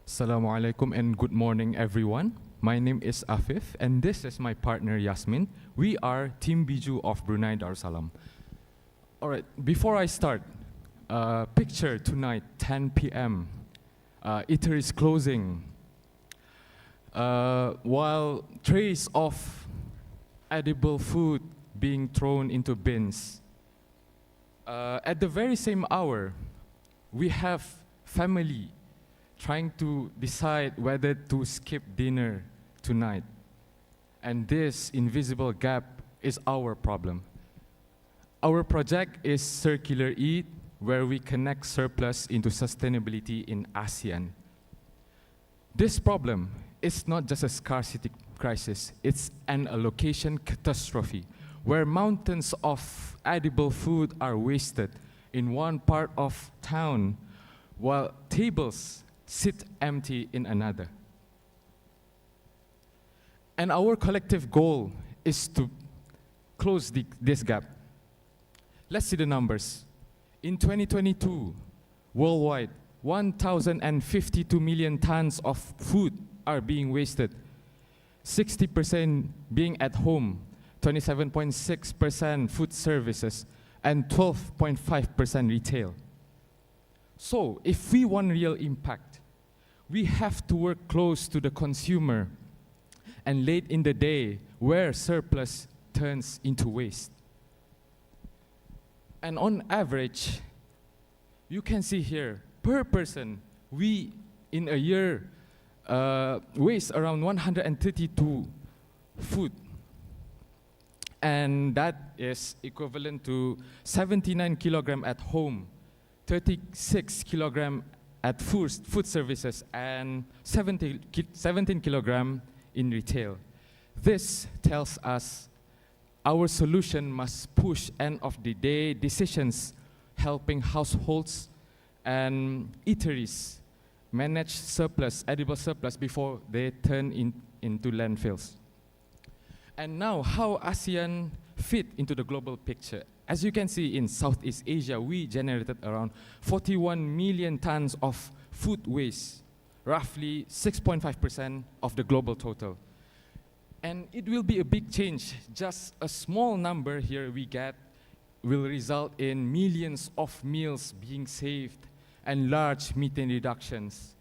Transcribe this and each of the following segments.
Assalamu alaikum and good morning, everyone. My name is Afif, and this is my partner Yasmin. We are Team Biju of Brunei Darussalam. All right, before I start, picture tonight, 10 p.m. Eater is closing. While trays of edible food being thrown into bins. At the very same hour, we have family trying to decide whether to skip dinner tonight. And this invisible gap is our problem. Our project is Circular Eat, where we connect surplus into sustainability in ASEAN. This problem is not just a scarcity crisis, it's an allocation catastrophe, where mountains of edible food are wasted in one part of town, while tables sit empty in another. And our collective goal is to close this gap. Let's see the numbers. In 2022, worldwide, 1,052 million tons of food are being wasted, 60% being at home, 27.6% food services, and 12.5% retail. So, if we want real impact, we have to work close to the consumer and late in the day where surplus turns into waste. And on average, you can see here, per person, we in a year waste around 132 food. And that is equivalent to 79 kilogram at home, 36 kilogram at food services, and 17 kilogram in retail. This tells us our solution must push end-of-the-day decisions, helping households and eateries manage surplus, edible surplus, before they turn into landfills. And now, how ASEAN fit into the global picture? As you can see, in Southeast Asia, we generated around 41 million tons of food waste, roughly 6.5% of the global total. And it will be a big change. Just a small number here we get will result in millions of meals being saved and large methane reductions.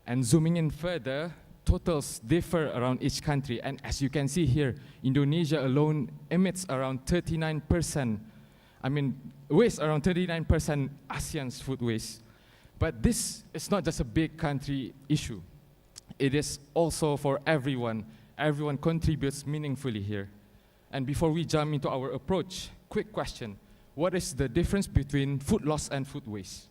And zooming in further, totals differ around each country. And as you can see here, Indonesia alone emits around 39%. Waste around 39% ASEAN's food waste. But this is not just a big country issue. It is also for everyone. Everyone contributes meaningfully here. And before we jump into our approach, quick question. What is the difference between food loss and food waste?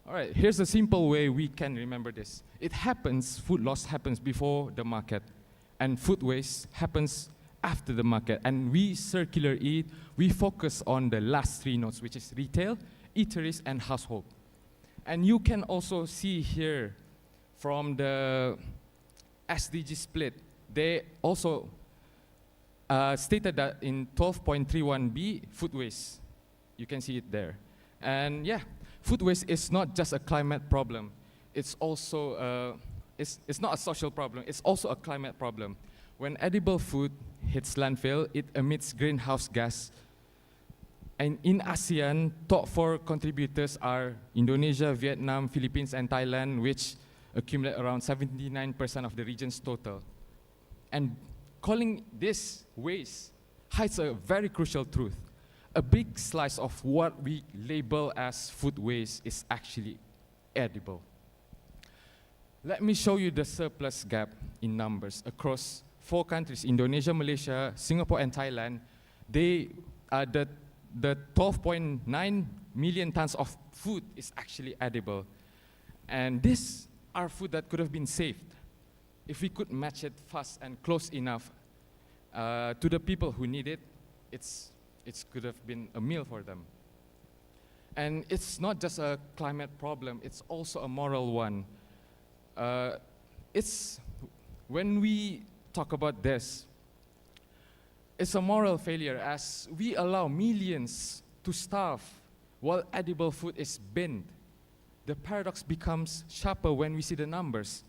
All right, here's a simple way we can remember this. Food loss happens before the market, and food waste happens after the market. And we Circular Eat, we focus on the last three nodes, which is retail, eateries, and household. And you can also see here from the SDG split, they also stated that in 12.31b, food waste. You can see it there. And yeah, food waste is not just a climate problem. It's also, it's not a social problem, it's also a climate problem. When edible food hits landfill, it emits greenhouse gas. And in ASEAN, top 4 contributors are Indonesia, Vietnam, Philippines, and Thailand, which accumulate around 79% of the region's total. And calling this waste hides a very crucial truth. A big slice of what we label as food waste is actually edible. Let me show you the surplus gap in numbers across 4 countries, Indonesia, Malaysia, Singapore, and Thailand. The 12.9 million tons of food is actually edible. And these are food that could have been saved if we could match it fast and close enough to the people who need it. It could have been a meal for them. And it's not just a climate problem, it's also a moral one. When we talk about this, it's a moral failure as we allow millions to starve while edible food is binned. the paradox becomes sharper when we see the numbers.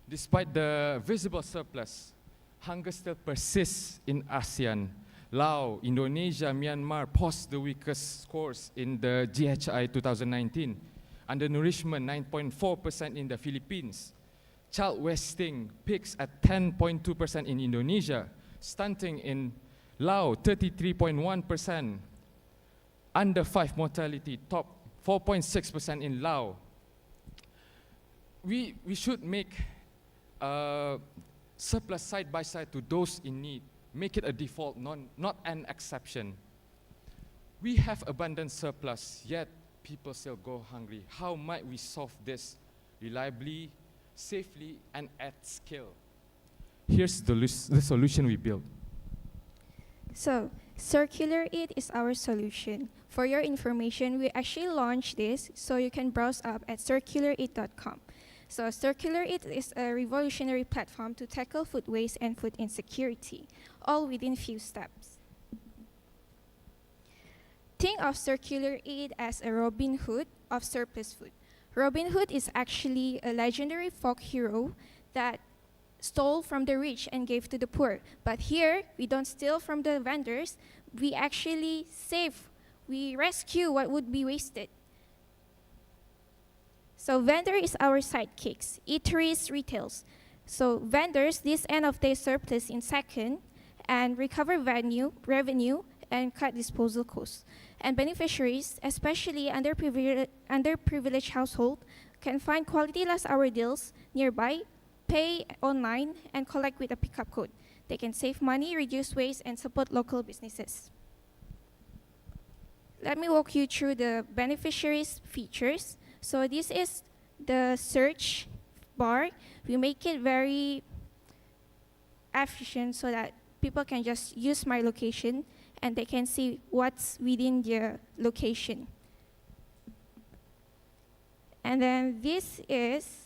Despite the visible surplus, hunger still persists in ASEAN. Laos, Indonesia, Myanmar post the weakest scores in the GHI 2019. Undernourishment 9.4% in the Philippines. Child wasting peaks at 10.2% in Indonesia. Stunting in Laos 33.1%. Under 5 mortality top 4.6% in Laos. We should make surplus side by side to those in need. Make it a default, not an exception. We have abundant surplus, yet people still go hungry. How might we solve this reliably, safely, and at scale? Here's the solution we built. So, Circular It is our solution. For your information, we actually launched this, so you can browse up at circularit.com. So, Circular It is a revolutionary platform to tackle food waste and food insecurity, all within few steps. Think of Circular It as a Robin Hood of surplus food. Robin Hood is actually a legendary folk hero that stole from the rich and gave to the poor. But here, we don't steal from the vendors, we actually save, we rescue what would be wasted. So vendor is our sidekicks, eateries, retails. So vendors, this end of day surplus in second and recover revenue and cut disposal costs. And beneficiaries, especially underprivileged household, can find quality last hour deals nearby, pay online, and collect with a pickup code. They can save money, reduce waste, and support local businesses. Let me walk you through the beneficiaries features. So this is the search bar. We make it very efficient so that people can just use my location and they can see what's within their location. And then this is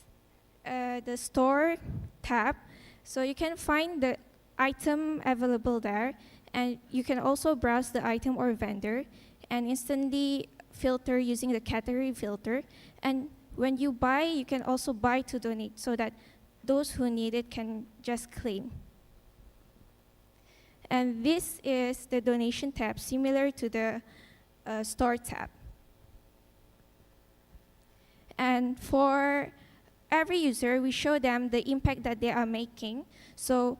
the store tab. So you can find the item available there, and you can also browse the item or vendor and instantly filter using the category filter. And when you buy, you can also buy to donate so that those who need it can just claim. And this is the donation tab, similar to the store tab. And for every user, we show them the impact that they are making. So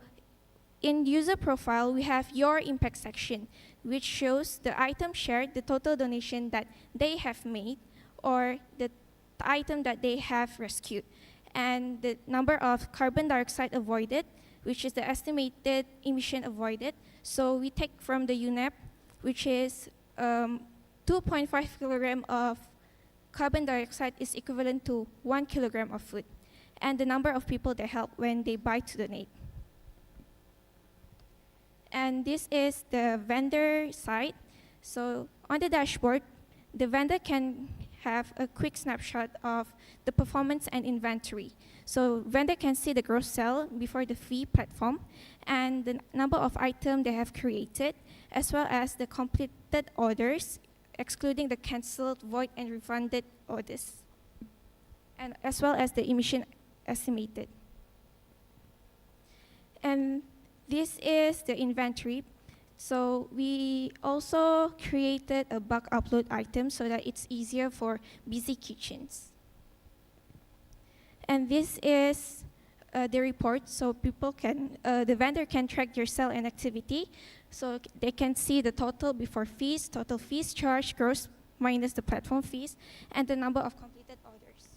in user profile, we have your impact section, which shows the item shared, the total donation that they have made, or the item that they have rescued, and the number of carbon dioxide avoided, which is the estimated emission avoided. So we take from the UNEP, which is 2.5 kilogram of carbon dioxide is equivalent to 1 kilogram of food, and the number of people they help when they buy to donate. And this is the vendor side. So on the dashboard, the vendor can have a quick snapshot of the performance and inventory. So vendor can see the gross sale before the fee platform and the number of items they have created, as well as the completed orders, excluding the cancelled, void, and refunded orders, and as well as the emission estimated. And this is the inventory. So we also created a bulk upload item so that it's easier for busy kitchens. And this is the report, so people can, the vendor can track their sale and activity, so they can see the total before fees, total fees charged, gross minus the platform fees, and the number of completed orders.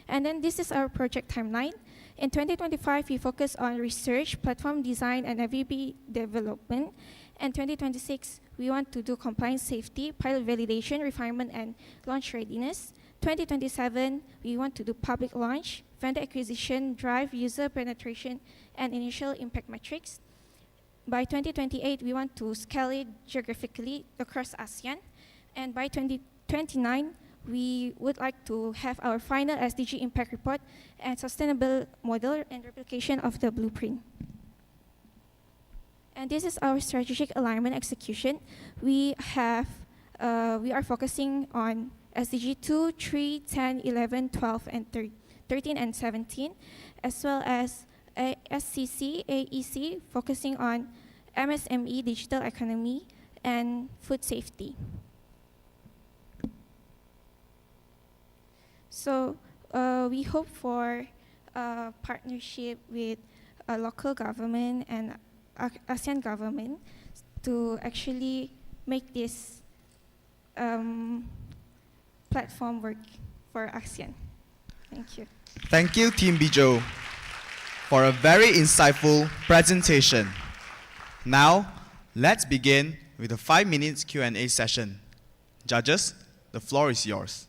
And then this is our project timeline. In 2025, we focus on research, platform design, and MVP development. And 2026, we want to do compliance safety, pilot validation, refinement, and launch readiness. 2027, we want to do public launch, vendor acquisition, drive user penetration, and initial impact metrics. By 2028, we want to scale it geographically across ASEAN. And by 2029, we would like to have our final SDG impact report and sustainable model and replication of the blueprint. And this is our strategic alignment execution. We are focusing on SDG 2, 3, 10, 11, 12, and 13 and 17, as well as SCC, AEC, focusing on MSME, digital economy, and food safety. So we hope for a partnership with a local government and ASEAN government to actually make this platform work for ASEAN. Thank you. Thank you, Team Bijo, for a very insightful presentation. Now, let's begin with a 5 minutes Q&A session. Judges, the floor is yours.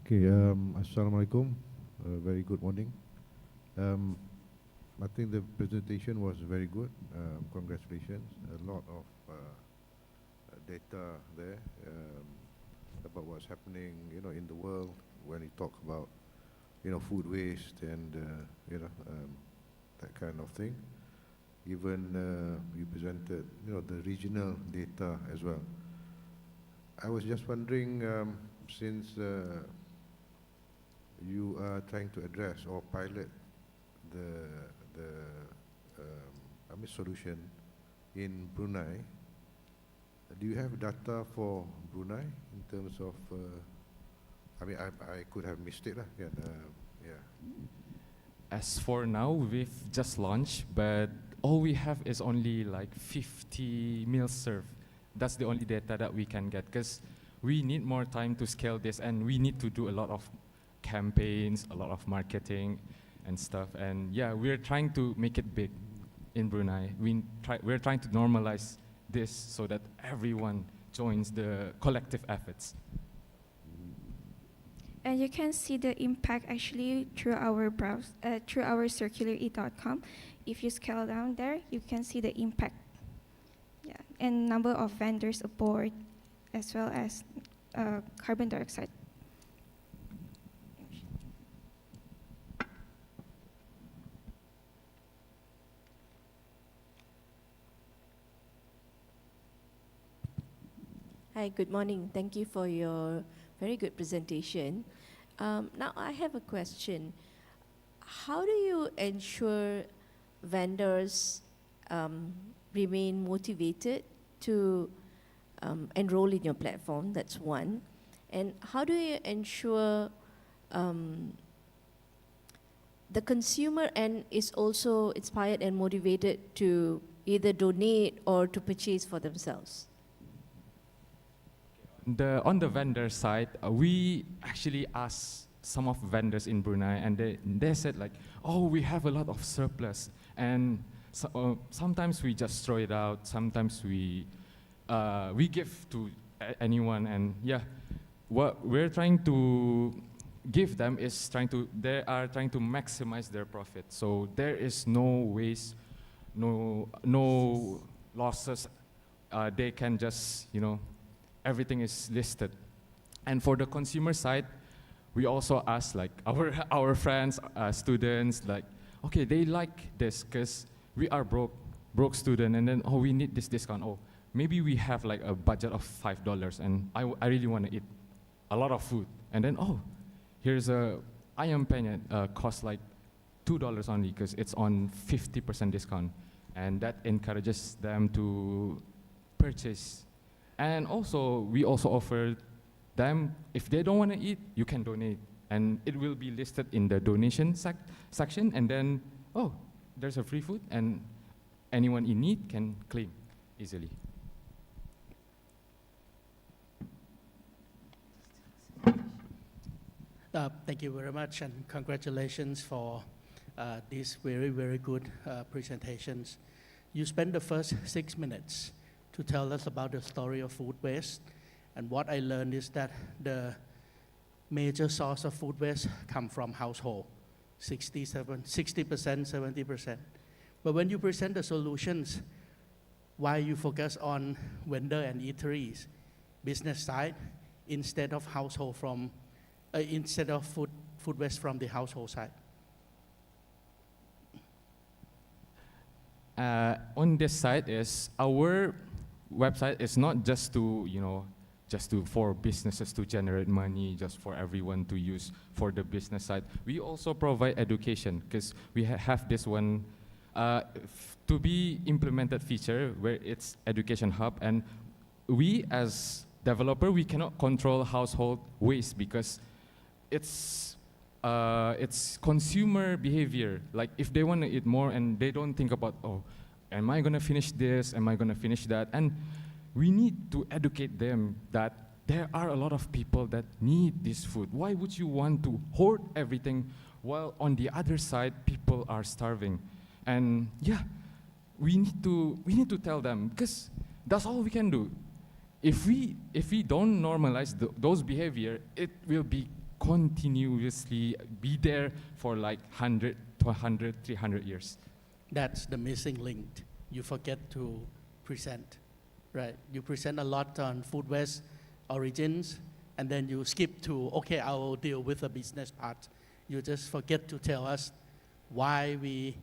Okay, Assalamualaikum. Very good morning. I think the presentation was very good. Congratulations. A lot of data there about what's happening, in the world when you talk about, food waste and, that kind of thing. Even you presented, the regional data as well. I was just wondering, since you are trying to address or pilot the solution in Brunei, do you have data for Brunei in terms of, I could have missed it, yeah. As for now, we've just launched, but all we have is only like 50 meals served. That's the only data that we can get, because we need more time to scale this, and we need to do a lot of campaigns, a lot of marketing and stuff. And yeah, we're trying to make it big in Brunei. We're trying to normalize this so that everyone joins the collective efforts. And you can see the impact actually through our through our circulae.com. If you scroll down there, you can see the impact. Yeah, and number of vendors aboard, as well as carbon dioxide. Hi, good morning. Thank you for your very good presentation. Now I have a question. How do you ensure vendors remain motivated to enroll in your platform? That's one. And how do you ensure the consumer end is also inspired and motivated to either donate or to purchase for themselves? On the vendor side, we actually asked some of vendors in Brunei, and they said like, oh, we have a lot of surplus, and so, sometimes we just throw it out, sometimes we give to anyone, and yeah, what we're trying to give them is they are trying to maximize their profit. So there is no waste, no losses. They can just, everything is listed. And for the consumer side, we also ask like our friends, students, like, okay, they like this because we are broke student, and then, oh, we need this discount. Oh, maybe we have like a budget of $5, and I really want to eat a lot of food. And then, oh, here's a ayam penyet, costs like $2 only because it's on 50% discount. And that encourages them to purchase. And also, we also offer them, if they don't want to eat, you can donate. And it will be listed in the donation section. And then, oh, there's a free food, and anyone in need can claim easily. Thank you very much, and congratulations for these very, very good presentations. You spent the first 6 minutes to tell us about the story of food waste. And what I learned is that the major source of food waste come from household. 60%, 70%. But when you present the solutions, why you focus on vendor and eateries, business side, instead of food waste from the household side? On this side is our website is not just to, for businesses to generate money, just for everyone to use for the business side. We also provide education because we have this one to be implemented feature where it's education hub, and we as developer, we cannot control household waste because it's consumer behavior. Like if they want to eat more and they don't think about, oh, am I gonna finish this? Am I gonna finish that? And we need to educate them that there are a lot of people that need this food. Why would you want to hoard everything while on the other side people are starving? And yeah, we need to tell them because that's all we can do. If we don't normalize those behavior, it will be continuously be there for like 100, 200, 300 years. That's the missing link. You forget to present, right? You present a lot on food waste origins, and then you skip to, okay, I will deal with the business part. You just forget to tell us why we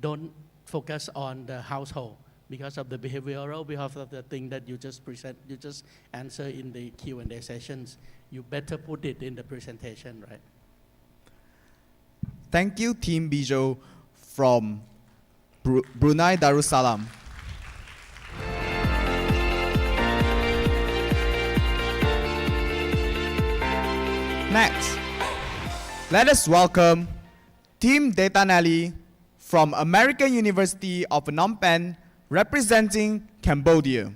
don't focus on the household because of the behavioral, because of the thing that you just present, you just answer in the Q&A sessions. You better put it in the presentation, right? Thank you, Team Bijo from Brunei Darussalam. Next, let us welcome Team Data Nelly from American University of Phnom Penh, representing Cambodia.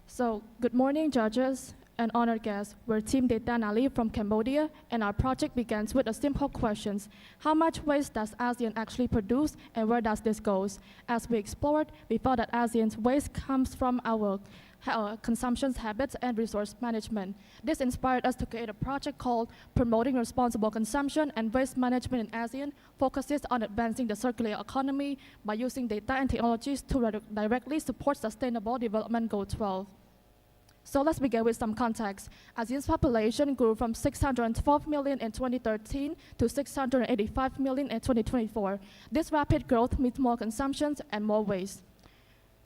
So, good morning, judges and honored guests. We're Team Data Nali from Cambodia, and our project begins with a simple question. How much waste does ASEAN actually produce, and where does this go? As we explored, we found that ASEAN's waste comes from our consumption habits and resource management. This inspired us to create a project called Promoting Responsible Consumption and Waste Management in ASEAN, focuses on advancing the circular economy by using data and technologies to directly support Sustainable Development Goal 12. So let's begin with some context. ASEAN's population grew from 612 million in 2013 to 685 million in 2024. This rapid growth means more consumption and more waste.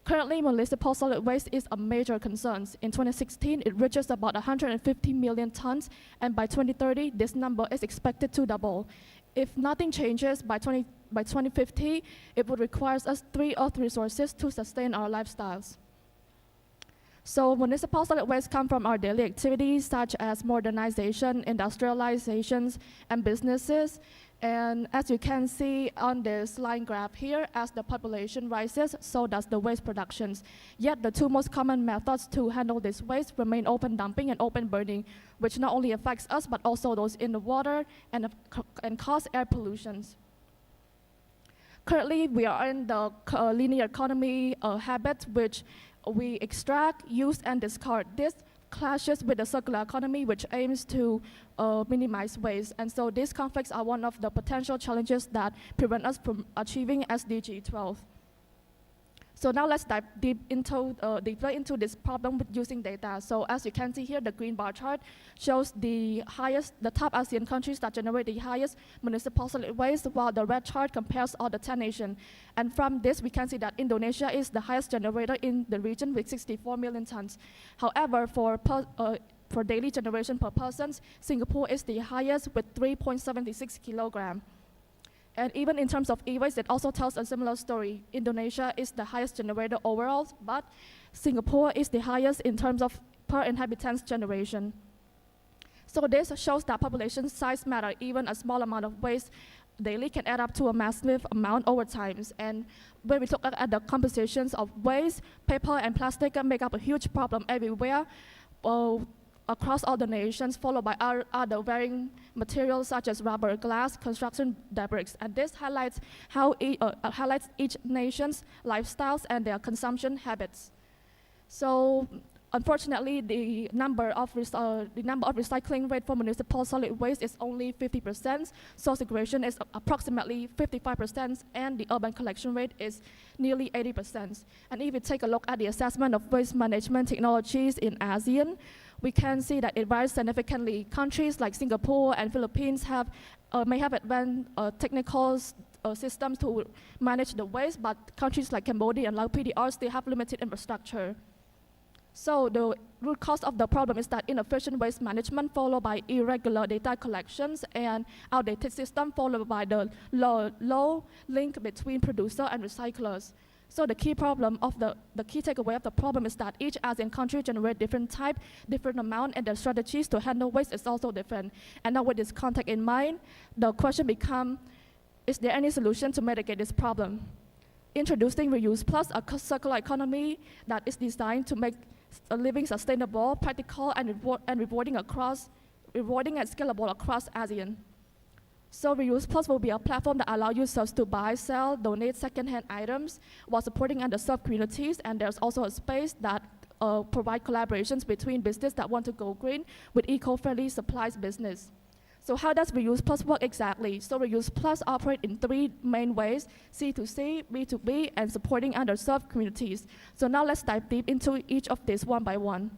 Currently, municipal solid waste is a major concern. In 2016, it reaches about 150 million tons, and by 2030, this number is expected to double. If nothing changes by 2050, it would require us 3 Earth resources to sustain our lifestyles. So municipal solid waste come from our daily activities such as modernization, industrializations, and businesses. And as you can see on this line graph here, as the population rises, so does the waste productions. Yet the 2 most common methods to handle this waste remain open dumping and open burning, which not only affects us, but also those in the water and cause air pollutions. Currently, we are in the linear economy habit, which we extract, use, and discard. This clashes with the circular economy, which aims to minimize waste. And so these conflicts are one of the potential challenges that prevent us from achieving SDG 12. So now let's dive deeper into this problem with using data. So as you can see here, the green bar chart shows the top ASEAN countries that generate the highest municipal solid waste, while the red chart compares all the 10 nations. And from this, we can see that Indonesia is the highest generator in the region with 64 million tons. However, for daily generation per person, Singapore is the highest with 3.76 kilograms. And even in terms of e-waste, it also tells a similar story. Indonesia is the highest generator overall, but Singapore is the highest in terms of per inhabitants generation. So this shows that population size matter. Even a small amount of waste daily can add up to a massive amount over time. And when we look at the compositions of waste, paper and plastic make up a huge problem everywhere. across all the nations, followed by other varying materials such as rubber, glass, construction debris. And this highlights highlights each nation's lifestyles and their consumption habits. So, unfortunately, the number of recycling rate for municipal solid waste is only 50%. So segregation is approximately 55%, and the urban collection rate is nearly 80%. And if we take a look at the assessment of waste management technologies in ASEAN, we can see that it varies significantly. Countries like Singapore and Philippines may have advanced technical systems to manage the waste, but countries like Cambodia and Laos PDR still have limited infrastructure. So the root cause of the problem is that inefficient waste management followed by irregular data collections and outdated system followed by the low link between producer and recyclers. So the key takeaway of the problem is that each ASEAN country generates different type, different amount, and their strategies to handle waste is also different. And now with this context in mind, the question becomes, is there any solution to mitigate this problem? Introducing Reuse Plus, a circular economy that is designed to make living sustainable, practical, and rewarding and scalable across ASEAN. So Reuse Plus will be a platform that allows users to buy, sell, donate second-hand items while supporting underserved communities, and there's also a space that provide collaborations between business that want to go green with eco-friendly supplies business. So how does Reuse Plus work exactly? So Reuse Plus operate in three main ways: C2C, B2B, and supporting underserved communities. So now let's dive deep into each of these one by one.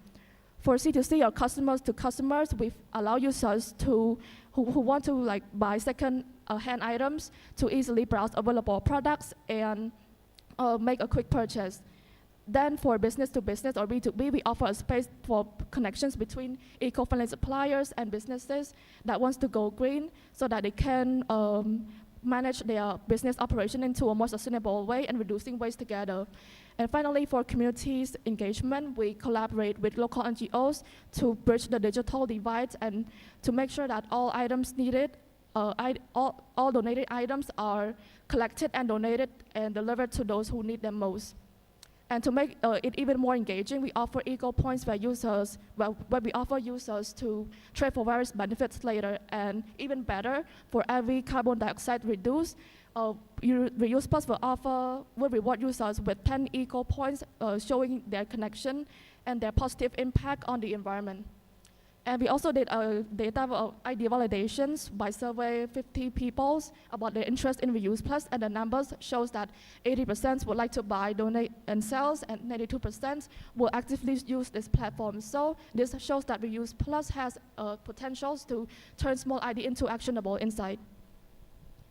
For C2C or customers to customers, we allow users who want to buy second-hand items to easily browse available products and make a quick purchase. Then for business to business or B2B, we offer a space for connections between eco-friendly suppliers and businesses that wants to go green so that they can manage their business operation into a more sustainable way and reducing waste together. And finally, for communities engagement, we collaborate with local NGOs to bridge the digital divide and to make sure that all items needed, all donated items are collected and donated and delivered to those who need them most. And to make it even more engaging, we offer eco points where we offer users to trade for various benefits later. And even better, for every carbon dioxide reduced, Reuse Plus will reward users with 10 eco points showing their connection and their positive impact on the environment. And we also did data idea validations by survey 50 people about their interest in Reuse Plus, and the numbers shows that 80% would like to buy, donate, and sell, and 92% will actively use this platform. So this shows that Reuse Plus has potentials to turn small idea into actionable insight.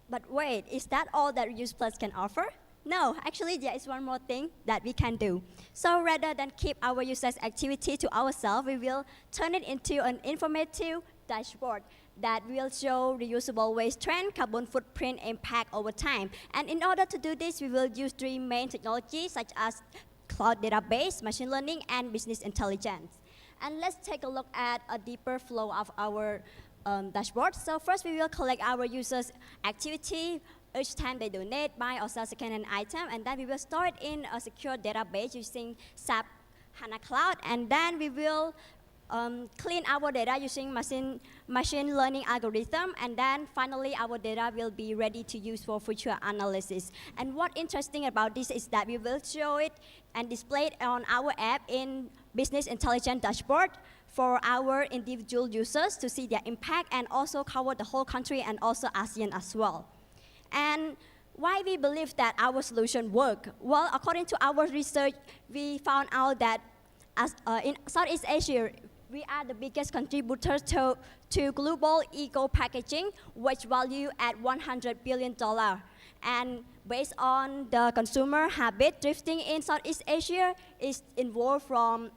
But wait, is that all that Reuse Plus can offer? No, actually there is one more thing that we can do. So rather than keep our users' activity to ourselves, we will turn it into an informative dashboard that will show reusable waste trend, carbon footprint impact over time. And in order to do this, we will use three main technologies such as cloud database, machine learning, and business intelligence. And let's take a look at a deeper flow of our dashboard. So first we will collect our users' activity each time they donate, buy, or sell second-hand item, and then we will store it in a secure database using SAP HANA Cloud, and then we will clean our data using machine learning algorithm, and then finally our data will be ready to use for future analysis. And what interesting about this is that we will show it and display it on our app in business intelligence dashboard for our individual users to see their impact and also cover the whole country and also ASEAN as well. And why we believe that our solution work? Well, according to our research, we found out that in Southeast Asia, we are the biggest contributor to global eco-packaging, which value at $100 billion. And based on the consumer habit, thrifting in Southeast Asia is involved from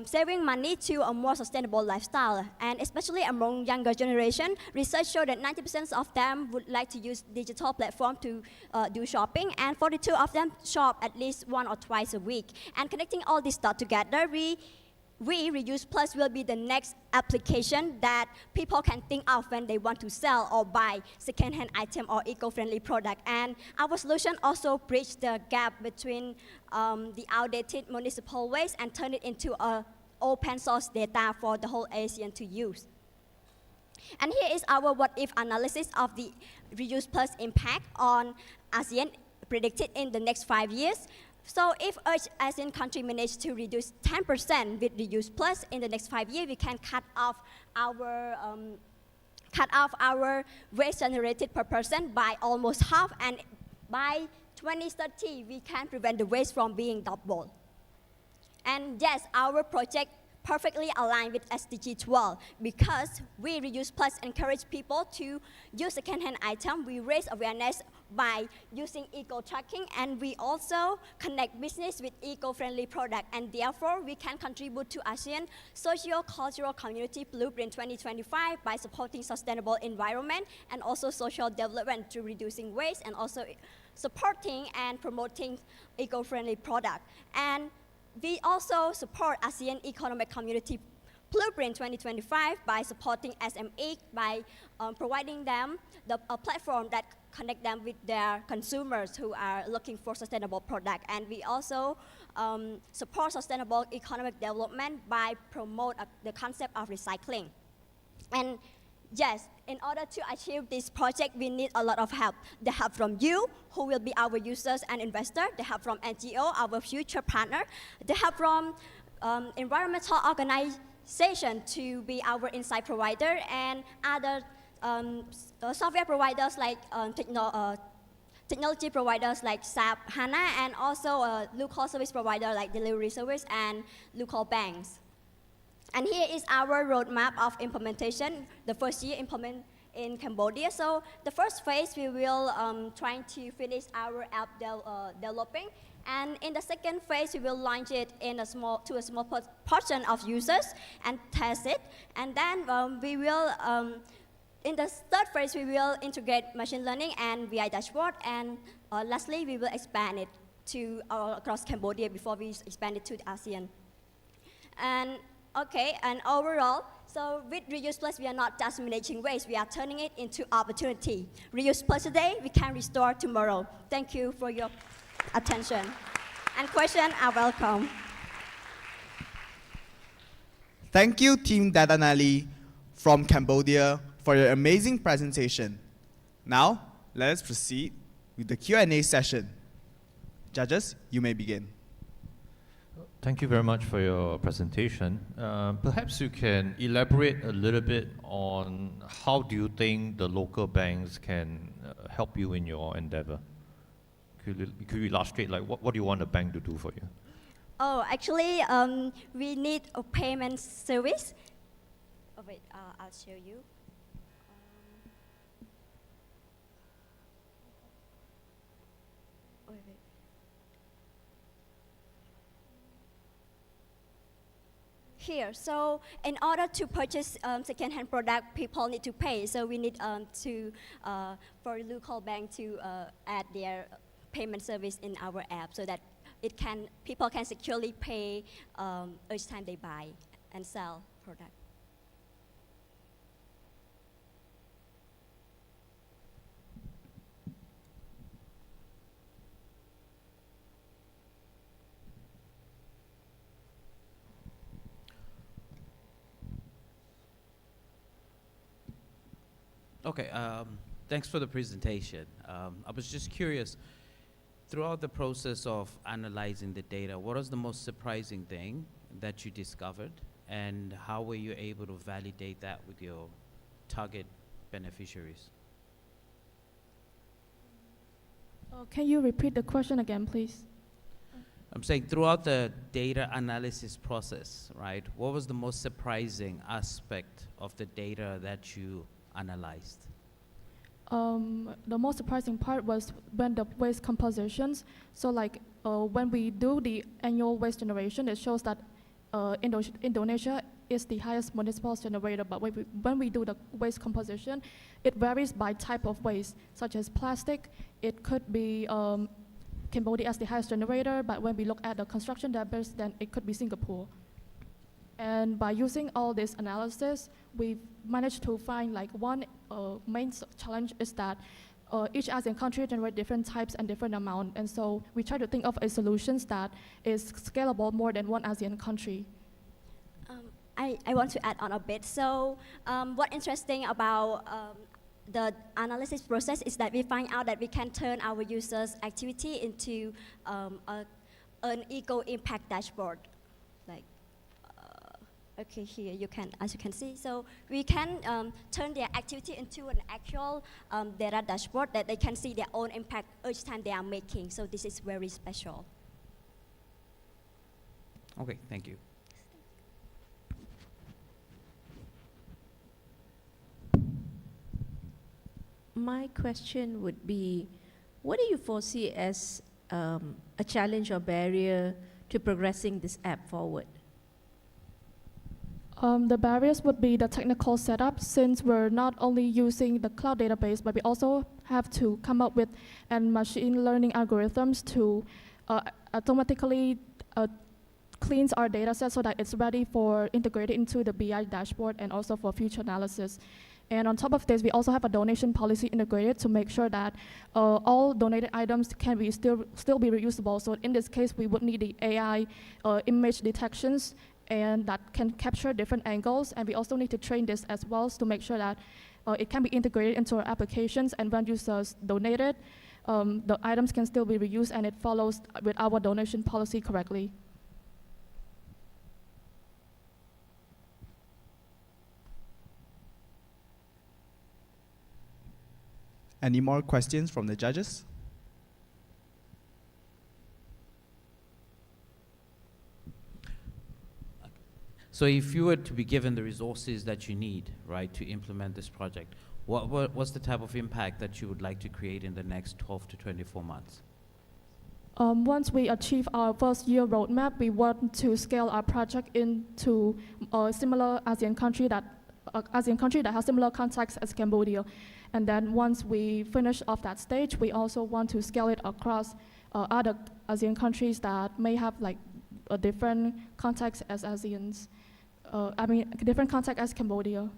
saving money to a more sustainable lifestyle. And especially among younger generation, research showed that 90% of them would like to use digital platform to do shopping, and 42 of them shop at least once or twice a week. And connecting all this stuff together, Reuse Plus will be the next application that people can think of when they want to sell or buy second-hand item or eco-friendly product. And our solution also bridge the gap between the outdated municipal waste and turn it into a open source data for the whole ASEAN to use. And here is our what-if analysis of the Reuse Plus impact on ASEAN predicted in the next 5 years. So if each ASEAN country managed to reduce 10% with Reuse Plus in the next 5 years, we can cut off our waste generated per person by almost half, and by 2030, we can prevent the waste from being doubled. And yes, our project perfectly aligned with SDG 12 because we Reuse Plus encourage people to use second-hand items. We raise awareness by using eco-tracking, and we also connect business with eco-friendly product, and therefore we can contribute to ASEAN socio-cultural community blueprint 2025 by supporting sustainable environment and also social development through reducing waste and also supporting and promoting eco-friendly product. And we also support ASEAN Economic Community Blueprint 2025 by supporting SME by providing them a platform that connect them with their consumers who are looking for sustainable product. And we also support sustainable economic development by promote the concept of recycling. And yes, in order to achieve this project, we need a lot of help. The help from you, who will be our users and investors. The help from NGO, our future partner. The help from environmental organization to be our insight provider, and other software providers like technology providers like SAP HANA, and also local service provider like delivery service and local banks. And here is our roadmap of implementation. The first year implement in Cambodia. So the first phase, we will trying to finish our app developing. And in the second phase, we will launch it in a small portion of users and test it. And then we will, in the third phase, we will integrate machine learning and BI dashboard. And lastly, we will expand it to across Cambodia before we expand it to the ASEAN. And okay, and overall, so with Reuse Plus, we are not just managing waste, we are turning it into opportunity. Reuse Plus today, we can restore tomorrow. Thank you for your attention. And questions are welcome. Thank you, Team Dadanali from Cambodia, for your amazing presentation. Now, let us proceed with the Q&A session. Judges, you may begin. Thank you very much for your presentation. Perhaps you can elaborate a little bit on how do you think the local banks can help you in your endeavor? Could you illustrate, like, what do you want a bank to do for you? Oh, actually, we need a payment service. Oh, wait, I'll show you. Wait. Here, so in order to purchase second-hand product, people need to pay. So we need for local bank to add their payment service in our app so that people can securely pay each time they buy and sell product. Okay, thanks for the presentation. I was just curious, throughout the process of analyzing the data, what was the most surprising thing that you discovered, and how were you able to validate that with your target beneficiaries? Can you repeat the question again, please? I'm saying throughout the data analysis process, right, what was the most surprising aspect of the data that you analyzed? The most surprising part was when the waste compositions. So like when we do the annual waste generation, it shows that Indonesia is the highest municipal generator, but when we do the waste composition, it varies by type of waste, such as plastic. It could be Cambodia as the highest generator, but when we look at the construction debris, then it could be Singapore. And by using all this analysis, we've managed to find like one main challenge is that each ASEAN country generates different types and different amount. And so we try to think of a solution that is scalable more than one ASEAN country. I want to add on a bit. So what interesting about the analysis process is that we find out that we can turn our users' activity into an eco-impact dashboard. Like, okay, here you can, as you can see, so we can turn their activity into an actual data dashboard that they can see their own impact each time they are making. So this is very special. Okay, thank you. My question would be, what do you foresee as a challenge or barrier to progressing this app forward? The barriers would be the technical setup, since we're not only using the cloud database, but we also have to come up with machine learning algorithms to automatically cleanse our data set so that it's ready for integrated into the BI dashboard and also for future analysis. And on top of this, we also have a donation policy integrated to make sure that all donated items can be still be reusable. So in this case, we would need the AI image detections and that can capture different angles. And we also need to train this as well to make sure that it can be integrated into our applications. And when users donate it, the items can still be reused and it follows with our donation policy correctly. Any more questions from the judges? So if you were to be given the resources that you need, right, to implement this project, what's the type of impact that you would like to create in the next 12 to 24 months? Once we achieve our first year roadmap, we want to scale our project into a similar ASEAN country that has similar contexts as Cambodia. And then once we finish off that stage, we also want to scale it across other ASEAN countries that may have like a different context as ASEANs. Different context as Cambodia.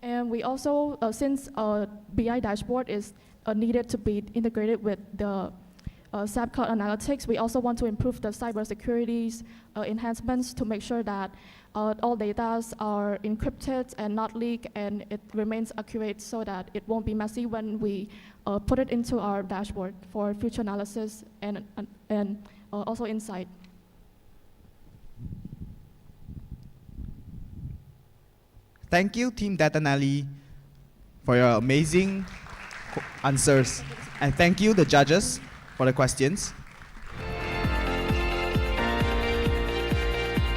And we also, since BI dashboard is needed to be integrated with the SAP Cloud Analytics, we also want to improve the cybersecurity enhancements to make sure that all data are encrypted and not leaked, and it remains accurate so that it won't be messy when we put it into our dashboard for future analysis and also insight. Thank you, Team Data Nali, for your amazing answers. And thank you, the judges, for the questions.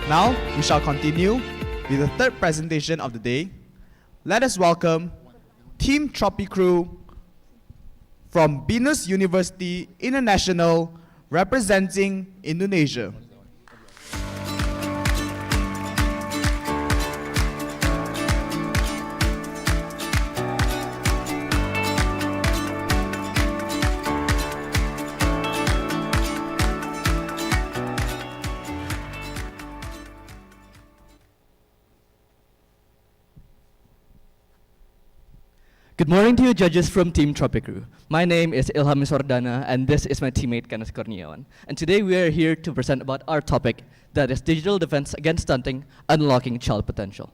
Now, we shall continue with the third presentation of the day. Let us welcome Team Tropicrew from Binus University International, representing Indonesia. Good morning to you judges from Team Tropicrew. My name is Ilham Misordana and this is my teammate Kenneth Kurniawan. And today we are here to present about our topic, that is digital defense against stunting, unlocking child potential.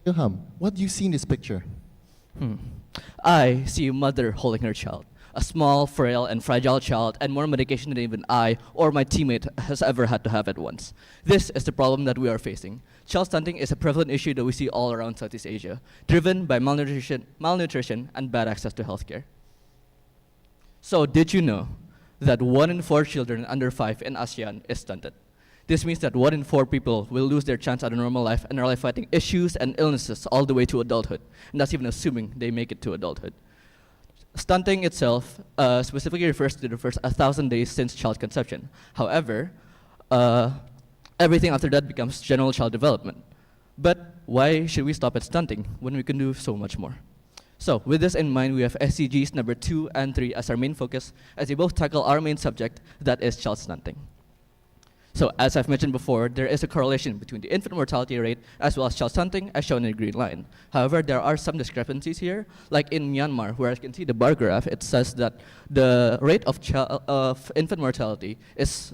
Ilham, what do you see in this picture? I see a mother holding her child, a small, frail, and fragile child, and more medication than even I or my teammate has ever had to have at once. This is the problem that we are facing. Child stunting is a prevalent issue that we see all around Southeast Asia, driven by malnutrition, and bad access to healthcare. So did you know that 1 in 4 children under 5 in ASEAN is stunted? This means that 1 in 4 people will lose their chance at a normal life and are fighting issues and illnesses all the way to adulthood, and that's even assuming they make it to adulthood. Stunting itself specifically refers to the first 1,000 days since child conception. However, everything after that becomes general child development. But why should we stop at stunting when we can do so much more? So with this in mind, we have SDGs number 2 and 3 as our main focus, as they both tackle our main subject, that is child stunting. So as I've mentioned before, there is a correlation between the infant mortality rate as well as child stunting, as shown in the green line. However, there are some discrepancies here. Like in Myanmar, where I can see the bar graph, it says that the rate of infant mortality is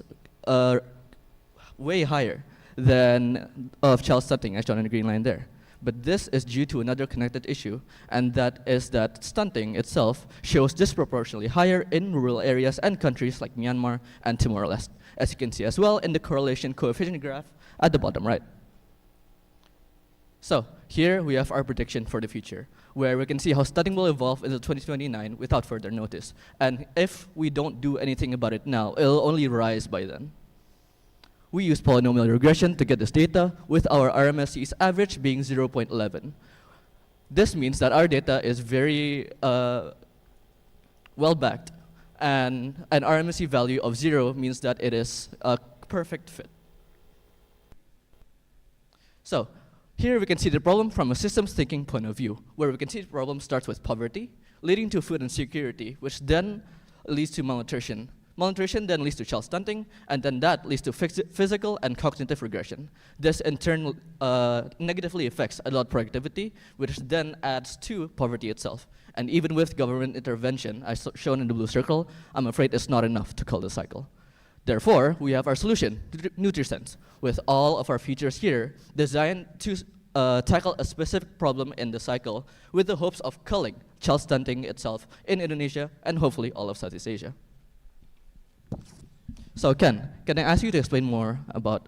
way higher than of child stunting, as shown in the green line there. But this is due to another connected issue, and that is that stunting itself shows disproportionately higher in rural areas and countries like Myanmar and Timor-Leste, as you can see as well in the correlation coefficient graph at the bottom right. So here we have our prediction for the future, where we can see how stunting will evolve until 2029 without further notice. And if we don't do anything about it now, it'll only rise by then. We use polynomial regression to get this data, with our RMSE's average being 0.11. This means that our data is very well backed, and an RMSE value of 0 means that it is a perfect fit. So here we can see the problem from a systems thinking point of view, where we can see the problem starts with poverty, leading to food insecurity, which then leads to malnutrition. Malnutrition then leads to child stunting, and then that leads to physical and cognitive regression. This in turn negatively affects adult productivity, which then adds to poverty itself. And even with government intervention, as shown in the blue circle, I'm afraid it's not enough to call the cycle. Therefore, we have our solution, NutriSense, with all of our features here designed to tackle a specific problem in the cycle with the hopes of culling child stunting itself in Indonesia and hopefully all of Southeast Asia. So Ken, can I ask you to explain more about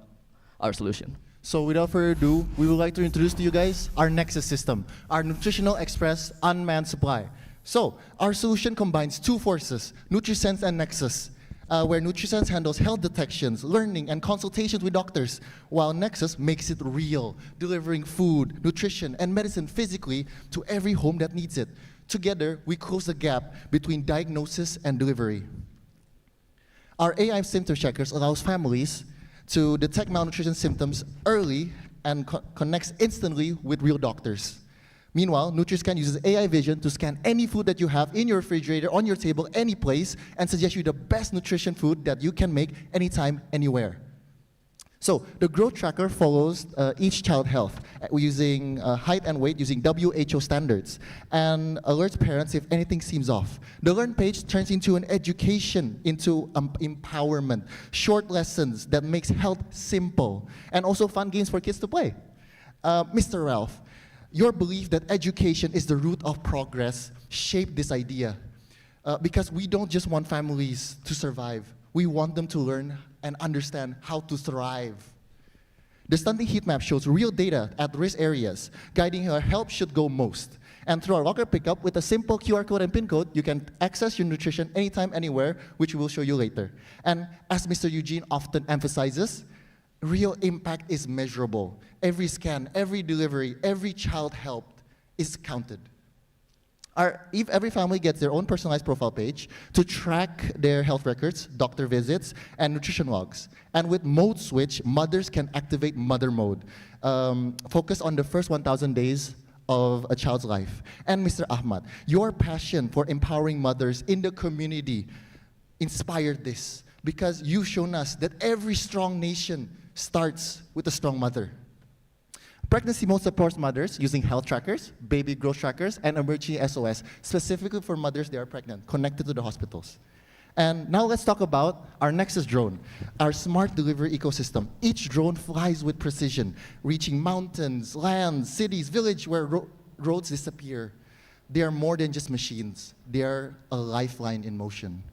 our solution? So without further ado, we would like to introduce to you guys our Nexus system, our Nutritional Express unmanned supply. So our solution combines two forces, NutriSense and Nexus, where NutriSense handles health detections, learning, and consultations with doctors, while Nexus makes it real, delivering food, nutrition, and medicine physically to every home that needs it. Together, we close the gap between diagnosis and delivery. Our AI symptom checkers allows families to detect malnutrition symptoms early and connects instantly with real doctors. Meanwhile, NutriScan uses AI vision to scan any food that you have in your refrigerator, on your table, any place, and suggest you the best nutrition food that you can make anytime, anywhere. So the growth tracker follows each child's health using height and weight using WHO standards and alerts parents if anything seems off. The Learn page turns into an education, into empowerment, short lessons that makes health simple, and also fun games for kids to play. Mr. Ralph, your belief that education is the root of progress shaped this idea because we don't just want families to survive, we want them to learn and understand how to thrive. The stunting heat map shows real data at risk areas, guiding where help should go most. And through our locker pickup, with a simple QR code and PIN code, you can access your nutrition anytime, anywhere, which we will show you later. And as Mr. Eugene often emphasizes, real impact is measurable. Every scan, every delivery, every child helped is counted. Every family gets their own personalized profile page to track their health records, doctor visits, and nutrition logs. And with Mode Switch, mothers can activate Mother Mode, focus on the first 1,000 days of a child's life. And Mr. Ahmad, your passion for empowering mothers in the community inspired this, because you've shown us that every strong nation starts with a strong mother. Pregnancy Mode supports mothers using health trackers, baby growth trackers, and emergency SOS, specifically for mothers that are pregnant, connected to the hospitals. And now let's talk about our Nexus drone, our smart delivery ecosystem. Each drone flies with precision, reaching mountains, lands, cities, villages where roads disappear. They are more than just machines. They are a lifeline in motion.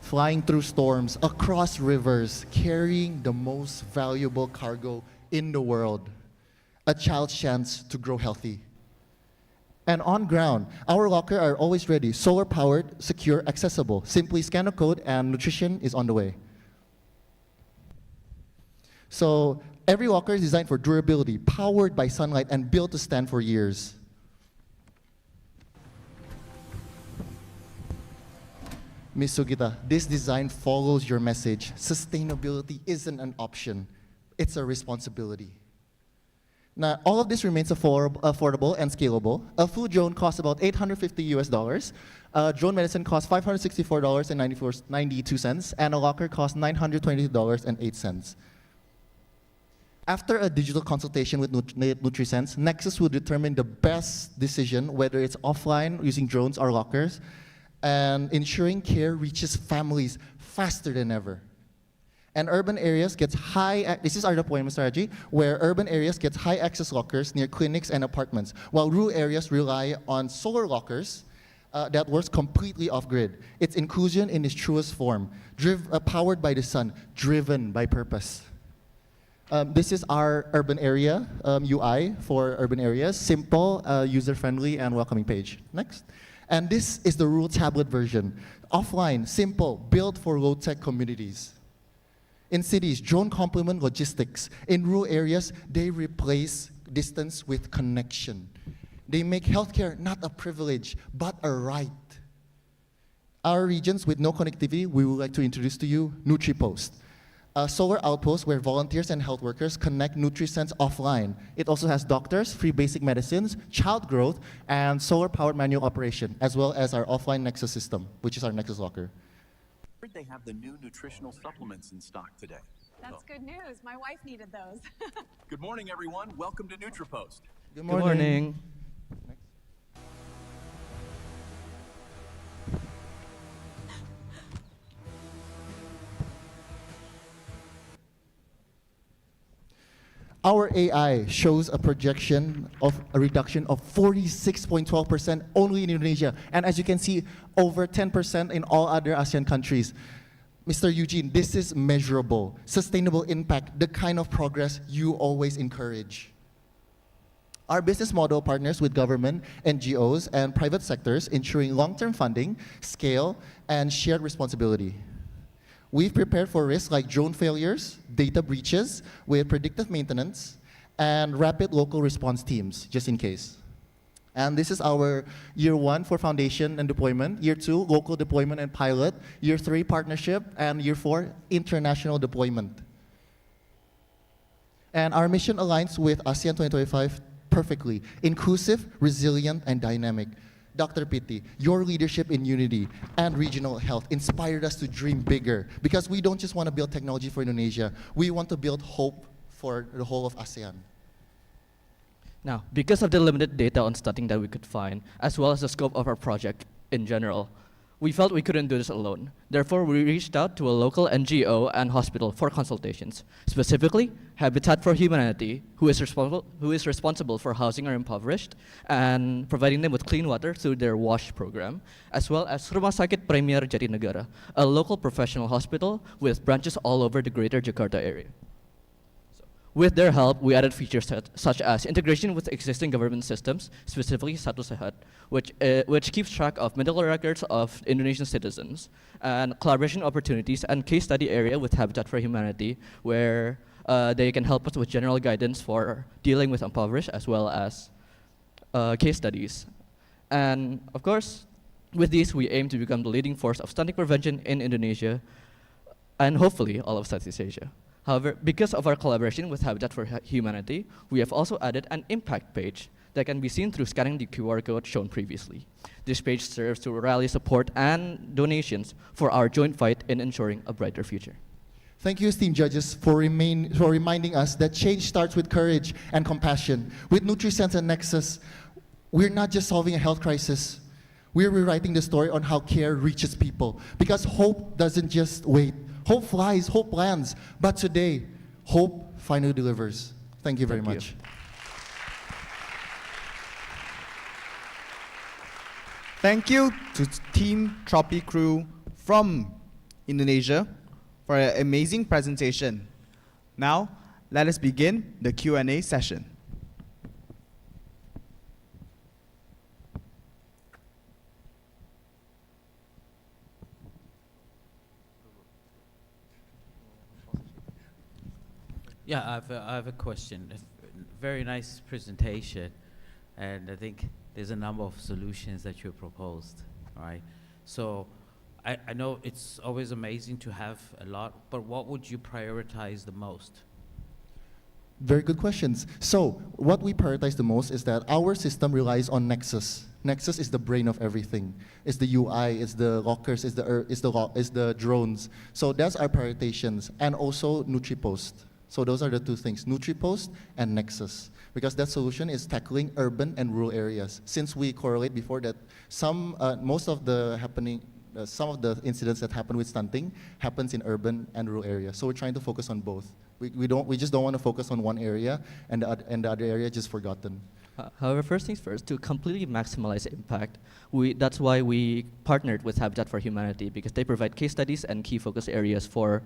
Flying through storms, across rivers, carrying the most valuable cargo in the world, a child's chance to grow healthy. And on ground, our locker are always ready, solar-powered, secure, accessible. Simply scan a code and nutrition is on the way. So every locker is designed for durability, powered by sunlight, and built to stand for years. Ms. Sugita, this design follows your message. Sustainability isn't an option, it's a responsibility. Now, all of this remains affordable and scalable. A food drone costs about $850 US. Drone medicine costs $564.92, and a locker costs $922.08. After a digital consultation with NutriSense, Nexus will determine the best decision, whether it's offline using drones or lockers, and ensuring care reaches families faster than ever. And urban areas gets this is our deployment strategy, where urban areas get high access lockers near clinics and apartments, while rural areas rely on solar lockers that works completely off-grid. It's inclusion in its truest form, powered by the sun, driven by purpose. This is our urban area UI for urban areas, simple, user-friendly, and welcoming page. Next. And this is the rural tablet version. Offline, simple, built for low-tech communities. In cities, drone complement logistics. In rural areas, they replace distance with connection. They make healthcare not a privilege, but a right. Our regions with no connectivity, we would like to introduce to you NutriPost, a solar outpost where volunteers and health workers connect NutriSense offline. It also has doctors, free basic medicines, child growth, and solar-powered manual operation, as well as our offline Nexus system, which is our Nexus Locker. They have the new nutritional supplements in stock today. That's good news. My wife needed those. Good morning, everyone. Welcome to NutriPost. Good morning. Our AI shows a projection of a reduction of 46.12% only in Indonesia. And as you can see, over 10% in all other ASEAN countries. Mr. Eugene, this is measurable, sustainable impact, the kind of progress you always encourage. Our business model partners with government, NGOs, and private sectors, ensuring long-term funding, scale, and shared responsibility. We've prepared for risks like drone failures, data breaches with predictive maintenance, and rapid local response teams, just in case. And this is our year 1 for foundation and deployment, year 2, local deployment and pilot, year 3, partnership, and year 4, international deployment. And our mission aligns with ASEAN 2025 perfectly, inclusive, resilient, and dynamic. Dr. Pitti, your leadership in unity and regional health inspired us to dream bigger, because we don't just want to build technology for Indonesia, we want to build hope for the whole of ASEAN. Now, because of the limited data on studying that we could find, as well as the scope of our project in general, we felt we couldn't do this alone. Therefore, we reached out to a local NGO and hospital for consultations. Specifically, Habitat for Humanity, who is responsible for housing our impoverished and providing them with clean water through their WASH program, as well as Rumah Sakit Premier Jatinegara, a local professional hospital with branches all over the greater Jakarta area. With their help, we added features such as integration with existing government systems, specifically Satu Sehat, which keeps track of medical records of Indonesian citizens, and collaboration opportunities and case study area with Habitat for Humanity, where they can help us with general guidance for dealing with impoverished, as well as case studies. And of course, with these, we aim to become the leading force of stunting prevention in Indonesia, and hopefully all of Southeast Asia. However, because of our collaboration with Habitat for Humanity, we have also added an impact page that can be seen through scanning the QR code shown previously. This page serves to rally support and donations for our joint fight in ensuring a brighter future. Thank you, esteemed judges, for reminding us that change starts with courage and compassion. With NutriSense and Nexus, we're not just solving a health crisis, we're rewriting the story on how care reaches people. Because hope doesn't just wait. Hope flies, hope lands. But today, hope finally delivers. Thank you very much. Thank you to Team Tropi crew from Indonesia for an amazing presentation. Now, let us begin the Q&A session. Yeah, I have a question. Very nice presentation, and I think there's a number of solutions that you proposed, right? So I know it's always amazing to have a lot, but what would you prioritize the most? Very good questions. So what we prioritize the most is that our system relies on Nexus. Nexus is the brain of everything. It's the UI, it's the lockers, it's the drones. So that's our prioritizations, and also NutriPost. So those are the two things, NutriPost and Nexus, because that solution is tackling urban and rural areas. Since we correlate before that some of the incidents that happen with stunting happens in urban and rural areas. So we're trying to focus on both. We just don't want to focus on one area and the other area just forgotten. However, first things first, to completely maximize impact, that's why we partnered with Habitat for Humanity, because they provide case studies and key focus areas for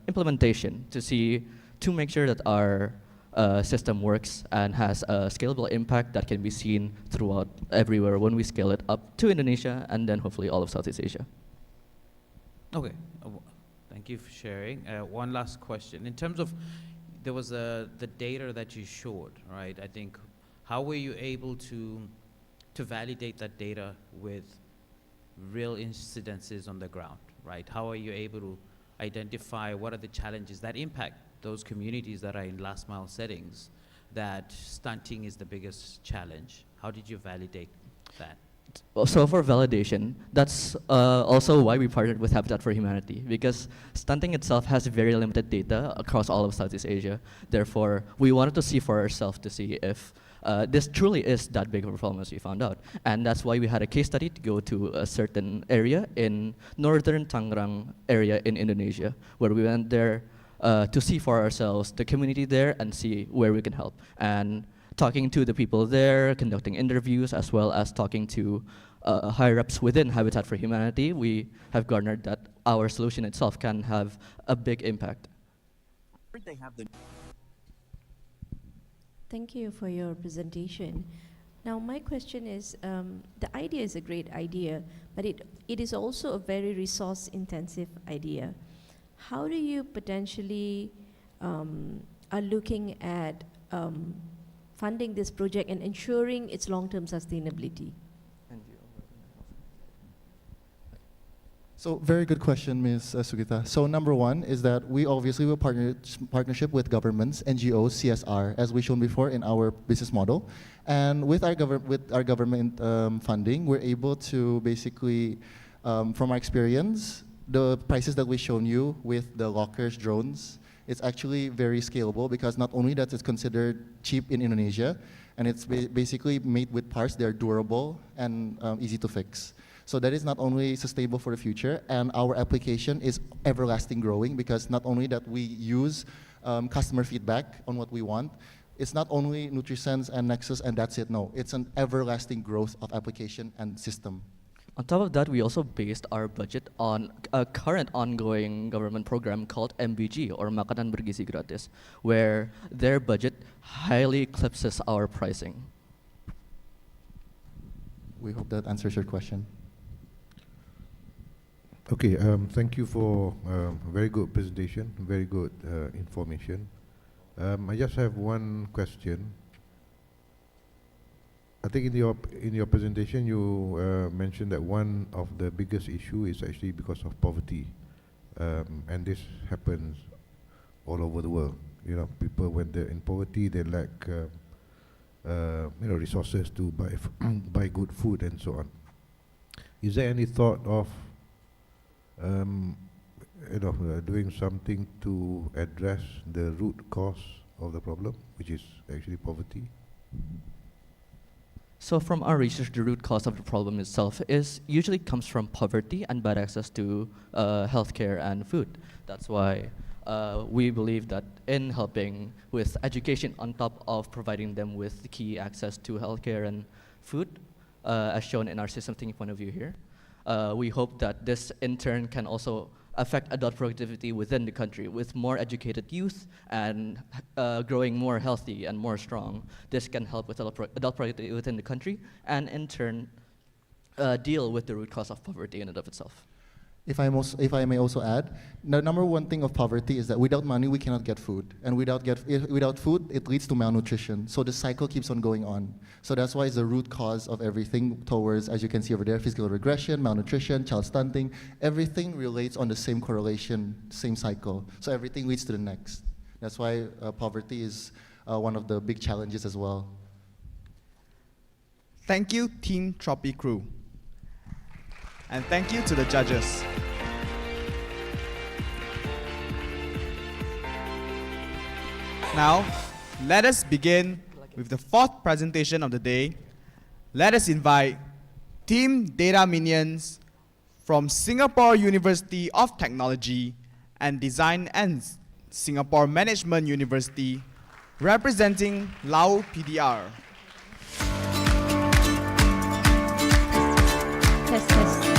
implementation to make sure that our system works and has a scalable impact that can be seen throughout everywhere when we scale it up to Indonesia and then hopefully all of Southeast Asia. Okay, thank you for sharing. One last question. In terms of, there was the data that you showed, right? I think, how were you able to validate that data with real incidences on the ground, right? How are you able to identify what are the challenges that impact those communities that are in last mile settings, that stunting is the biggest challenge? How did you validate that? Well, so for validation, that's also why we partnered with Habitat for Humanity, because stunting itself has very limited data across all of Southeast Asia. Therefore, we wanted to see for ourselves to see if this truly is that big of a problem as we found out. And that's why we had a case study to go to a certain area in northern Tangerang area in Indonesia, where we went there to see for ourselves the community there and see where we can help. And talking to the people there, conducting interviews, as well as talking to higher-ups within Habitat for Humanity, we have garnered that our solution itself can have a big impact. They have the Thank you for your presentation. Now, my question is, the idea is a great idea, but it is also a very resource-intensive idea. How do you potentially are looking at funding this project and ensuring its long-term sustainability? So very good question, Ms. Sugita. So number one is that we obviously will partnership with governments, NGOs, CSR, as we shown before in our business model. And with our government funding, we're able to basically, from our experience, the prices that we've shown you with the lockers, drones, it's actually very scalable, because not only that it's considered cheap in Indonesia, and it's basically made with parts that are durable and easy to fix. So that is not only sustainable for the future, and our application is everlasting growing, because not only that we use customer feedback on what we want, it's not only NutriSense and Nexus and that's it, no. It's an everlasting growth of application and system. On top of that, we also based our budget on a current ongoing government program called MBG, or Makanan Bergizi Gratis, where their budget highly eclipses our pricing. We hope that answers your question. Okay, thank you for very good presentation, very good information. I just have one question. I think in your presentation you mentioned that one of the biggest issue is actually because of poverty, and this happens all over the world. You know, people when they're in poverty, they lack resources to buy good food and so on. Is there any thought of doing something to address the root cause of the problem, which is actually poverty? So from our research, the root cause of the problem itself usually comes from poverty and bad access to healthcare and food. That's why we believe that in helping with education on top of providing them with key access to healthcare and food, as shown in our system thinking point of view here, we hope that this in turn can also affect adult productivity within the country. With more educated youth and growing more healthy and more strong, this can help with adult productivity within the country, and in turn deal with the root cause of poverty in and of itself. If I may also add, the number one thing of poverty is that without money we cannot get food, and without food it leads to malnutrition. So the cycle keeps on going on. So that's why it's the root cause of everything towards, as you can see over there, physical regression, malnutrition, child stunting. Everything relates on the same correlation, same cycle. So everything leads to the next. That's why poverty is one of the big challenges as well. Thank you, Team Tropi crew. And thank you to the judges. Now, let us begin with the fourth presentation of the day. Let us invite Team Data Minions from Singapore University of Technology and Design and Singapore Management University, representing Lao PDR. Test, test.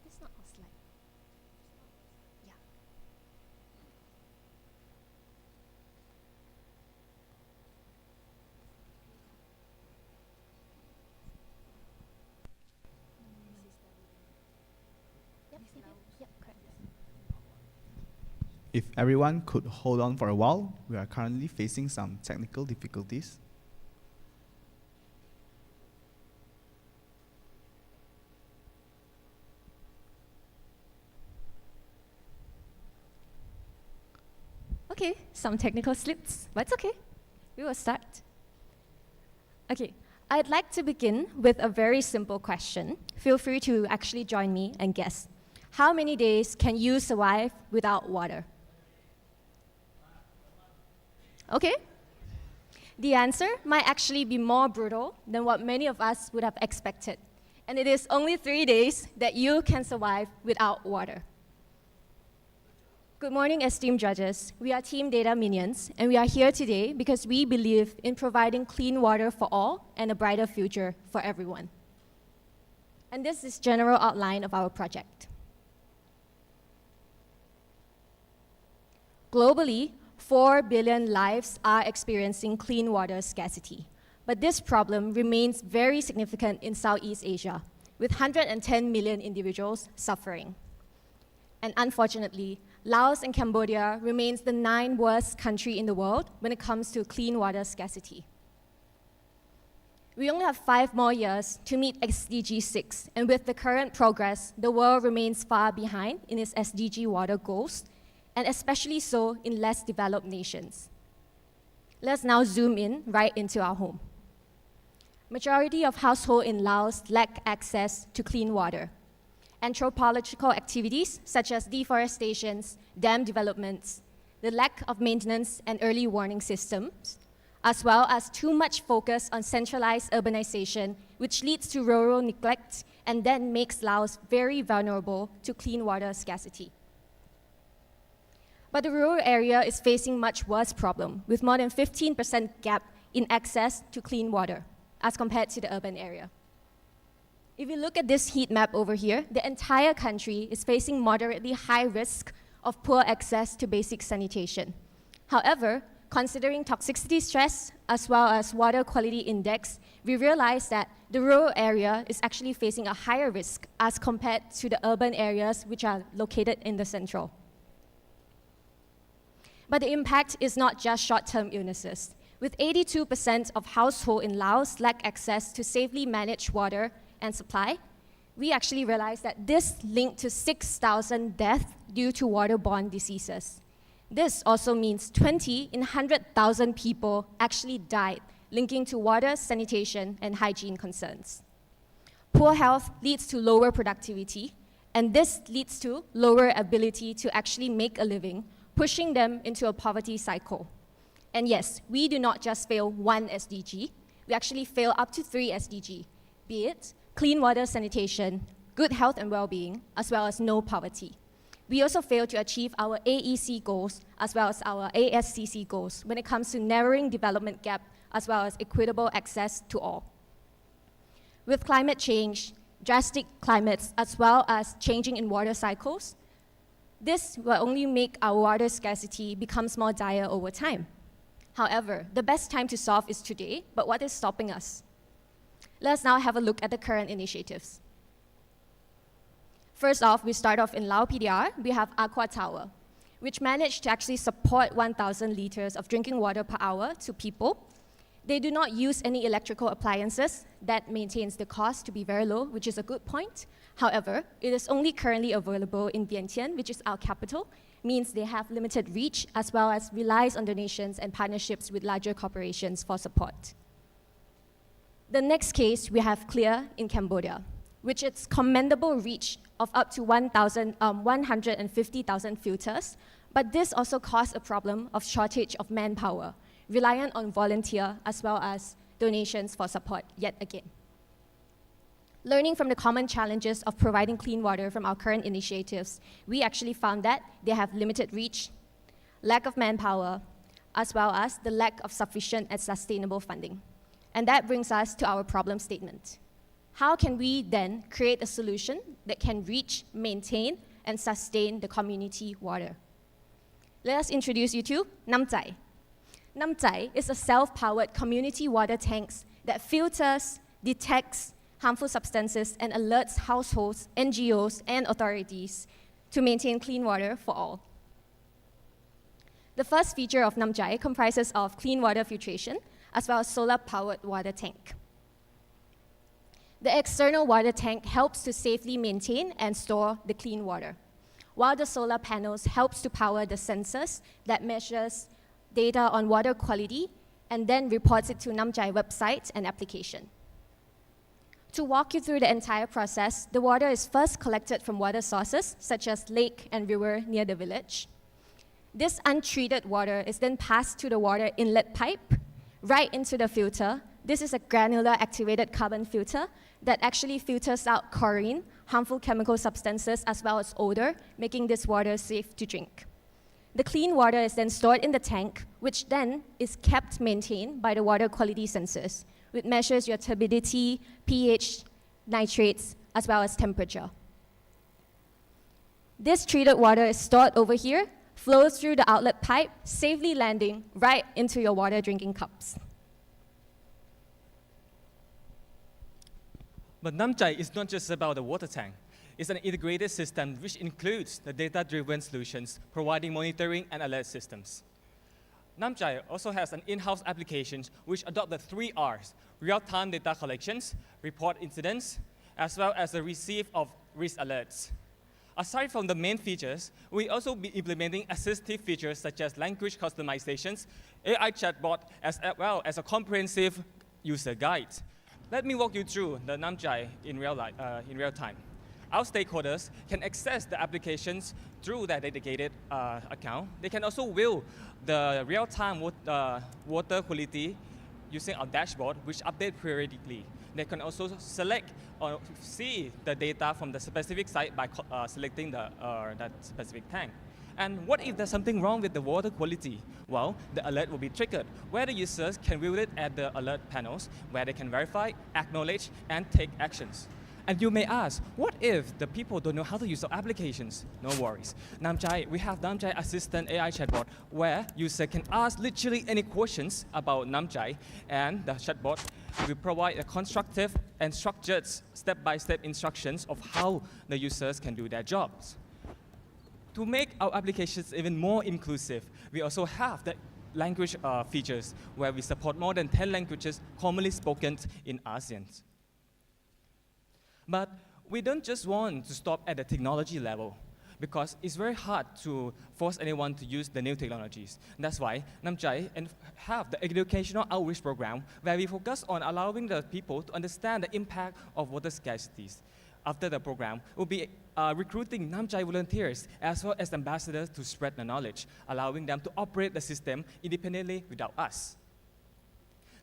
It's not a slide. Yeah. Yep, correct. If everyone could hold on for a while, we are currently facing some technical difficulties. Okay, some technical slips, but it's okay. We will start. Okay, I'd like to begin with a very simple question. Feel free to actually join me and guess. How many days can you survive without water? Okay. The answer might actually be more brutal than what many of us would have expected. And it is only 3 days that you can survive without water. Good morning, esteemed judges. We are Team Data Minions, and we are here today because we believe in providing clean water for all and a brighter future for everyone. And this is general outline of our project. Globally, 4 billion lives are experiencing clean water scarcity. But this problem remains very significant in Southeast Asia, with 110 million individuals suffering. And unfortunately, Laos and Cambodia remains the 9th worst country in the world when it comes to clean water scarcity. We only have 5 more years to meet SDG 6, and with the current progress, the world remains far behind in its SDG water goals, and especially so in less developed nations. Let's now zoom in right into our home. Majority of households in Laos lack access to clean water. Anthropological activities such as deforestation, dam developments, the lack of maintenance and early warning systems, as well as too much focus on centralized urbanization, which leads to rural neglect and then makes Laos very vulnerable to clean water scarcity. But the rural area is facing much worse problem, with more than 15% gap in access to clean water as compared to the urban area. If you look at this heat map over here, the entire country is facing moderately high risk of poor access to basic sanitation. However, considering toxicity stress as well as water quality index, we realize that the rural area is actually facing a higher risk as compared to the urban areas which are located in the central. But the impact is not just short-term illnesses. With 82% of households in Laos lack access to safely managed water and supply, we actually realized that this linked to 6,000 deaths due to waterborne diseases. This also means 20 in 100,000 people actually died, linking to water, sanitation, and hygiene concerns. Poor health leads to lower productivity, and this leads to lower ability to actually make a living, pushing them into a poverty cycle. And yes, we do not just fail one SDG, we actually fail up to 3 SDG, be it clean water sanitation, good health and well-being, as well as no poverty. We also fail to achieve our AEC goals as well as our ASCC goals when it comes to narrowing development gap as well as equitable access to all. With climate change, drastic climates, as well as changing in water cycles, this will only make our water scarcity becomes more dire over time. However, the best time to solve is today, but what is stopping us? Let's now have a look at the current initiatives. First off, we start off in Lao PDR. We have Aqua Tower, which managed to actually support 1,000 liters of drinking water per hour to people. They do not use any electrical appliances. That maintains the cost to be very low, which is a good point. However, it is only currently available in Vientiane, which is our capital, means they have limited reach, as well as relies on donations and partnerships with larger corporations for support. The next case, we have Clear in Cambodia, which its commendable reach of up to 150,000 filters, but this also caused a problem of shortage of manpower, reliant on volunteer as well as donations for support yet again. Learning from the common challenges of providing clean water from our current initiatives, we actually found that they have limited reach, lack of manpower, as well as the lack of sufficient and sustainable funding. And that brings us to our problem statement. How can we then create a solution that can reach, maintain, and sustain the community water? Let us introduce you to Nam Chai. Nam Chai is a self-powered community water tanks that filters, detects harmful substances, and alerts households, NGOs, and authorities to maintain clean water for all. The first feature of Nam Chai comprises of clean water filtration, as well as solar-powered water tank. The external water tank helps to safely maintain and store the clean water, while the solar panels helps to power the sensors that measures data on water quality and then reports it to Nam Chai website and application. To walk you through the entire process, the water is first collected from water sources, such as lake and river near the village. This untreated water is then passed to the water inlet pipe, right into the filter. This is a granular activated carbon filter that actually filters out chlorine, harmful chemical substances, as well as odor, making this water safe to drink. The clean water is then stored in the tank, which then is kept maintained by the water quality sensors, which measures your turbidity, pH, nitrates, as well as temperature. This treated water is stored over here, flows through the outlet pipe, safely landing right into your water drinking cups. But Nam Chai is not just about the water tank. It's an integrated system which includes the data-driven solutions, providing monitoring and alert systems. Nam Chai also has an in-house application which adopts the 3 Rs, real-time data collections, report incidents, as well as the receive of risk alerts. Aside from the main features, we also be implementing assistive features such as language customizations, AI chatbot, as well as a comprehensive user guide. Let me walk you through the Nam Chai in real time. Our stakeholders can access the applications through their dedicated account. They can also view the real-time water quality using our dashboard, which updates periodically. They can also select or see the data from the specific site by selecting that specific tank. And what if there's something wrong with the water quality? Well, the alert will be triggered, where the users can view it at the alert panels, where they can verify, acknowledge, and take actions. And you may ask, what if the people don't know how to use our applications? No worries. We have Nam Chai Assistant AI chatbot, where user can ask literally any questions about Nam Chai, and the chatbot will provide a constructive and structured step-by-step instructions of how the users can do their jobs. To make our applications even more inclusive, we also have the language features, where we support more than 10 languages commonly spoken in ASEAN. But we don't just want to stop at the technology level, because it's very hard to force anyone to use the new technologies. That's why Nam Chai have the educational outreach program, where we focus on allowing the people to understand the impact of water scarcities. After the program, we'll be recruiting Nam Chai volunteers as well as ambassadors to spread the knowledge, allowing them to operate the system independently without us.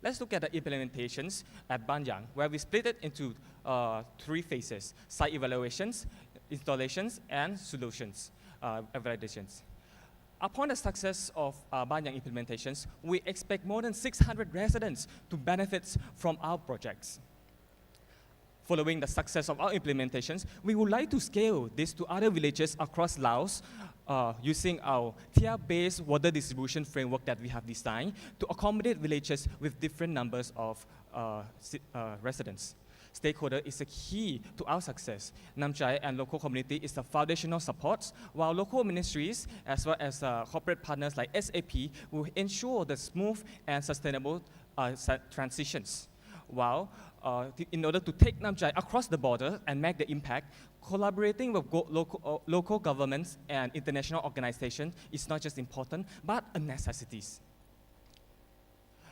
Let's look at the implementations at Bahagian, where we split it into 3 phases: site evaluations, installations, and solutions evaluations. Upon the success of Bahagian implementations, we expect more than 600 residents to benefit from our projects. Following the success of our implementations, we would like to scale this to other villages across Laos using our tier-based water distribution framework that we have designed to accommodate villages with different numbers of residents. Stakeholder is a key to our success. Namchai and local community is the foundational support, while local ministries as well as corporate partners like SAP will ensure the smooth and sustainable transitions. While in order to take Namchai across the border and make the impact, collaborating with local governments and international organizations is not just important, but a necessity.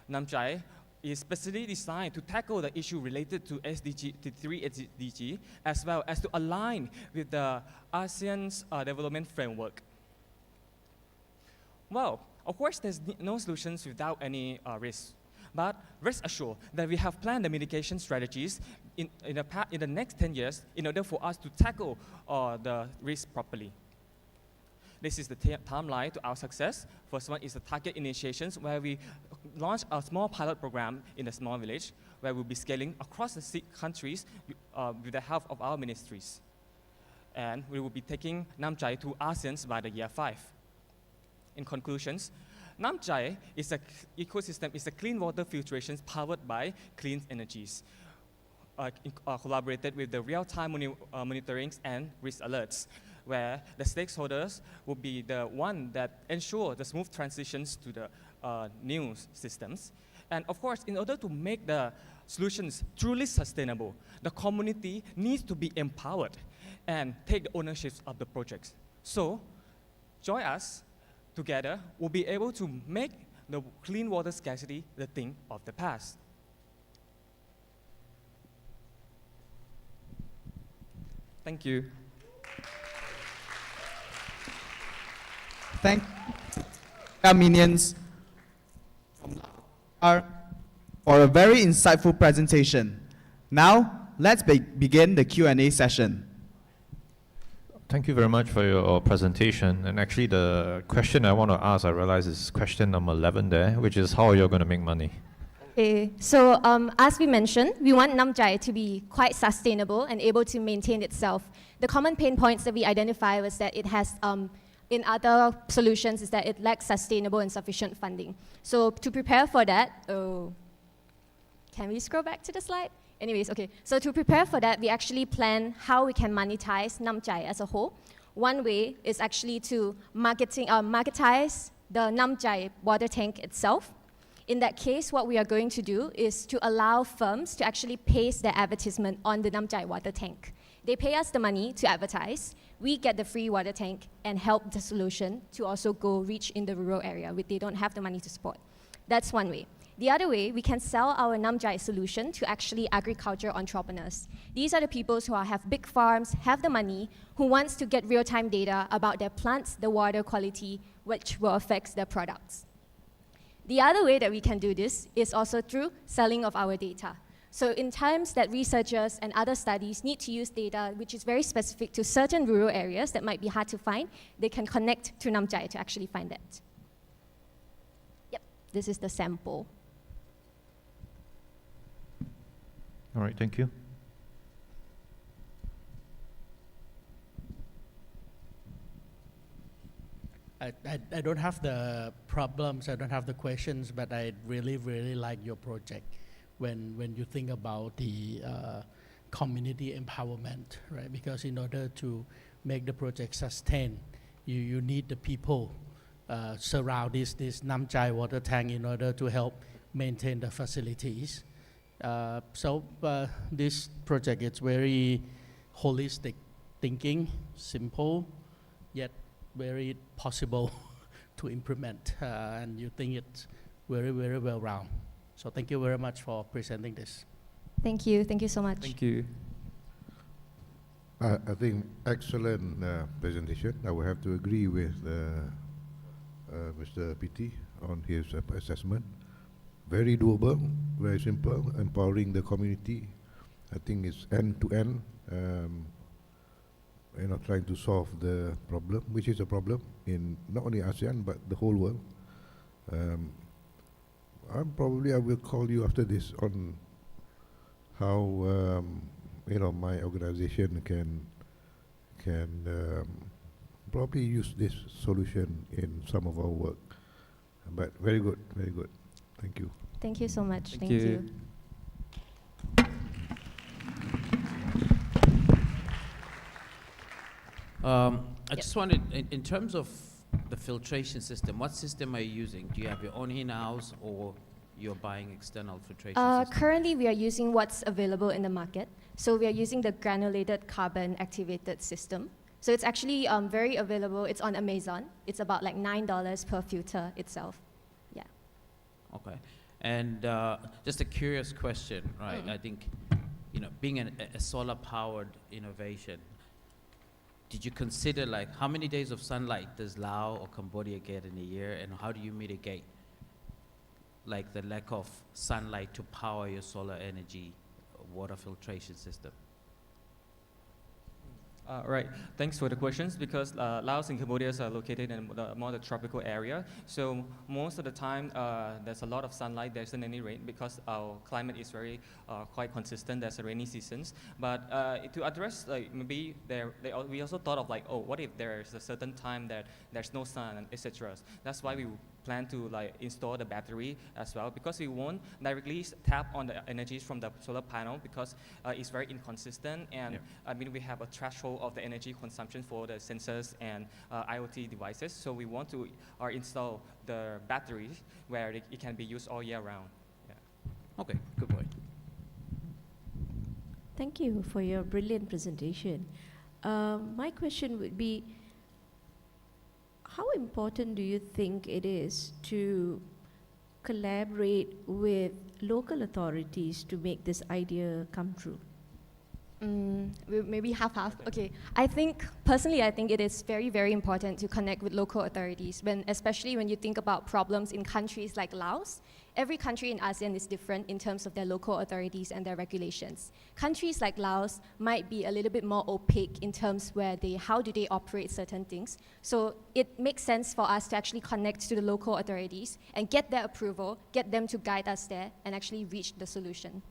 Namchai is specially designed to tackle the issue related to the 3 SDG, as well as to align with the ASEAN's development framework. Well, of course, there's no solutions without any risk. But rest assured that we have planned the mitigation strategies in the next 10 years in order for us to tackle the risk properly. This is the timeline to our success. First one is the target initiations, where we launch a small pilot program in a small village, where we'll be scaling across the 6 countries with the help of our ministries. And we will be taking Namchai to ASEAN by the year 5. In conclusions, Namchai is an ecosystem, is a clean water filtration powered by clean energies, collaborated with the real-time monitoring and risk alerts, where the stakeholders will be the one that ensure the smooth transitions to the new systems. And of course, in order to make the solutions truly sustainable, the community needs to be empowered and take the ownership of the projects. So, join us. Together, we'll be able to make the clean water scarcity the thing of the past. Thank you. Thank our minions for a very insightful presentation. Now, let's begin the Q&A session. Thank you very much for your presentation. And actually, the question I want to ask, I realize, is question number 11 there, which is how are you going to make money? Okay, so as we mentioned, we want Namchai to be quite sustainable and able to maintain itself. The common pain points that we identify was that it has, in other solutions, is that it lacks sustainable and sufficient funding. So to prepare for that, can we scroll back to the slide? Anyways, okay, so to prepare for that, we actually plan how we can monetize Namchai as a whole. One way is actually to marketize the Namchai water tank itself. In that case, what we are going to do is to allow firms to actually paste their advertisement on the Namchai water tank. They pay us the money to advertise, we get the free water tank and help the solution to also go reach in the rural area where they don't have the money to support. That's one way. The other way, we can sell our Namchai solution to actually agriculture entrepreneurs. These are the people who have big farms, have the money, who wants to get real-time data about their plants, the water quality, which will affect their products. The other way that we can do this is also through selling of our data. So in times that researchers and other studies need to use data which is very specific to certain rural areas that might be hard to find, they can connect to Namchai to actually find that. Yep, this is the sample. All right, thank you. I don't have the problems, I don't have the questions, but I really, really like your project when you think about the community empowerment, right? Because in order to make the project sustain, you need the people surround this Namchai water tank in order to help maintain the facilities. So this project is very holistic thinking, simple, yet very possible to implement, and you think it's very, very well round. So thank you very much for presenting this. Thank you so much. Thank you. I think excellent presentation. I will have to agree with Mr. PT on his assessment. Very doable, very simple, empowering the community. I think it's end-to-end, trying to solve the problem, which is a problem in not only ASEAN, but the whole world. I will call you after this on how my organization can probably use this solution in some of our work. But very good, very good. Thank you. Thank you so much. Thank you. I just wanted, in terms of the filtration system, what system are you using? Do you have your own in-house or you're buying external filtration system? Currently, we are using what's available in the market. So we are using the granulated carbon activated system. So it's actually very available. It's on Amazon. It's about like $9 per filter itself. Yeah. Okay. And just a curious question, right? I think, being a solar-powered innovation, did you consider like how many days of sunlight does Laos or Cambodia get in a year, and how do you mitigate like the lack of sunlight to power your solar energy water filtration system? Right. Thanks for the questions, because Laos and Cambodia are located in more the tropical area. So most of the time, there's a lot of sunlight. There isn't any rain because our climate is very quite consistent. There's a rainy seasons. But to address like maybe we also thought of like, oh, what if there's a certain time that there's no sun and etc. That's why we plan to like install the battery as well, because we won't directly tap on the energies from the solar panel because it's very inconsistent, and I mean we have a threshold of the energy consumption for the sensors and IoT devices. So we want to install the batteries where it can be used all year round. Yeah. Okay, good point. Thank you for your brilliant presentation. My question would be, how important do you think it is to collaborate with local authorities to make this idea come true? Maybe half-half. Okay. Personally, I think it is very, very important to connect with local authorities, especially when you think about problems in countries like Laos. Every country in ASEAN is different in terms of their local authorities and their regulations. Countries like Laos might be a little bit more opaque in terms where how do they operate certain things. So it makes sense for us to actually connect to the local authorities and get their approval, get them to guide us there, and actually reach the solution.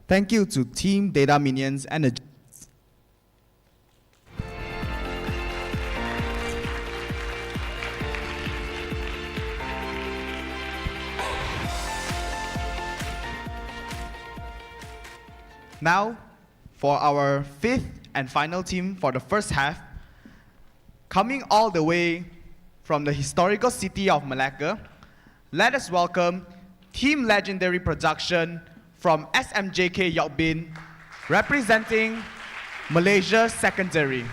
Thank you to Team Data Minions and the Now, for our fifth and final team for the first half, coming all the way from the historical city of Malacca, let us welcome Team Legendary Production from SMJK Yok Bin, representing Malaysia Secondary.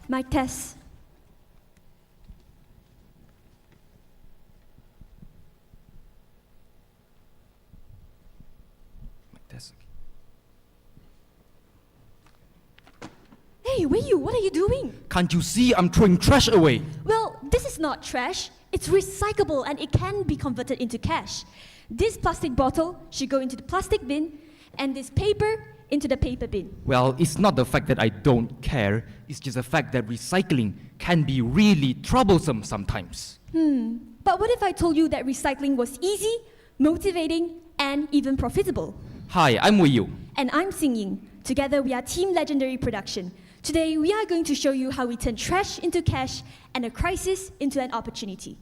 Mic test. Hey, Wei Yu, what are you doing? Can't you see I'm throwing trash away? Well, this is not trash. It's recyclable and it can be converted into cash. This plastic bottle should go into the plastic bin, and this paper into the paper bin. Well, it's not the fact that I don't care. It's just the fact that recycling can be really troublesome sometimes. But what if I told you that recycling was easy, motivating, and even profitable? Hi, I'm Wei Yu. And I'm Singing. Together we are Team Legendary Production. Today we are going to show you how we turn trash into cash and a crisis into an opportunity.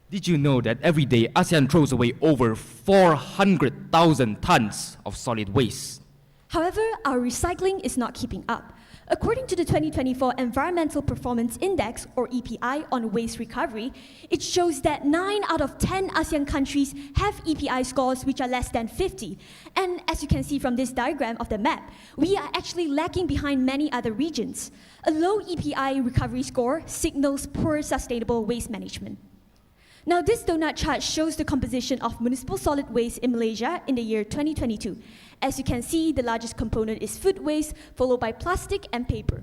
Did you know that every day ASEAN throws away over 400,000 tons of solid waste? However, our recycling is not keeping up. According to the 2024 Environmental Performance Index, or EPI, on waste recovery, it shows that 9 out of 10 ASEAN countries have EPI scores which are less than 50. And as you can see from this diagram of the map, we are actually lagging behind many other regions. A low EPI recovery score signals poor sustainable waste management. Now, this donut chart shows the composition of municipal solid waste in Malaysia in the year 2022. As you can see, the largest component is food waste, followed by plastic and paper.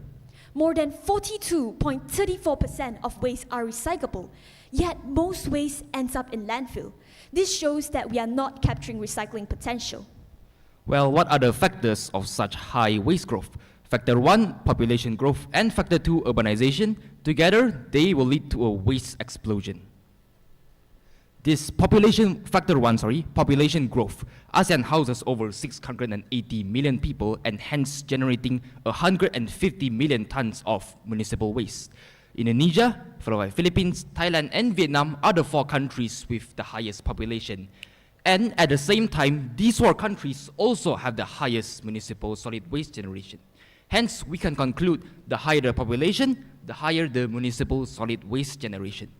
More than 42.34% of waste are recyclable, yet most waste ends up in landfill. This shows that we are not capturing recycling potential. Well, what are the factors of such high waste growth? Factor 1, population growth, and Factor 2, urbanization. Together, they will lead to a waste explosion. This population growth. ASEAN houses over 680 million people and hence generating 150 million tons of municipal waste. Indonesia, followed by Philippines, Thailand, and Vietnam are the 4 countries with the highest population. And at the same time, these 4 countries also have the highest municipal solid waste generation. Hence, we can conclude the higher the population, the higher the municipal solid waste generation.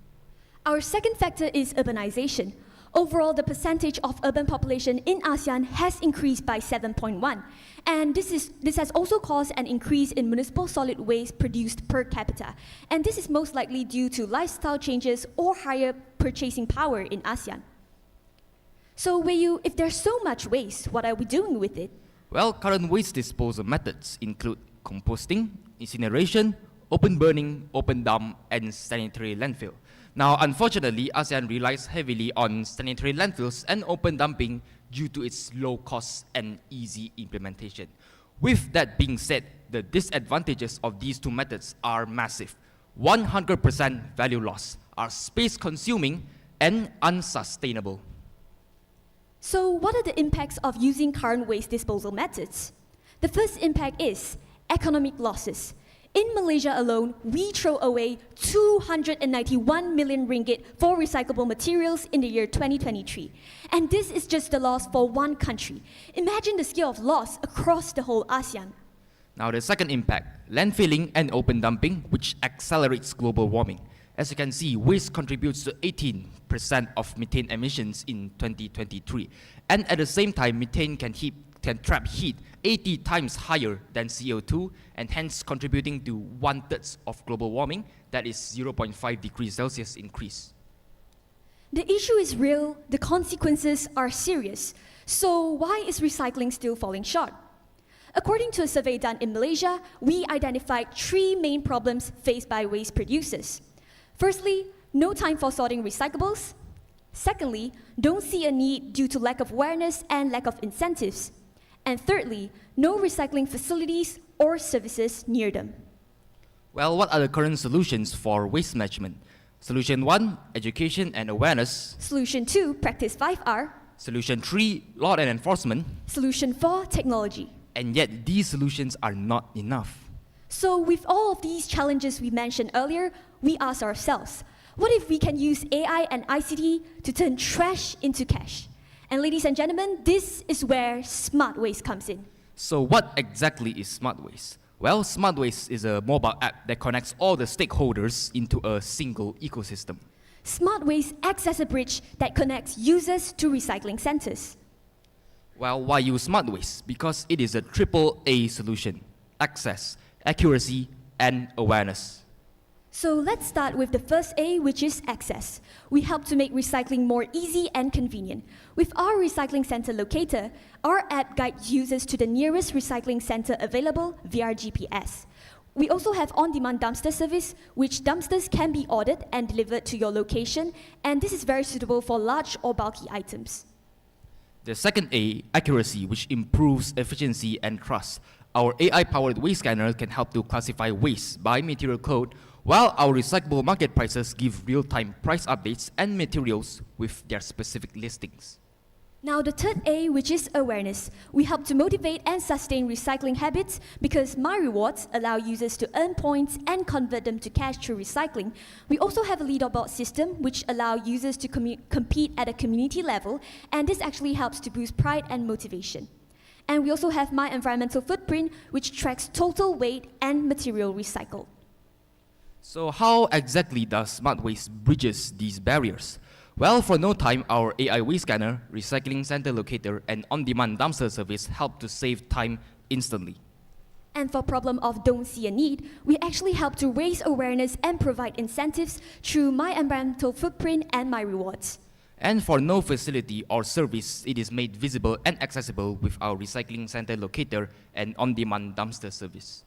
Our second factor is urbanization. Overall, the percentage of urban population in ASEAN has increased by 7.1. And this has also caused an increase in municipal solid waste produced per capita. And this is most likely due to lifestyle changes or higher purchasing power in ASEAN. So, if there's so much waste, what are we doing with it? Well, current waste disposal methods include composting, incineration, open burning, open dump, and sanitary landfill. Now, unfortunately, ASEAN relies heavily on sanitary landfills and open dumping due to its low cost and easy implementation. With that being said, the disadvantages of these 2 methods are massive. 100% value loss, are space consuming, and unsustainable. So, what are the impacts of using current waste disposal methods? The first impact is economic losses. In Malaysia alone, we throw away 291 million ringgit for recyclable materials in the year 2023. And this is just the loss for 1 country. Imagine the scale of loss across the whole ASEAN. Now, the second impact, landfilling and open dumping, which accelerates global warming. As you can see, waste contributes to 18% of methane emissions in 2023. And at the same time, methane can trap heat 80 times higher than CO2 and hence contributing to 1/3 of global warming, that is 0.5 degrees Celsius increase. The issue is real, the consequences are serious. So why is recycling still falling short? According to a survey done in Malaysia, we identified 3 main problems faced by waste producers. Firstly, no time for sorting recyclables. Secondly, don't see a need due to lack of awareness and lack of incentives. And thirdly, no recycling facilities or services near them. Well, what are the current solutions for waste management? Solution 1, education and awareness. Solution 2, practice 5R. Solution 3, law and enforcement. Solution 4, technology. And yet, these solutions are not enough. So with all of these challenges we mentioned earlier, we ask ourselves, what if we can use AI and ICT to turn trash into cash? And ladies and gentlemen, this is where Smart Waste comes in. So what exactly is Smart Waste? Well, Smart Waste is a mobile app that connects all the stakeholders into a single ecosystem. Smart Waste acts as a bridge that connects users to recycling centers. Well, why use Smart Waste? Because it is a AAA solution: access, accuracy, and awareness. So let's start with the first A, which is access. We help to make recycling more easy and convenient. With our recycling center locator, our app guides users to the nearest recycling center available via GPS. We also have on-demand dumpster service, which dumpsters can be ordered and delivered to your location, and this is very suitable for large or bulky items. The second A, accuracy, which improves efficiency and trust. Our AI-powered waste scanner can help to classify waste by material code, while our recyclable market prices give real-time price updates and materials with their specific listings. Now the third A, which is awareness. We help to motivate and sustain recycling habits because My Rewards allow users to earn points and convert them to cash through recycling. We also have a leaderboard system which allow users to compete at a community level, and this actually helps to boost pride and motivation. And we also have My Environmental Footprint, which tracks total weight and material recycled. So how exactly does Smart Waste bridges these barriers? Well, for no time, our AI waste scanner, recycling center locator, and on-demand dumpster service help to save time instantly. And for problem of don't see a need, we actually help to raise awareness and provide incentives through My Environmental Footprint and My Rewards. And for no facility or service, it is made visible and accessible with our recycling center locator and on-demand dumpster service.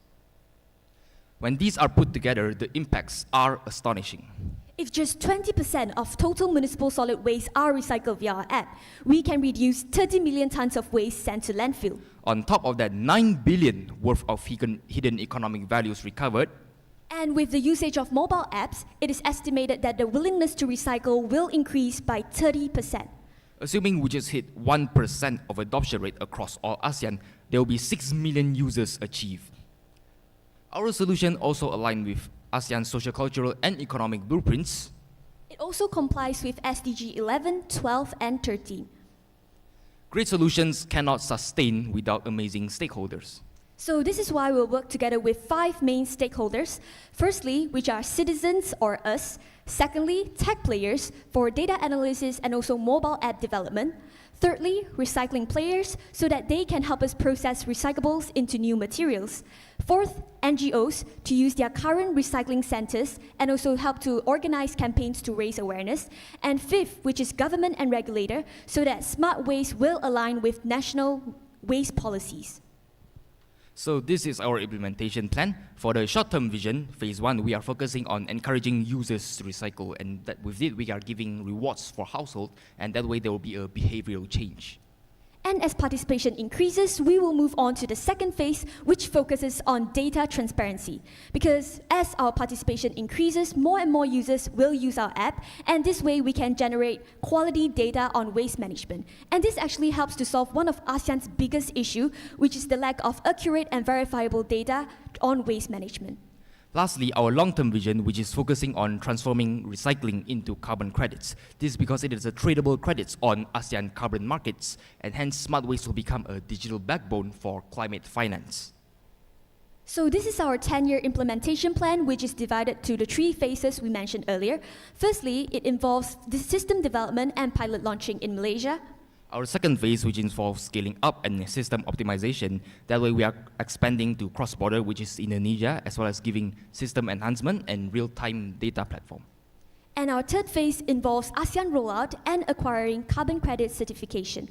When these are put together, the impacts are astonishing. If just 20% of total municipal solid waste are recycled via our app, we can reduce 30 million tons of waste sent to landfill. On top of that, 9 billion worth of hidden economic values recovered. And with the usage of mobile apps, it is estimated that the willingness to recycle will increase by 30%. Assuming we just hit 1% of adoption rate across all ASEAN, there will be 6 million users achieved. Our solution also aligns with ASEAN's social, cultural, and economic blueprints. It also complies with SDG 11, 12, and 13. Great solutions cannot sustain without amazing stakeholders. So this is why we'll work together with 5 main stakeholders. Firstly, which are citizens or us. Secondly, tech players for data analysis and also mobile app development. Thirdly, recycling players so that they can help us process recyclables into new materials. Fourth, NGOs to use their current recycling centers and also help to organize campaigns to raise awareness. And fifth, which is government and regulator, so that smart waste will align with national waste policies. So this is our implementation plan. For the short-term vision, phase 1, we are focusing on encouraging users to recycle, and that with it, we are giving rewards for household, and that way there will be a behavioral change. And as participation increases, we will move on to the second phase, which focuses on data transparency. Because as our participation increases, more and more users will use our app, and this way we can generate quality data on waste management. And this actually helps to solve one of ASEAN's biggest issues, which is the lack of accurate and verifiable data on waste management. Lastly, our long-term vision, which is focusing on transforming recycling into carbon credits. This is because it is a tradable credits on ASEAN carbon markets, and hence smart waste will become a digital backbone for climate finance. So this is our 10-year implementation plan, which is divided to the 3 phases we mentioned earlier. Firstly, it involves the system development and pilot launching in Malaysia. Our second phase, which involves scaling up and system optimization. That way we are expanding to cross-border, which is Indonesia, as well as giving system enhancement and real-time data platform. And our third phase involves ASEAN rollout and acquiring carbon credit certification.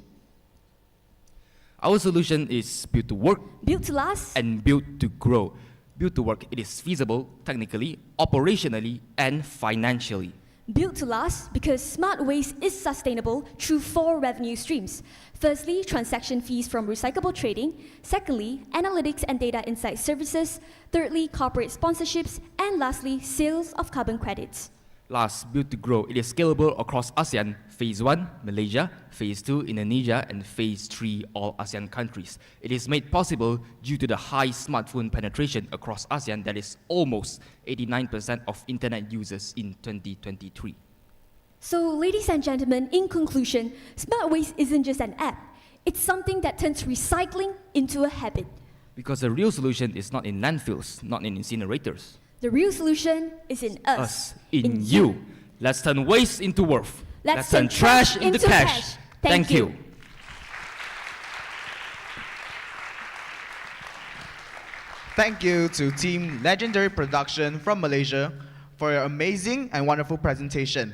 Our solution is built to work, built to last, and built to grow. Built to work, it is feasible technically, operationally, and financially. Built to last because smart waste is sustainable through 4 revenue streams. Firstly, transaction fees from recyclable trading. Secondly, analytics and data insight services. Thirdly, corporate sponsorships. And lastly, sales of carbon credits. Last, built to grow. It is scalable across ASEAN, phase 1, Malaysia, phase 2, Indonesia, and phase 3, all ASEAN countries. It is made possible due to the high smartphone penetration across ASEAN that is almost 89% of internet users in 2023. So, ladies and gentlemen, in conclusion, smart waste isn't just an app. It's something that turns recycling into a habit. Because the real solution is not in landfills, not in incinerators. The real solution is in us. In you. Let's turn waste into worth. Let's turn trash into cash. Thank you. Thank you to Team Legendary Production from Malaysia for your amazing and wonderful presentation.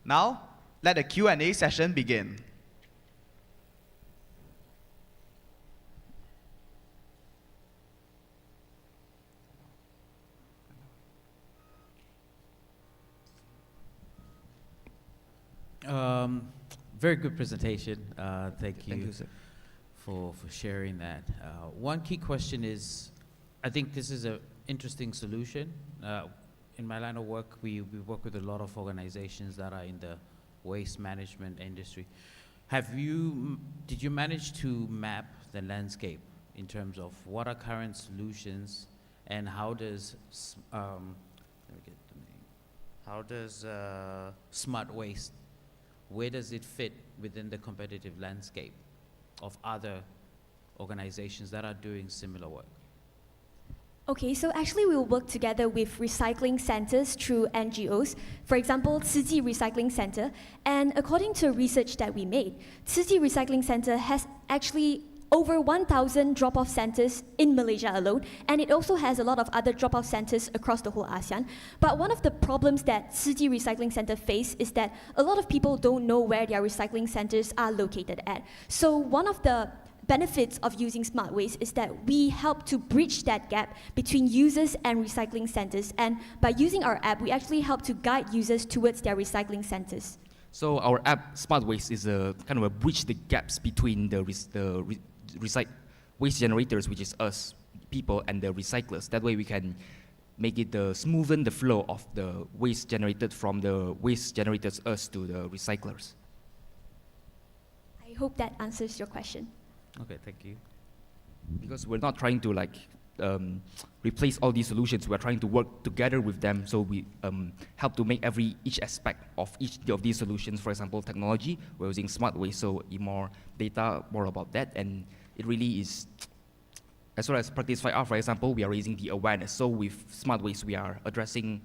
Now, let the Q&A session begin. Very good presentation. Thank you, sir. for sharing that. One key question is, I think this is an interesting solution. In my line of work, we work with a lot of organizations that are in the waste management industry. Did you manage to map the landscape in terms of what are current solutions and how does smart waste, where does it fit within the competitive landscape of other organizations that are doing similar work? Okay, so actually we will work together with recycling centers through NGOs. For example, Tzu Recycling Center. And according to research that we made, Tzu Recycling Center has actually over 1,000 drop-off centers in Malaysia alone, and it also has a lot of other drop-off centers across the whole ASEAN. But one of the problems that City Recycling Center face is that a lot of people don't know where their recycling centers are located at. So one of the benefits of using Smart Waste is that we help to bridge that gap between users and recycling centers, and by using our app, we actually help to guide users towards their recycling centers. So our app, Smart Waste, is a kind of a bridge the gaps between the waste generators, which is us, people, and the recyclers. That way we can make it smoothen the flow of the waste generated from the waste generators, us, to the recyclers. I hope that answers your question. Okay, thank you. Because we're not trying to replace all these solutions. We're trying to work together with them, so we help to make each aspect of each of these solutions. For example, technology, we're using Smart Waste, so more data, more about that, and it really is, as well as Practice 5R, for example, we are raising the awareness. So with Smart Waste, we are addressing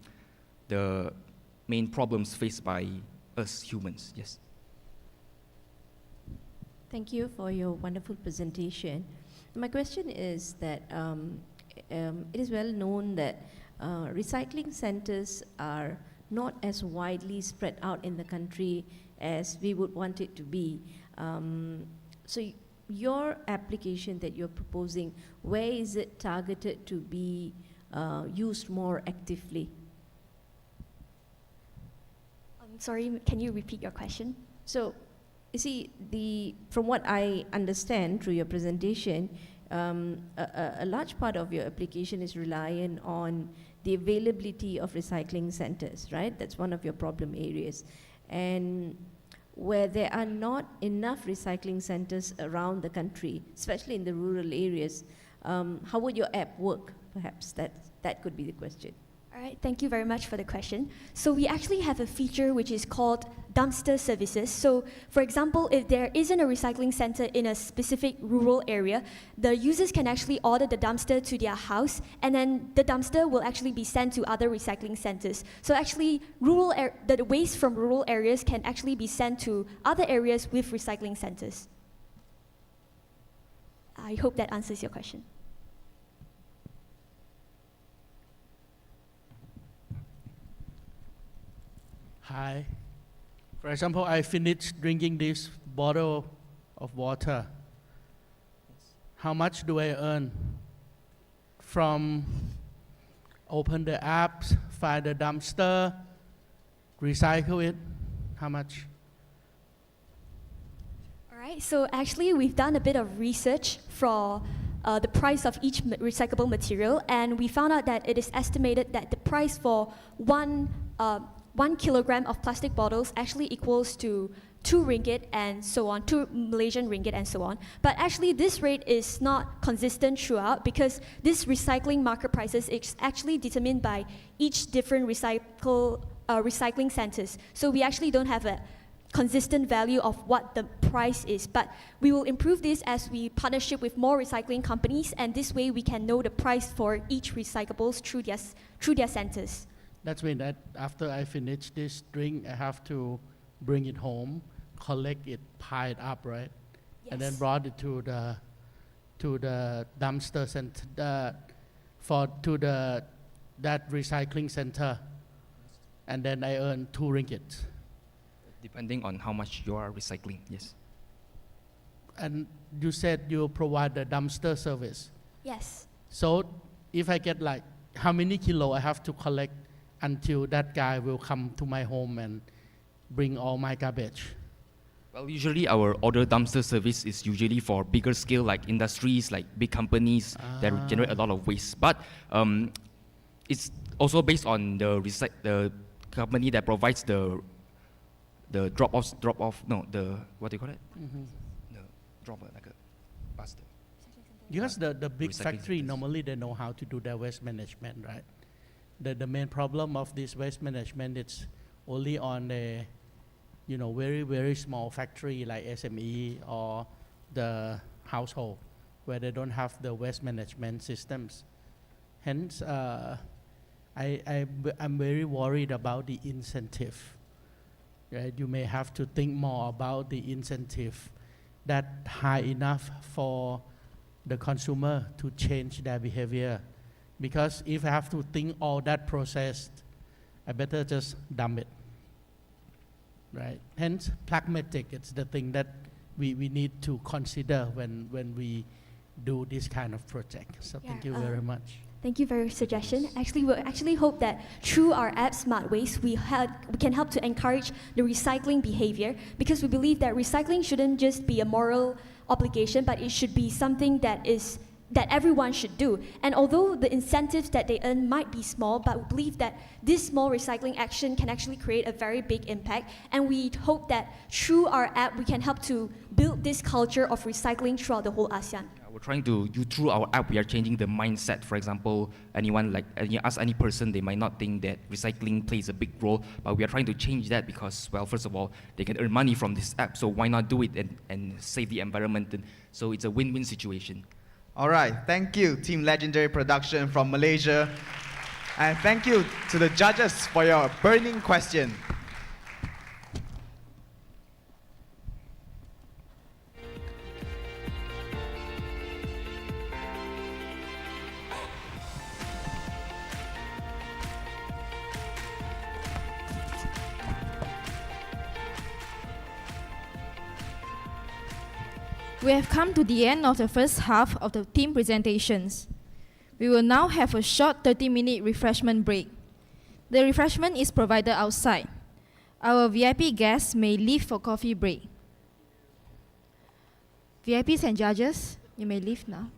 the main problems faced by us humans, yes. Thank you for your wonderful presentation. My question is that it is well known that recycling centers are not as widely spread out in the country as we would want it to be. So your application that you're proposing, where is it targeted to be used more actively? I'm sorry, can you repeat your question? So, you see, from what I understand through your presentation, a large part of your application is reliant on the availability of recycling centers, right? That's one of your problem areas. And where there are not enough recycling centers around the country, especially in the rural areas, how would your app work? Perhaps that could be the question. All right, thank you very much for the question. So we actually have a feature which is called dumpster services. So for example, if there isn't a recycling center in a specific rural area, the users can actually order the dumpster to their house, and then the dumpster will actually be sent to other recycling centers. So actually, the waste from rural areas can actually be sent to other areas with recycling centers. I hope that answers your question. Hi. For example, I finished drinking this bottle of water. How much do I earn from open the apps, find the dumpster, recycle it? How much? All right, so actually we've done a bit of research for the price of each recyclable material, and we found out that it is estimated that the price for 1 kilogram of plastic bottles actually equals to 2 ringgit and so on, 2 Malaysian ringgit and so on. But actually this rate is not consistent throughout, because this recycling market prices is actually determined by each different recycling centers. So we actually don't have a consistent value of what the price is, but we will improve this as we partnership with more recycling companies, and this way we can know the price for each recyclables through their centers. That means that after I finish this drink, I have to bring it home, collect it, pile it up, right? Yes. And then brought it to the dumpster center, that recycling center, and then I earn 2 ringgit. Depending on how much you are recycling, yes. And you said you provide the dumpster service. Yes. So if I get like, how many kilo I have to collect until that guy will come to my home and bring all my garbage? Well, usually our order dumpster service is usually for bigger scale, like industries, like big companies that generate a lot of waste. But it's also based on the company that provides the what do you call it? Mm-hmm. The drop, like a bus. Because the big Recycling factory, centers. normally they know how to do their waste management, right? The main problem of this waste management, it's only on a very, very small factory like SME or the household, where they don't have the waste management systems. Hence, I'm very worried about the incentive. Right? You may have to think more about the incentive that high enough for the consumer to change their behavior. Because if I have to think all that process, I better just dump it, right? Hence, pragmatic, it's the thing that we need to consider when we do this kind of project. So thank you very much. Thank you for your suggestion. Actually, we actually hope that through our app Smart Waste, we can help to encourage the recycling behavior, because we believe that recycling shouldn't just be a moral obligation, but it should be something that everyone should do. And although the incentives that they earn might be small, but we believe that this small recycling action can actually create a very big impact. And we hope that through our app, we can help to build this culture of recycling throughout the whole ASEAN. We're trying to, through our app, we are changing the mindset. For example, you ask any person, they might not think that recycling plays a big role, but we are trying to change that because, well, first of all, they can earn money from this app, so why not do it and save the environment? And so it's a win-win situation. All right, thank you, Team Legendary Production from Malaysia. And thank you to the judges for your burning question. We have come to the end of the first half of the team presentations. We will now have a short 30-minute refreshment break. The refreshment is provided outside. Our VIP guests may leave for coffee break. VIPs and judges, you may leave now.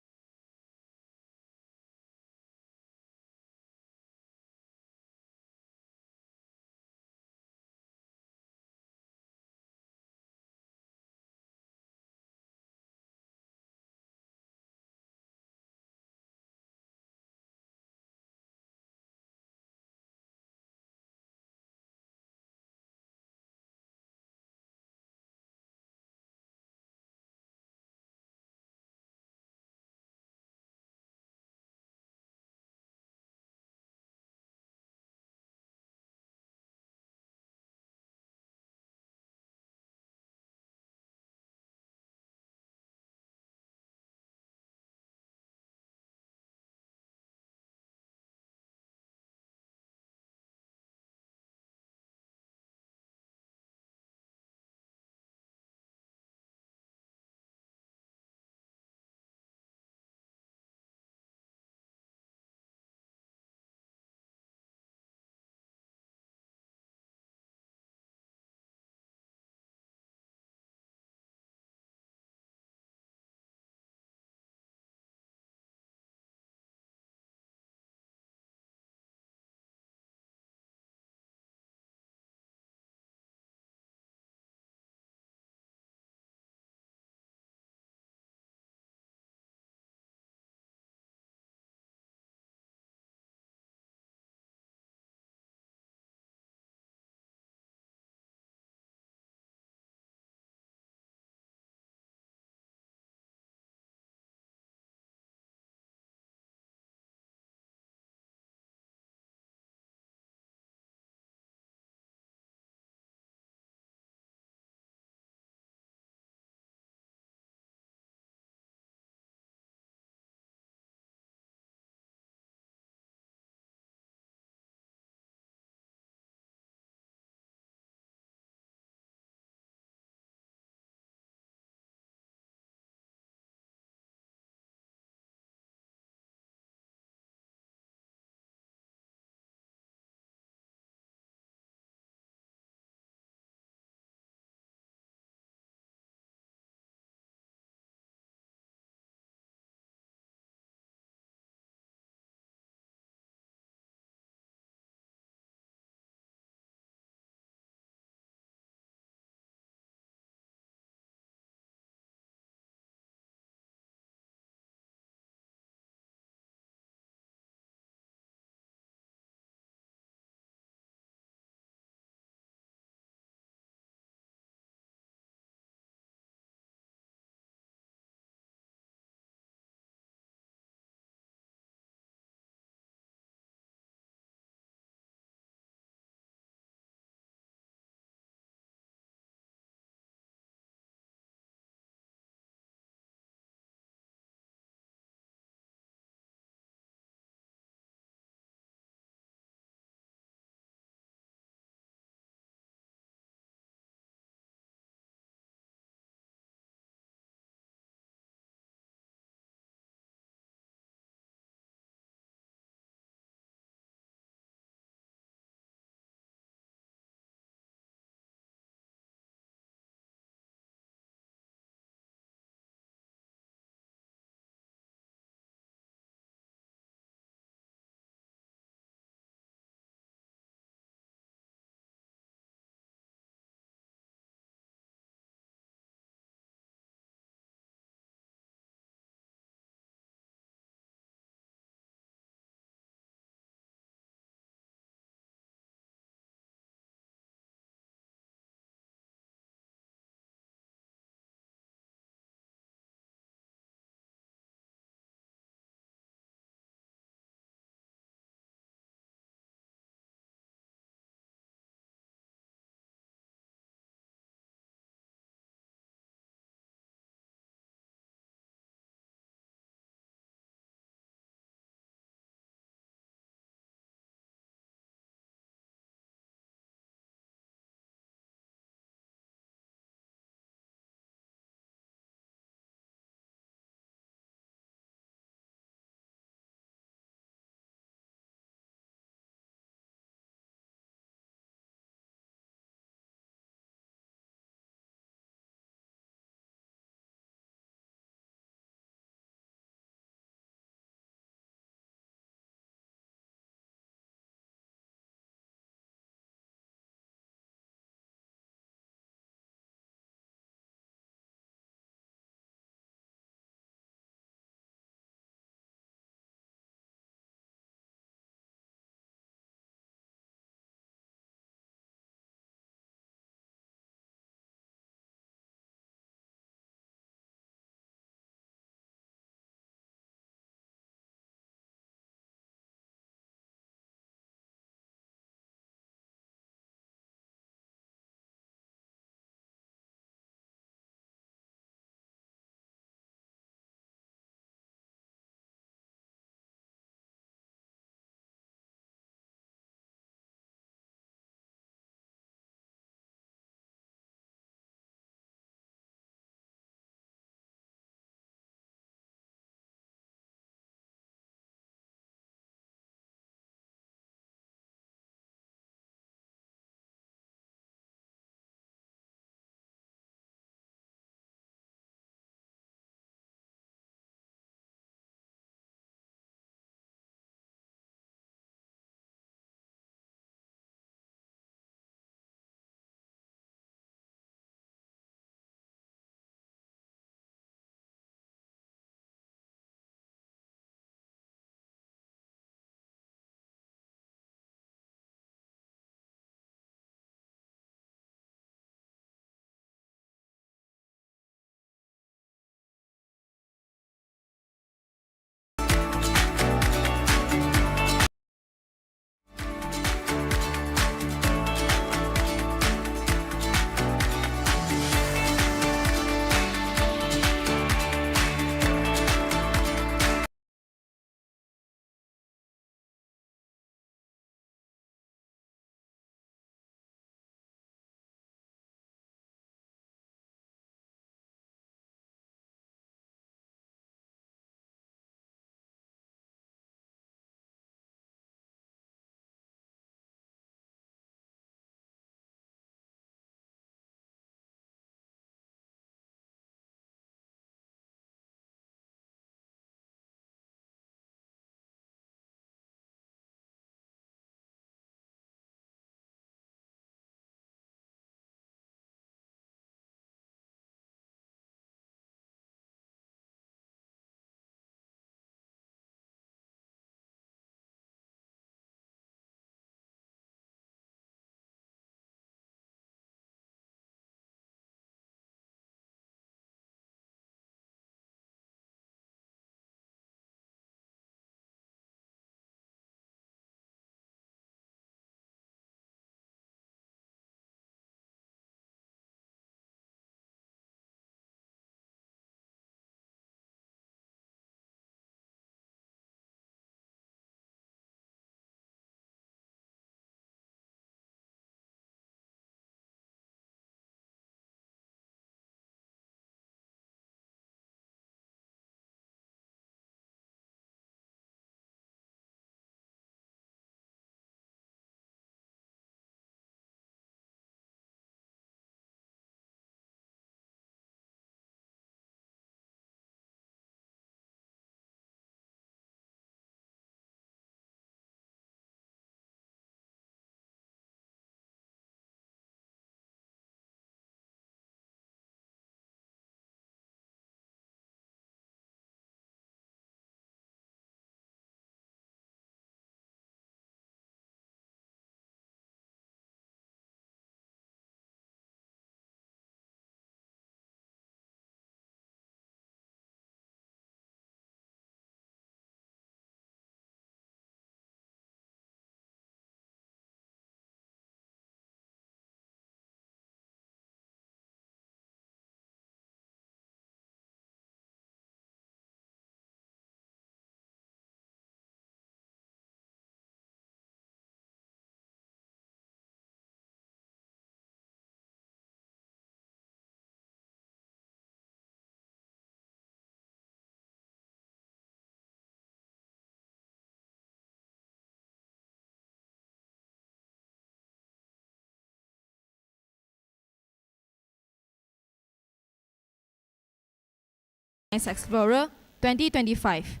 Science Explorer 2025.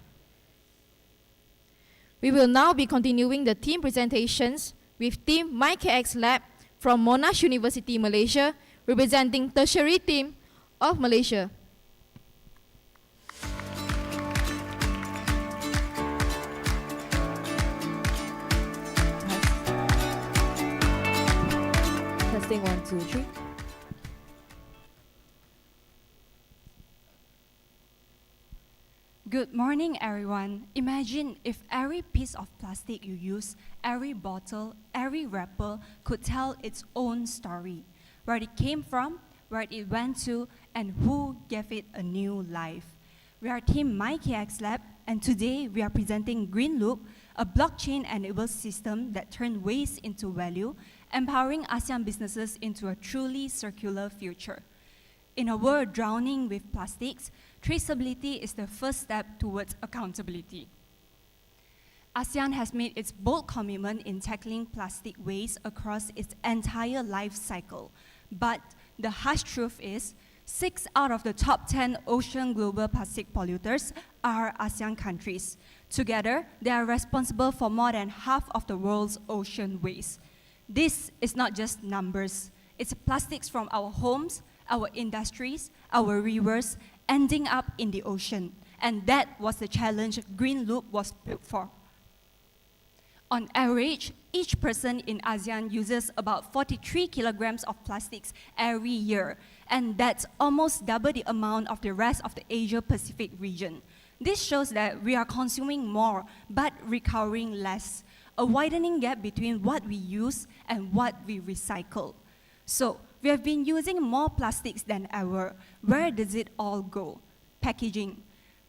We will now be continuing the team presentations with Team MyKX Lab from Monash University, Malaysia, representing tertiary team of Malaysia. Testing 1, 2, 3. Good morning, everyone. Imagine if every piece of plastic you use, every bottle, every wrapper could tell its own story. Where it came from, where it went to, and who gave it a new life. We are Team MyKX Lab, and today we are presenting Green Loop, a blockchain-enabled system that turns waste into value, empowering ASEAN businesses into a truly circular future. In a world drowning with plastics, traceability is the first step towards accountability. ASEAN has made its bold commitment in tackling plastic waste across its entire life cycle. But the harsh truth is, 6 out of the top 10 ocean global plastic polluters are ASEAN countries. Together, they are responsible for more than half of the world's ocean waste. This is not just numbers. It's plastics from our homes, our industries, our rivers, ending up in the ocean. And that was the challenge Green Loop was built for. On average, each person in ASEAN uses about 43 kilograms of plastics every year, and that's almost double the amount of the rest of the Asia-Pacific region. This shows that we are consuming more, but recovering less, a widening gap between what we use and what we recycle. So, we have been using more plastics than ever. Where does it all go? Packaging.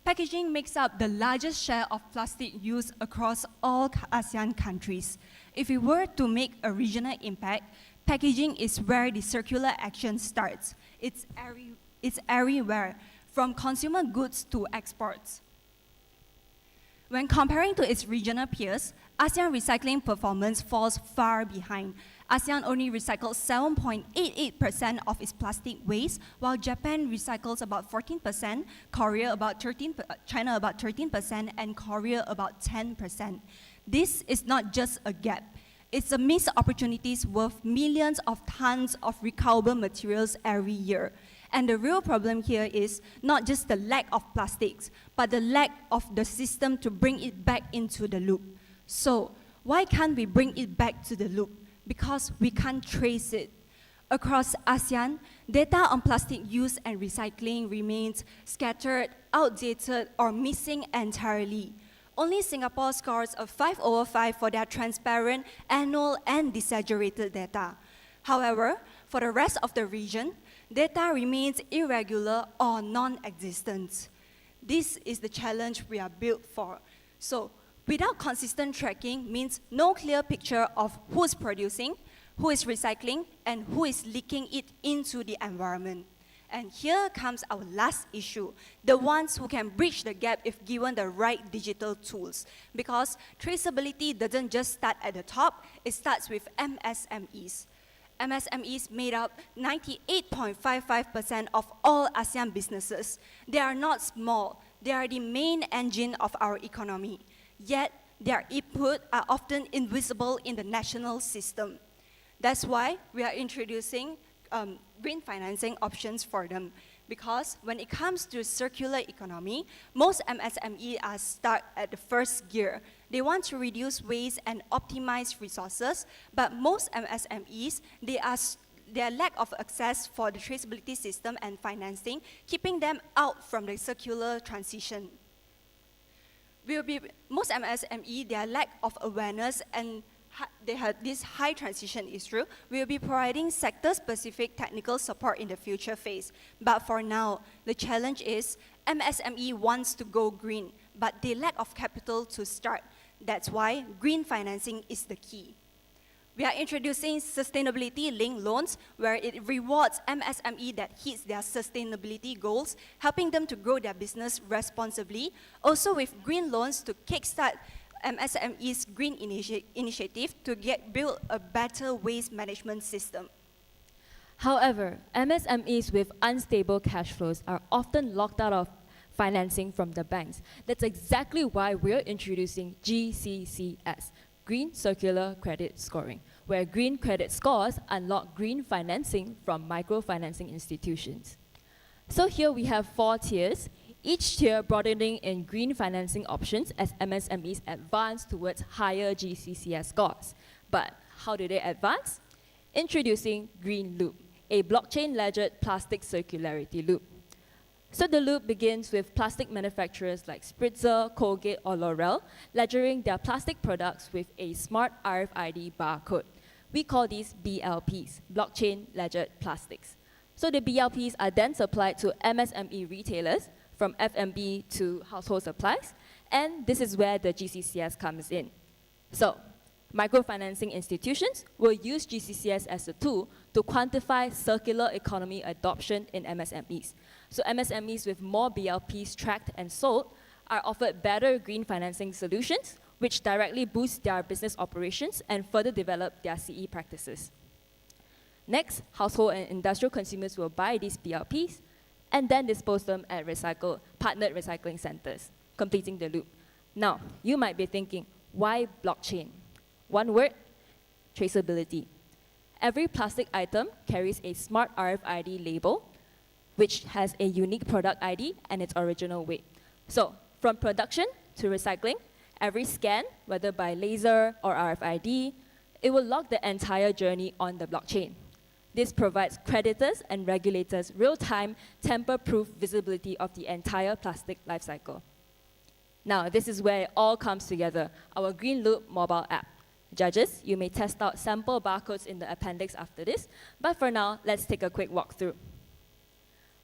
Packaging makes up the largest share of plastic used across all ASEAN countries. If we were to make a regional impact, packaging is where the circular action starts. It's everywhere, from consumer goods to exports. When comparing to its regional peers, ASEAN recycling performance falls far behind. ASEAN only recycles 7.88% of its plastic waste, while Japan recycles about 14%, China about 13%, and Korea about 10%. This is not just a gap. It's a missed opportunities worth millions of tons of recoverable materials every year. And the real problem here is not just the lack of plastics, but the lack of the system to bring it back into the loop. So, why can't we bring it back to the loop? Because we can't trace it. Across ASEAN, data on plastic use and recycling remains scattered, outdated, or missing entirely. Only Singapore scores a 5/5 for their transparent, annual, and desaturated data. However, for the rest of the region, data remains irregular or non-existent. This is the challenge we are built for. So, without consistent tracking means no clear picture of who's producing, who is recycling, and who is leaking it into the environment. And here comes our last issue, the ones who can bridge the gap if given the right digital tools. Because traceability doesn't just start at the top, it starts with MSMEs. MSMEs made up 98.55% of all ASEAN businesses. They are not small, they are the main engine of our economy. Yet, their input are often invisible in the national system. That's why we are introducing green financing options for them. Because when it comes to circular economy, most MSME are stuck at the first gear. They want to reduce waste and optimize resources, but most MSMEs, their lack of access for the traceability system and financing, keeping them out from the circular transition. Most MSME, their lack of awareness and they have this high transition issue. We will be providing sector-specific technical support in the future phase. But for now, the challenge is MSME wants to go green, but they lack of capital to start. That's why green financing is the key. We are introducing sustainability-linked loans where it rewards MSME that hits their sustainability goals, helping them to grow their business responsibly. Also with green loans to kickstart MSME's green initiative to build a better waste management system. However, MSMEs with unstable cash flows are often locked out of financing from the banks. That's exactly why we're introducing GCCS, Green Circular Credit Scoring, where green credit scores unlock green financing from microfinancing institutions. So here we have 4 tiers, each tier broadening in green financing options as MSMEs advance towards higher GCCS scores. But how do they advance? Introducing Green Loop, a blockchain-ledgered plastic circularity loop. So the loop begins with plastic manufacturers like Spritzer, Colgate, or L'Oreal ledgering their plastic products with a smart RFID barcode. We call these BLPs, blockchain-ledgered plastics. So the BLPs are then supplied to MSME retailers, from FMB to household supplies, and this is where the GCCS comes in. So, microfinancing institutions will use GCCS as a tool to quantify circular economy adoption in MSMEs. So MSMEs with more BLPs tracked and sold are offered better green financing solutions, which directly boost their business operations and further develop their CE practices. Next, household and industrial consumers will buy these BLPs and then dispose them at partnered recycling centers, completing the loop. Now, you might be thinking, why blockchain? One word, traceability. Every plastic item carries a smart RFID label, which has a unique product ID and its original weight. So, from production to recycling, every scan, whether by laser or RFID, it will log the entire journey on the blockchain. This provides creditors and regulators real-time, tamper-proof visibility of the entire plastic lifecycle. Now, this is where it all comes together, our Green Loop mobile app. Judges, you may test out sample barcodes in the appendix after this, but for now, let's take a quick walkthrough.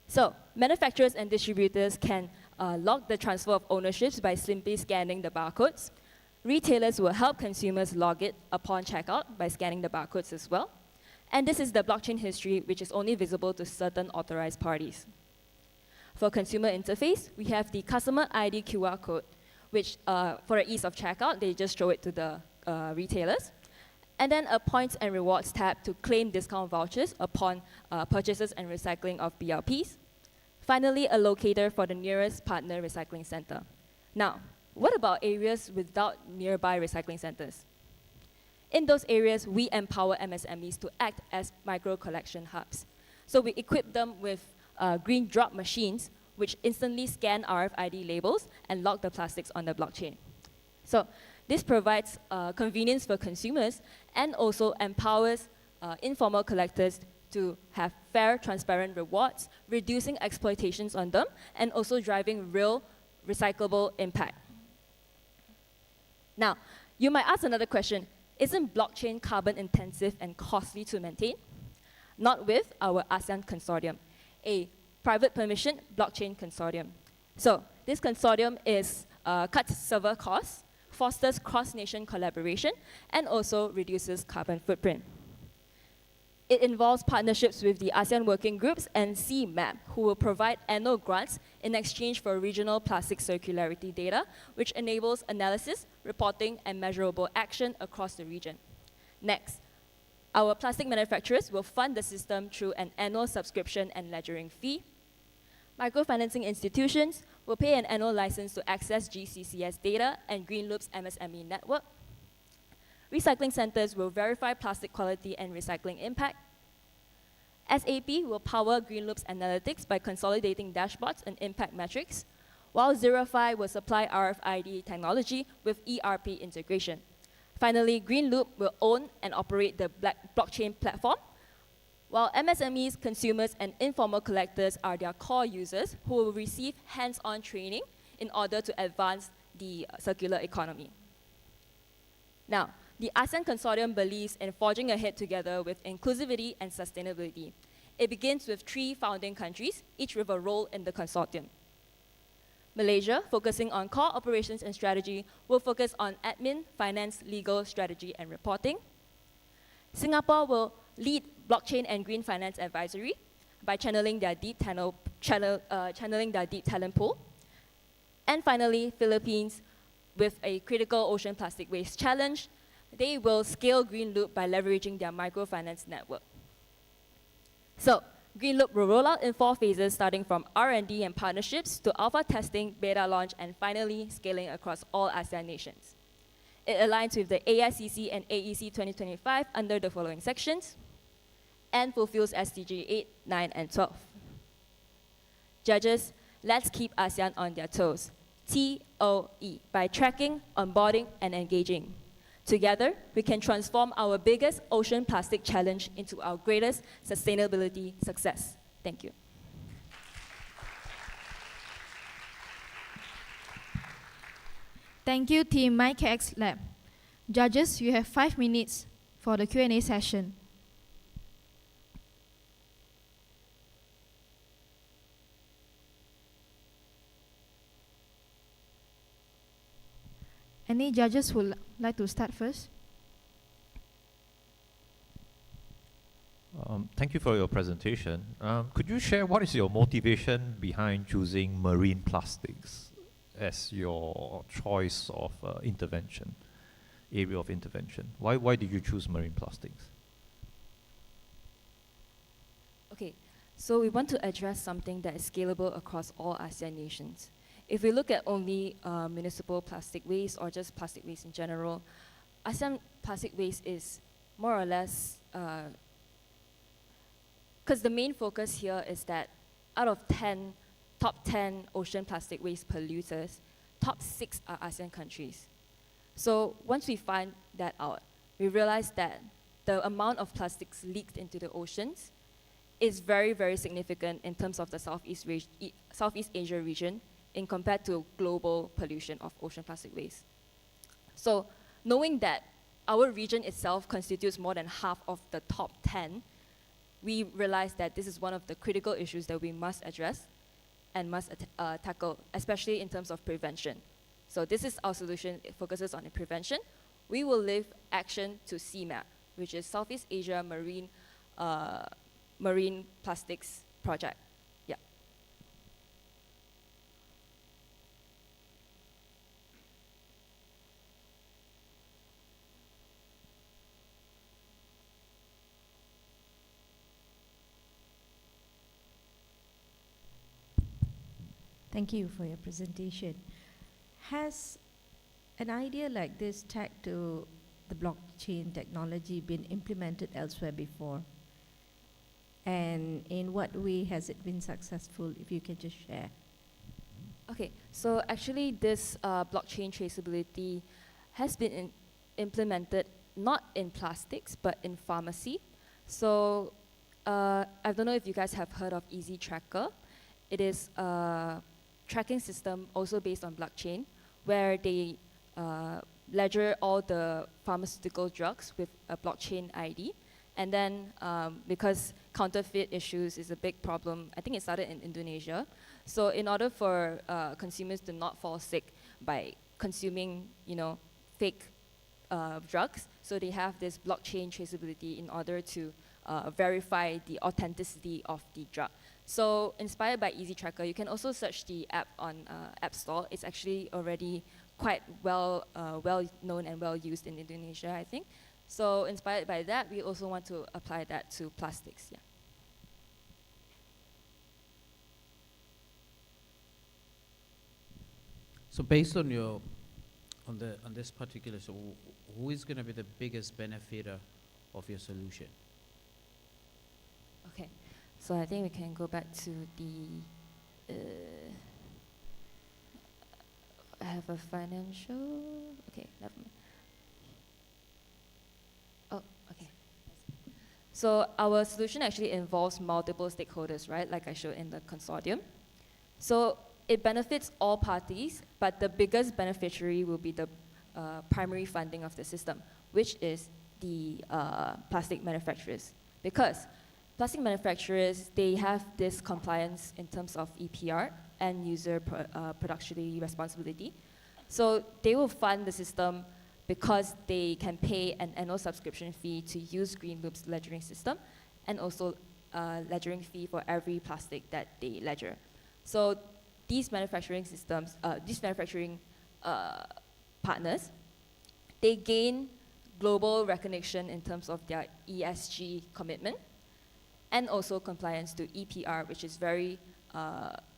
So, manufacturers and distributors can log the transfer of ownerships by simply scanning the barcodes. Retailers will help consumers log it upon checkout by scanning the barcodes as well. And this is the blockchain history, which is only visible to certain authorized parties. For consumer interface, we have the customer ID QR code, which for the ease of checkout, they just show it to the retailers. And then a points and rewards tab to claim discount vouchers upon purchases and recycling of BLPs. Finally, a locator for the nearest partner recycling center. Now, what about areas without nearby recycling centers? In those areas, we empower MSMEs to act as micro-collection hubs. So we equip them with green drop machines, which instantly scan RFID labels and log the plastics on the blockchain. So this provides convenience for consumers and also empowers informal collectors to have fair, transparent rewards, reducing exploitations on them, and also driving real recyclable impact. Now, you might ask another question. Isn't blockchain carbon intensive and costly to maintain? Not with our ASEAN consortium, a private permission blockchain consortium. So this consortium cuts server costs, fosters cross-nation collaboration, and also reduces carbon footprint. It involves partnerships with the ASEAN working groups and CMAP, who will provide annual grants in exchange for regional plastic circularity data, which enables analysis, reporting, and measurable action across the region. Next, our plastic manufacturers will fund the system through an annual subscription and ledgering fee. Microfinancing institutions will pay an annual license to access GCCS data and Green Loop's MSME network. Recycling centers will verify plastic quality and recycling impact. SAP will power Green Loop's analytics by consolidating dashboards and impact metrics, while Zerify will supply RFID technology with ERP integration. Finally, Green Loop will own and operate the blockchain platform, while MSMEs, consumers, and informal collectors are their core users who will receive hands-on training in order to advance the circular economy. Now, the ASEAN Consortium believes in forging ahead together with inclusivity and sustainability. It begins with 3 founding countries, each with a role in the consortium. Malaysia, focusing on core operations and strategy, will focus on admin, finance, legal, strategy, and reporting. Singapore will lead blockchain and green finance advisory by channeling their deep talent pool. And finally, Philippines, with a critical ocean plastic waste challenge, they will scale Green Loop by leveraging their microfinance network. So, Green Loop will roll out in 4 phases, starting from R&D and partnerships to alpha testing, beta launch, and finally scaling across all ASEAN nations. It aligns with the AICC and AEC 2025 under the following sections and fulfills SDG 8, 9, and 12. Judges, let's keep ASEAN on their toes. TOE, by tracking, onboarding, and engaging. Together, we can transform our biggest ocean plastic challenge into our greatest sustainability success. Thank you. Thank you, Team MyKX Lab. Judges, you have 5 minutes for the Q&A session. Any judges would like to start first? Thank you for your presentation. Could you share what is your motivation behind choosing marine plastics as your choice of intervention, area of intervention? Why did you choose marine plastics? Okay, so we want to address something that is scalable across all ASEAN nations. If we look at only municipal plastic waste or just plastic waste in general, ASEAN plastic waste is more or less, because the main focus here is that out of top 10 ocean plastic waste polluters, top 6 are ASEAN countries. So once we find that out, we realize that the amount of plastics leaked into the oceans is very, very significant in terms of the Southeast Asia region in compared to global pollution of ocean plastic waste. So knowing that our region itself constitutes more than half of the top 10, we realize that this is one of the critical issues that we must address and must tackle, especially in terms of prevention. So this is our solution. It focuses on the prevention. We will leave action to CMAP, which is Southeast Asia Marine Plastics Project. Yeah. Thank you for your presentation. Has an idea like this tagged to the blockchain technology been implemented elsewhere before? And in what way has it been successful, if you can just share? Okay, so actually this blockchain traceability has been implemented not in plastics, but in pharmacy. So I don't know if you guys have heard of Easy Tracker. It is a tracking system also based on blockchain, where they ledger all the pharmaceutical drugs with a blockchain ID. And then because counterfeit issues is a big problem, I think it started in Indonesia. So in order for consumers to not fall sick by consuming, fake drugs, so they have this blockchain traceability in order to verify the authenticity of the drug. So inspired by Easy Tracker, you can also search the app on App Store. It's actually already quite well known and well used in Indonesia, I think. So inspired by that, we also want to apply that to plastics. Yeah. So based on this particular, so who is going to be the biggest benefiter of your solution? Okay, so I think we can go back to the. I have a financial. Okay, never mind. Oh, okay. So our solution actually involves multiple stakeholders, right? Like I showed in the consortium. So it benefits all parties, but the biggest beneficiary will be the primary funding of the system, which is the plastic manufacturers. Because plastic manufacturers, they have this compliance in terms of EPR and user production responsibility. So they will fund the system because they can pay an annual subscription fee to use Green Loop's ledgering system, and also ledgering fee for every plastic that they ledger. So these manufacturing systems, partners, they gain global recognition in terms of their ESG commitment. and also compliance to EPR, which is very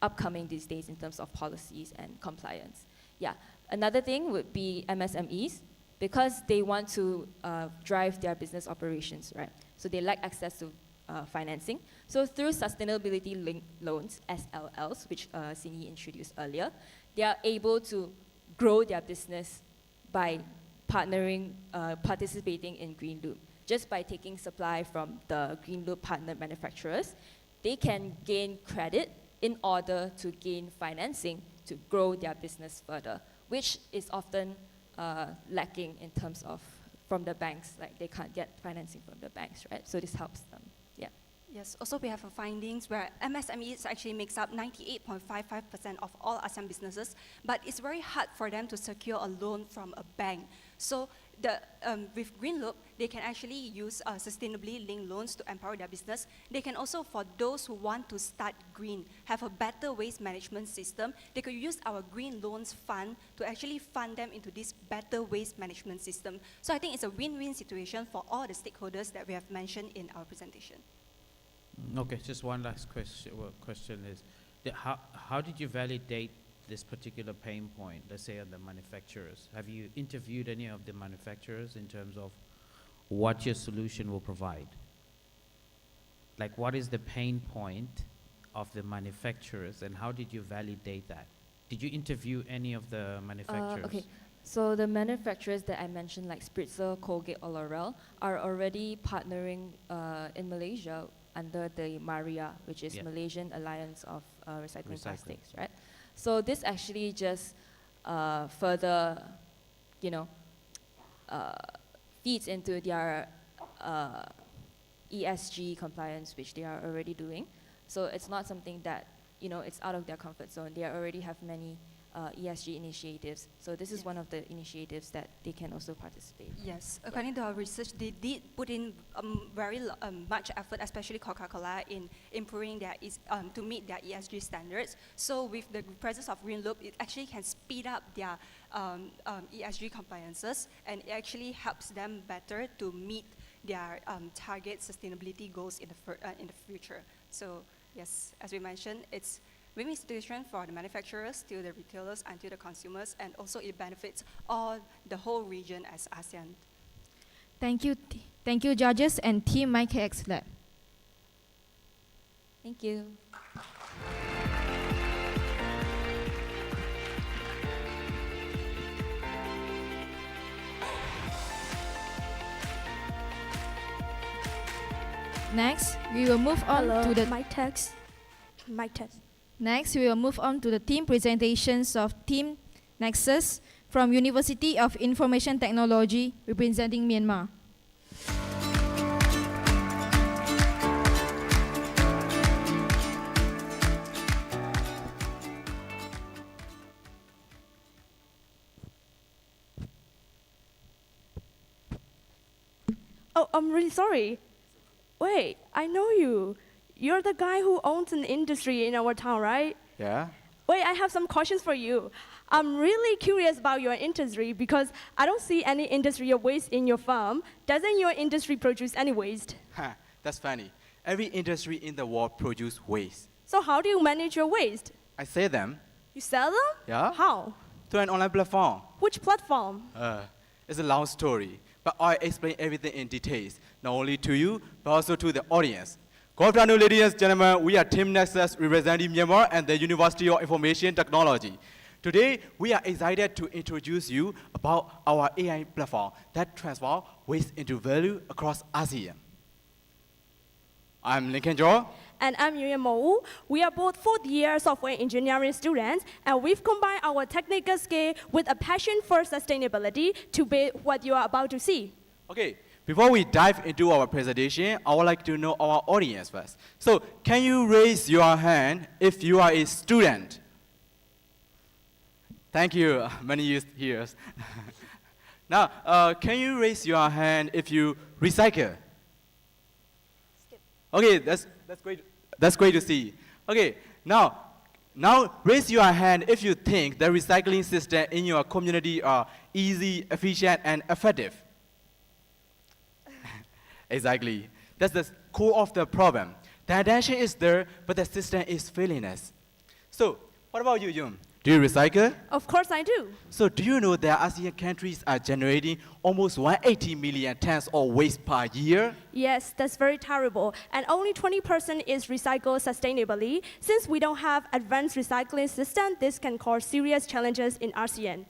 upcoming these days in terms of policies and compliance. Yeah, another thing would be MSMEs, because they want to drive their business operations, right? So they lack access to financing. So through sustainability-linked loans, SLLs, which Sini introduced earlier, they are able to grow their business by participating in Green Loop. Just by taking supply from the Green Loop partner manufacturers, they can gain credit in order to gain financing to grow their business further, which is often lacking in terms of from the banks. Like they can't get financing from the banks, right? So this helps them. Yeah. Yes, also we have findings where MSMEs actually makes up 98.55% of all ASEAN businesses, but it's very hard for them to secure a loan from a bank. So with Green Loop, they can actually use sustainably linked loans to empower their business. They can also, for those who want to start green, have a better waste management system. They could use our Green Loans Fund to actually fund them into this better waste management system. So I think it's a win-win situation for all the stakeholders that we have mentioned in our presentation. Okay, just one last question is, how did you validate this particular pain point, let's say on the manufacturers? Have you interviewed any of the manufacturers in terms of what your solution will provide? Like what is the pain point of the manufacturers and how did you validate that? Did you interview any of the manufacturers? Okay, so the manufacturers that I mentioned, like Spritzer, Colgate, or L'Oreal, are already partnering in Malaysia under the MARIA, which is Malaysian Alliance of Recycling Plastics, right? So this actually just further, feeds into their ESG compliance, which they are already doing. So it's not something that, it's out of their comfort zone. They already have many ESG initiatives. So this is one of the initiatives that they can also participate. Yes, according to our research, they did put in very much effort, especially Coca-Cola, in improving their to meet their ESG standards. So with the presence of Green Loop, it actually can speed up their ESG compliances, and it actually helps them better to meet their target sustainability goals in the future. So yes, as we mentioned, it's win-win situation for the manufacturers, to the retailers, and to the consumers, and also it benefits the whole region as ASEAN. Thank you, judges and Team MyKX Lab. Thank you. Next, we will move on to the mic test. Next, we will move on to the team presentations of Team Nexus from University of Information Technology, representing Myanmar. Oh, I'm really sorry. Wait, I know you. You're the guy who owns an industry in our town, right? Yeah. Wait, I have some questions for you. I'm really curious about your industry because I don't see any industrial waste in your farm. Doesn't your industry produce any waste? That's funny. Every industry in the world produces waste. So how do you manage your waste? I sell them. You sell them? Yeah. How? To an online platform. Which platform? It's a long story, but I explain everything in details, not only to you, but also to the audience. Good afternoon, ladies and gentlemen. We are Team Nexus representing Myanmar and the University of Information Technology. Today, we are excited to introduce you about our AI platform that transforms waste into value across ASEAN. I'm Lincoln Joe. And I'm Yuya Mou. We are both fourth-year software engineering students, and we've combined our technical skill with a passion for sustainability to build what you are about to see. Okay. Before we dive into our presentation, I would like to know our audience first. So, can you raise your hand if you are a student? Thank you, many years here. Now, can you raise your hand if you recycle? Okay, that's great. That's great to see. Okay, now raise your hand if you think the recycling system in your community are easy, efficient, and effective. Exactly. That's the core of the problem. The intention is there, but the system is failing us. So, what about you, Yun? Do you recycle? Of course I do. So, do you know that ASEAN countries are generating almost 180 million tons of waste per year? Yes, that's very terrible. And only 20% is recycled sustainably. Since we don't have advanced recycling system, this can cause serious challenges in ASEAN.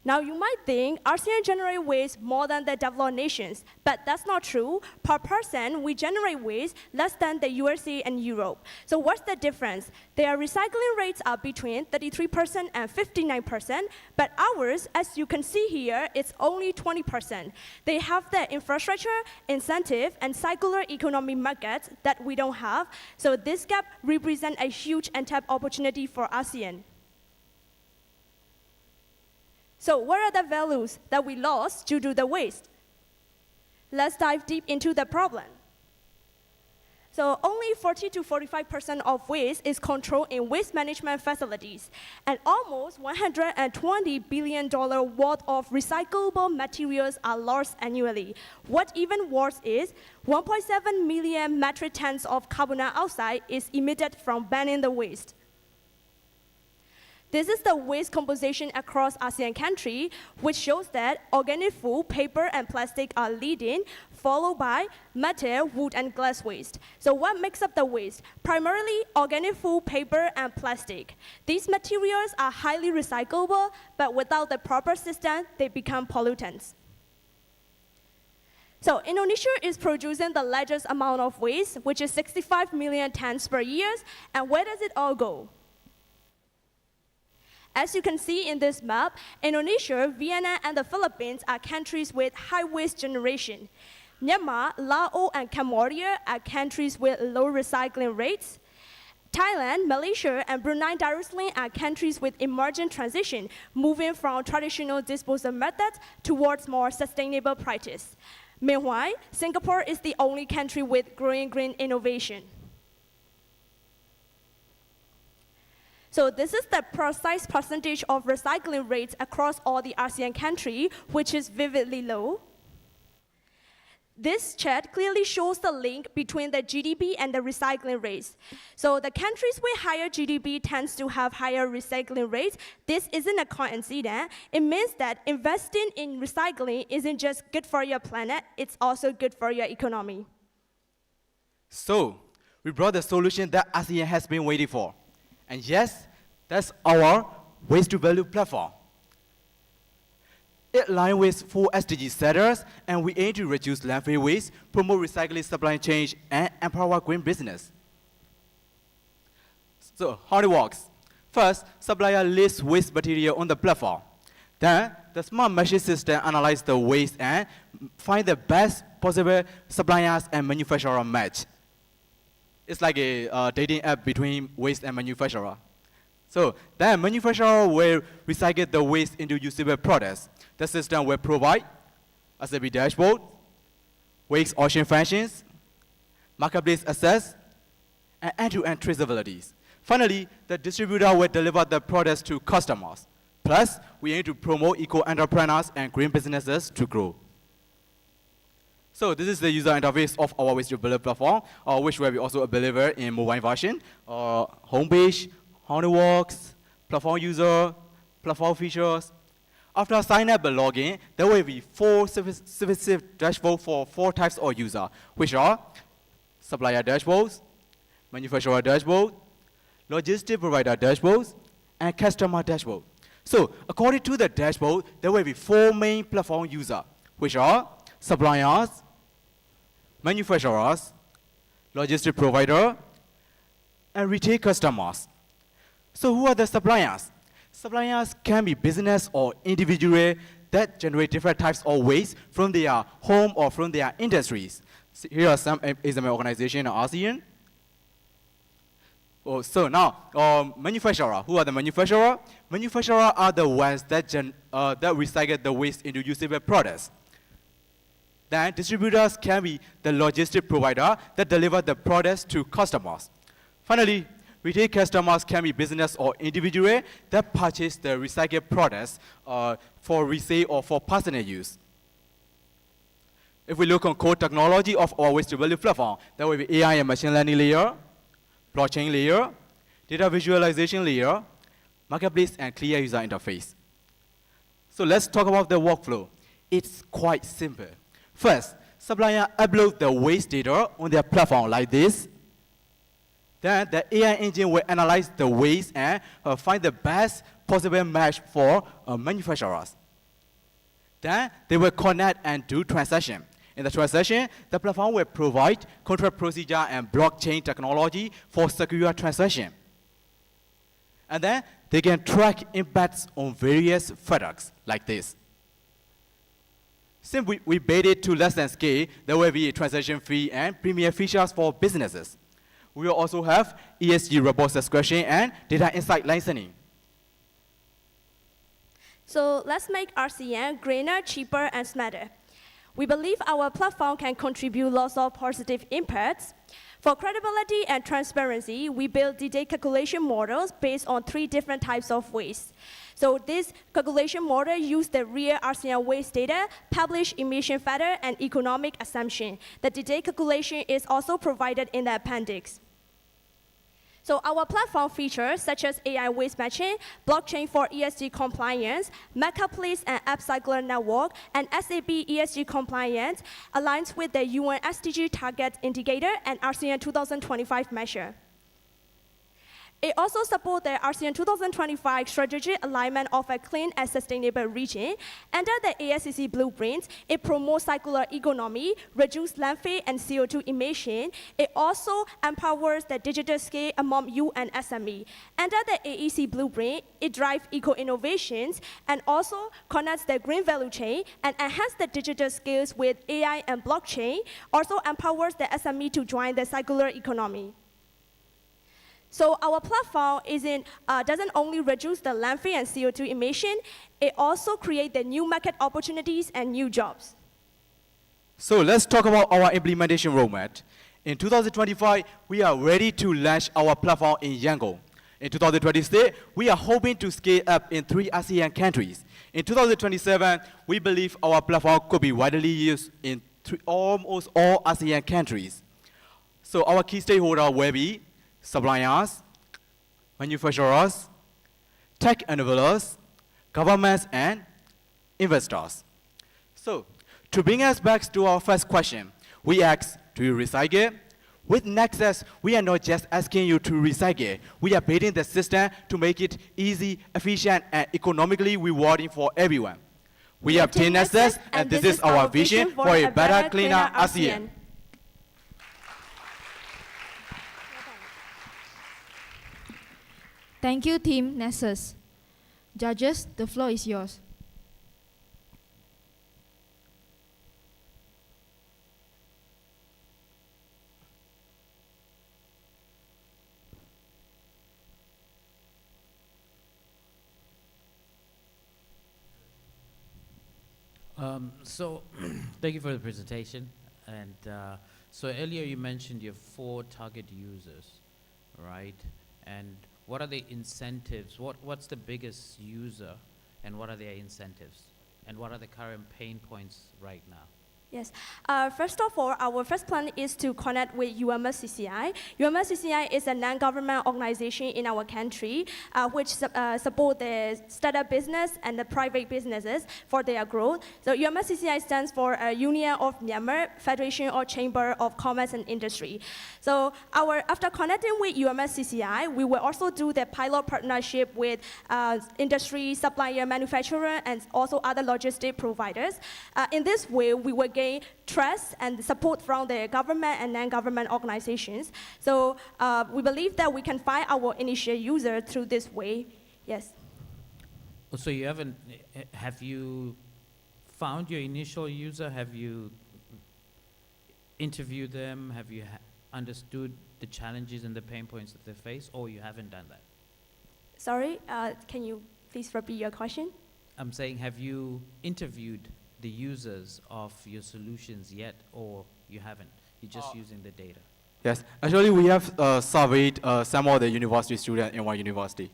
Now, you might think ASEAN generate waste more than the developed nations, but that's not true. Per person, we generate waste less than the USA and Europe. So what's the difference? Their recycling rates are between 33% and 59%, but ours, as you can see here, it's only 20%. They have the infrastructure, incentive, and circular economy markets that we don't have, so this gap represents a huge untapped opportunity for ASEAN. So what are the values that we lost due to the waste? Let's dive deep into the problem. So only 40 to 45% of waste is controlled in waste management facilities, and almost $120 billion worth of recyclable materials are lost annually. What even worse is, 1.7 million metric tons of carbon dioxide is emitted from burning the waste. This is the waste composition across ASEAN countries, which shows that organic food, paper, and plastic are leading, followed by metal, wood, and glass waste. So what makes up the waste? Primarily organic food, paper, and plastic. These materials are highly recyclable, but without the proper system, they become pollutants. So Indonesia is producing the largest amount of waste, which is 65 million tons per year, and where does it all go? As you can see in this map, Indonesia, Vietnam, and the Philippines are countries with high waste generation. Myanmar, Laos, and Cambodia are countries with low recycling rates. Thailand, Malaysia, and Brunei Darussalam are countries with emerging transition, moving from traditional disposal methods towards more sustainable practice. Meanwhile, Singapore is the only country with growing green innovation. So this is the precise percentage of recycling rates across all the ASEAN countries, which is vividly low. This chart clearly shows the link between the GDP and the recycling rates. So the countries with higher GDP tends to have higher recycling rates. This isn't a coincidence. It means that investing in recycling isn't just good for your planet, it's also good for your economy. So, we brought the solution that ASEAN has been waiting for. And yes, that's our waste to value platform. It aligns with 4 SDG setters, and we aim to reduce landfill waste, promote recycling supply chain, and empower green business. So, how it works? First, supplier lists waste material on the platform. Then, the smart machine system analyzes the waste and find the best possible suppliers and manufacturer match. It's like a dating app between waste and manufacturer. So then manufacturer will recycle the waste into usable products. The system will provide a SAP dashboard, waste auction functions, marketplace access, and end-to-end traceabilities. Finally, the distributor will deliver the products to customers. Plus, we aim to promote eco-entrepreneurs and green businesses to grow. So this is the user interface of our waste to value platform, which will be also available in mobile version, homepage, how it works, platform user, platform features. After sign up and login, there will be 4 specific dashboards for 4 types of user, which are supplier dashboards, manufacturer dashboard, logistic provider dashboards, and customer dashboard. So according to the dashboard, there will be 4 main platform users, which are suppliers, manufacturers, logistic provider, and retail customers. So who are the suppliers? Suppliers can be business or individual that generate different types of waste from their home or from their industries. So here are some example organizations in ASEAN. So now, manufacturer. Who are the manufacturer? Manufacturer are the ones that recycle the waste into usable products. Then distributors can be the logistic provider that deliver the products to customers. Finally, retail customers can be business or individual that purchase the recycled products for resale or for personal use. If we look on core technology of our waste to value platform, there will be AI and machine learning layer, blockchain layer, data visualization layer, marketplace, and clear user interface. So let's talk about the workflow. It's quite simple. First, supplier upload the waste data on their platform like this. Then the AI engine will analyze the waste and find the best possible match for manufacturers. Then they will connect and do transaction. In the transaction, the platform will provide contract procedure and blockchain technology for secure transaction. And then they can track impacts on various products like this. Since we made it to less than scale, there will be a transaction fee and premium features for businesses. We will also have ESG report subscription and data insight licensing. So let's make RCN greener, cheaper, and smarter. We believe our platform can contribute lots of positive impacts. For credibility and transparency, we build the data calculation models based on 3 different types of waste. So this calculation model uses the real RCN waste data, published emission factor, and economic assumption. The data calculation is also provided in the appendix. So our platform features such as AI waste matching, blockchain for ESG compliance, marketplace and upcycler network, and SAP ESG compliance aligns with the UN SDG target indicator and RCN 2025 measure. It also supports the RCN 2025 strategic alignment of a clean and sustainable region. Under the ASCC blueprint, it promotes circular economy, reduces landfill and CO2 emission. It also empowers the digital scale among you and SME. Under the AEC blueprint, it drives eco-innovations and also connects the green value chain and enhances the digital skills with AI and blockchain, also empowers the SME to join the circular economy. So our platform doesn't only reduce the landfill and CO2 emission, it also creates the new market opportunities and new jobs. So let's talk about our implementation roadmap. In 2025, we are ready to launch our platform in Yangon. In 2026, we are hoping to scale up in 3 ASEAN countries. In 2027, we believe our platform could be widely used in almost all ASEAN countries. So our key stakeholders will be suppliers, manufacturers, tech enablers, governments, and investors. So, to bring us back to our first question, we asked, do you recycle? With Nexus, we are not just asking you to recycle, we are building the system to make it easy, efficient, and economically rewarding for everyone. We have Team Nexus, and this is our vision for a better, cleaner ASEAN. Thank you, Team Nessus. Judges, the floor is yours. So, thank you for the presentation. And so earlier you mentioned your 4 target users, right? And what are the incentives? What's the biggest user, and what are their incentives? And what are the current pain points right now? Yes. First of all, our first plan is to connect with UMSCCI. UMSCCI is a non-government organization in our country which support the startup business and the private businesses for their growth. So UMSCCI stands for Union of Myanmar Federation or Chamber of Commerce and Industry. So after connecting with UMSCCI, we will also do the pilot partnership with industry, supplier, manufacturer, and also other logistic providers. In this way, we will gain trust and support from the government and non-government organizations. So we believe that we can find our initial user through this way. Yes. So have you found your initial user? Have you interviewed them? Have you understood the challenges and the pain points that they face, or you haven't done that? Sorry, can you please repeat your question? I'm saying, have you interviewed the users of your solutions yet, or you haven't? You're just using the data? Yes, actually we have surveyed some of the university students in my university.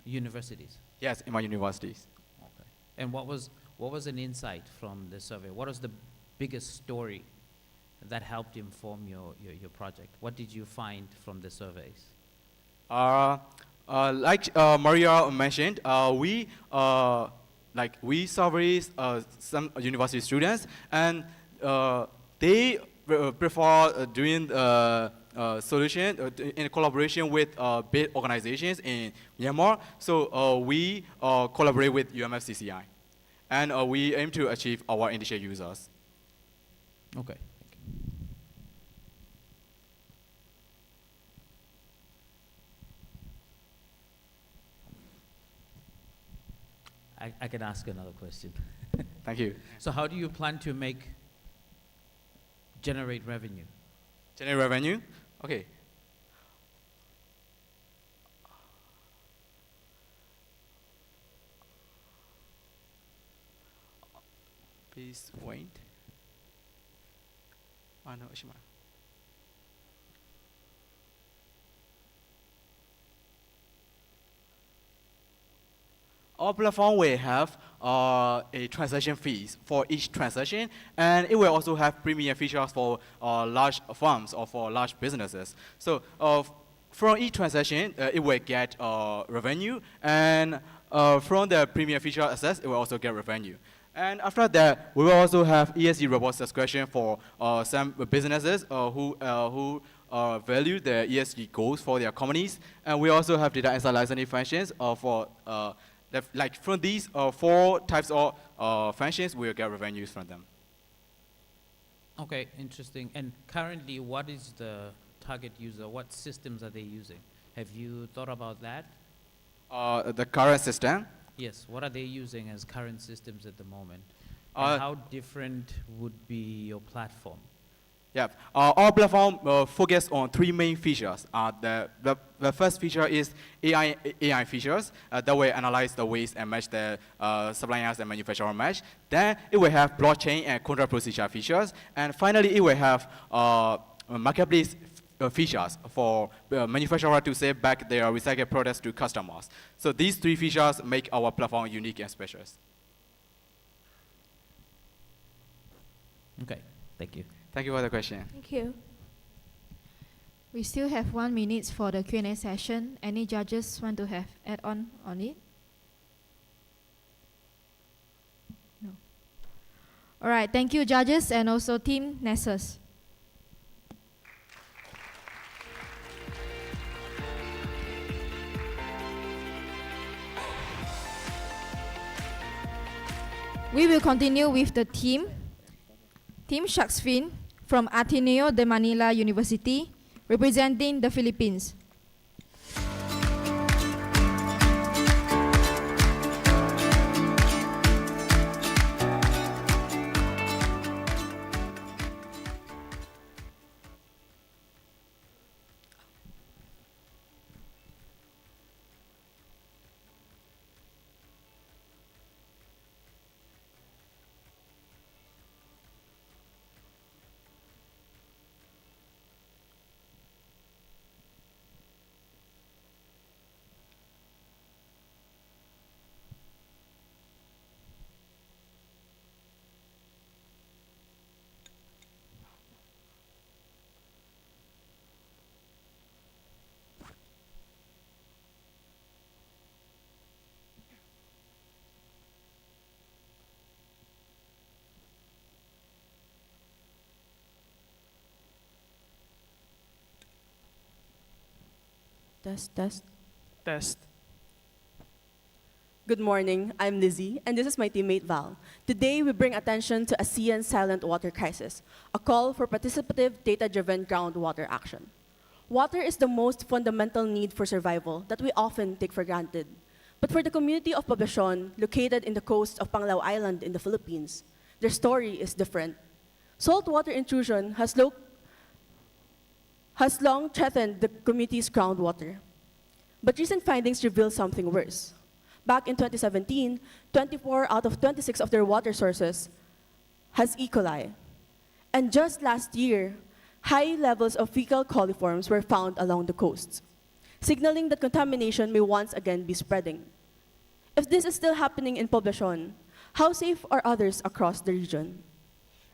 Universities? Yes, in my universities. Okay. And what was an insight from the survey? What was the biggest story that helped inform your project? What did you find from the surveys? Like Maria mentioned, we surveyed some university students, and they prefer doing solution in collaboration with big organizations in Myanmar. So we collaborate with UMFCCI, and we aim to achieve our initial users. Okay. I can ask another question. Thank you. So how do you plan to generate revenue? Generate revenue? Okay. Please wait. No, Ishima. Our platform will have a transaction fees for each transaction, and it will also have premium features for large firms or for large businesses. So from each transaction, it will get revenue, and from the premium feature access, it will also get revenue. And after that, we will also have ESG report subscription for some businesses who value the ESG goals for their companies, and we also have data insight licensing functions for like from these 4 types of functions, we'll get revenues from them. Okay, interesting. And currently, what is the target user? What systems are they using? Have you thought about that? The current system? Yes, what are they using as current systems at the moment? And how different would be your platform? Yeah, our platform focuses on 3 main features. The first feature is AI features that will analyze the waste and match the suppliers and manufacturer match. Then it will have blockchain and contract procedure features. And finally, it will have marketplace features for manufacturers to sell back their recycled products to customers. So these 3 features make our platform unique and special. Okay, thank you. Thank you for the question. Thank you. We still have 1 minute for the Q&A session. Any judges want to have add on it? No. All right, thank you judges and also team Nessus. We will continue with the team Shaksfin from Ateneo de Manila University, representing the Philippines. Test. Good morning, I'm Lizzie, and this is my teammate Val. Today, we bring attention to ASEAN's silent water crisis, a call for participative, data-driven groundwater action. Water is the most fundamental need for survival that we often take for granted. But for the community of Poblacion, located in the coast of Panglao Island in the Philippines, their story is different. Saltwater intrusion has long threatened the community's groundwater. But recent findings reveal something worse. Back in 2017, 24 out of 26 of their water sources has E. coli. And just last year, high levels of fecal coliforms were found along the coast, signaling that contamination may once again be spreading. If this is still happening in Poblacion, how safe are others across the region?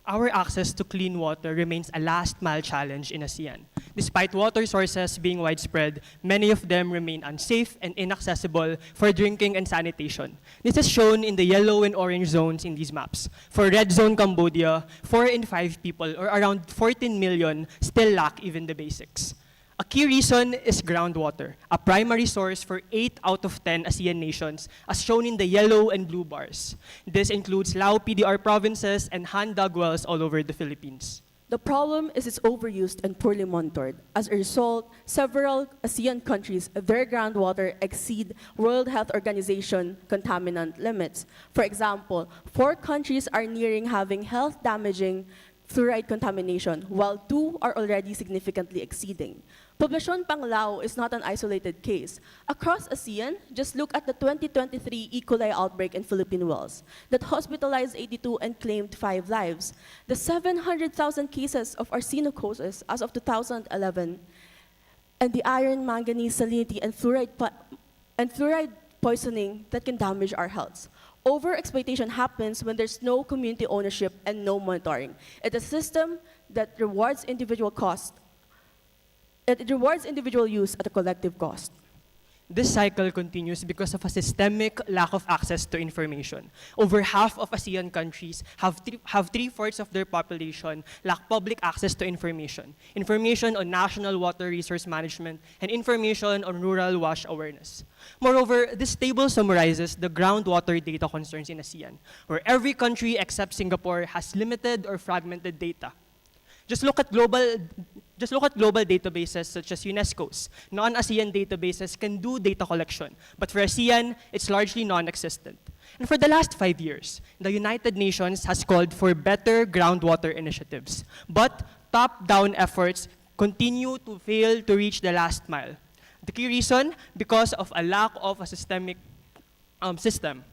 Our access to clean water remains a last-mile challenge in ASEAN. Despite water sources being widespread, many of them remain unsafe and inaccessible for drinking and sanitation. This is shown in the yellow and orange zones in these maps. For red zone Cambodia, 4 in 5 people, or around 14 million, still lack even the basics. A key reason is groundwater, a primary source for 8 out of 10 ASEAN nations, as shown in the yellow and blue bars. This includes Lao PDR provinces and hand-dug wells all over the Philippines. The problem is it's overused and poorly monitored. As a result, several ASEAN countries, their groundwater exceed World Health Organization contaminant limits. For example, 4 countries are nearing having health-damaging fluoride contamination, while 2 are already significantly exceeding. Poblacion Panglao is not an isolated case. Across ASEAN, just look at the 2023 E. coli outbreak in Philippine wells that hospitalized 82 and claimed 5 lives. The 700,000 cases of arsenicosis as of 2011, and the iron, manganese, salinity, and fluoride poisoning that can damage our health. Overexploitation happens when there's no community ownership and no monitoring. It's a system that rewards individual cost. It rewards individual use at a collective cost. This cycle continues because of a systemic lack of access to information. Over half of ASEAN countries have 3/4 of their population lack public access to information. Information on national water resource management and information on rural wash awareness. Moreover, this table summarizes the groundwater data concerns in ASEAN, where every country except Singapore has limited or fragmented data. Just look at global databases such as UNESCO's. Non-ASEAN databases can do data collection, but for ASEAN, it's largely non-existent. And for the last 5 years, the United Nations has called for better groundwater initiatives, but top-down efforts continue to fail to reach the last mile. The key reason, because of a lack of a systemic system.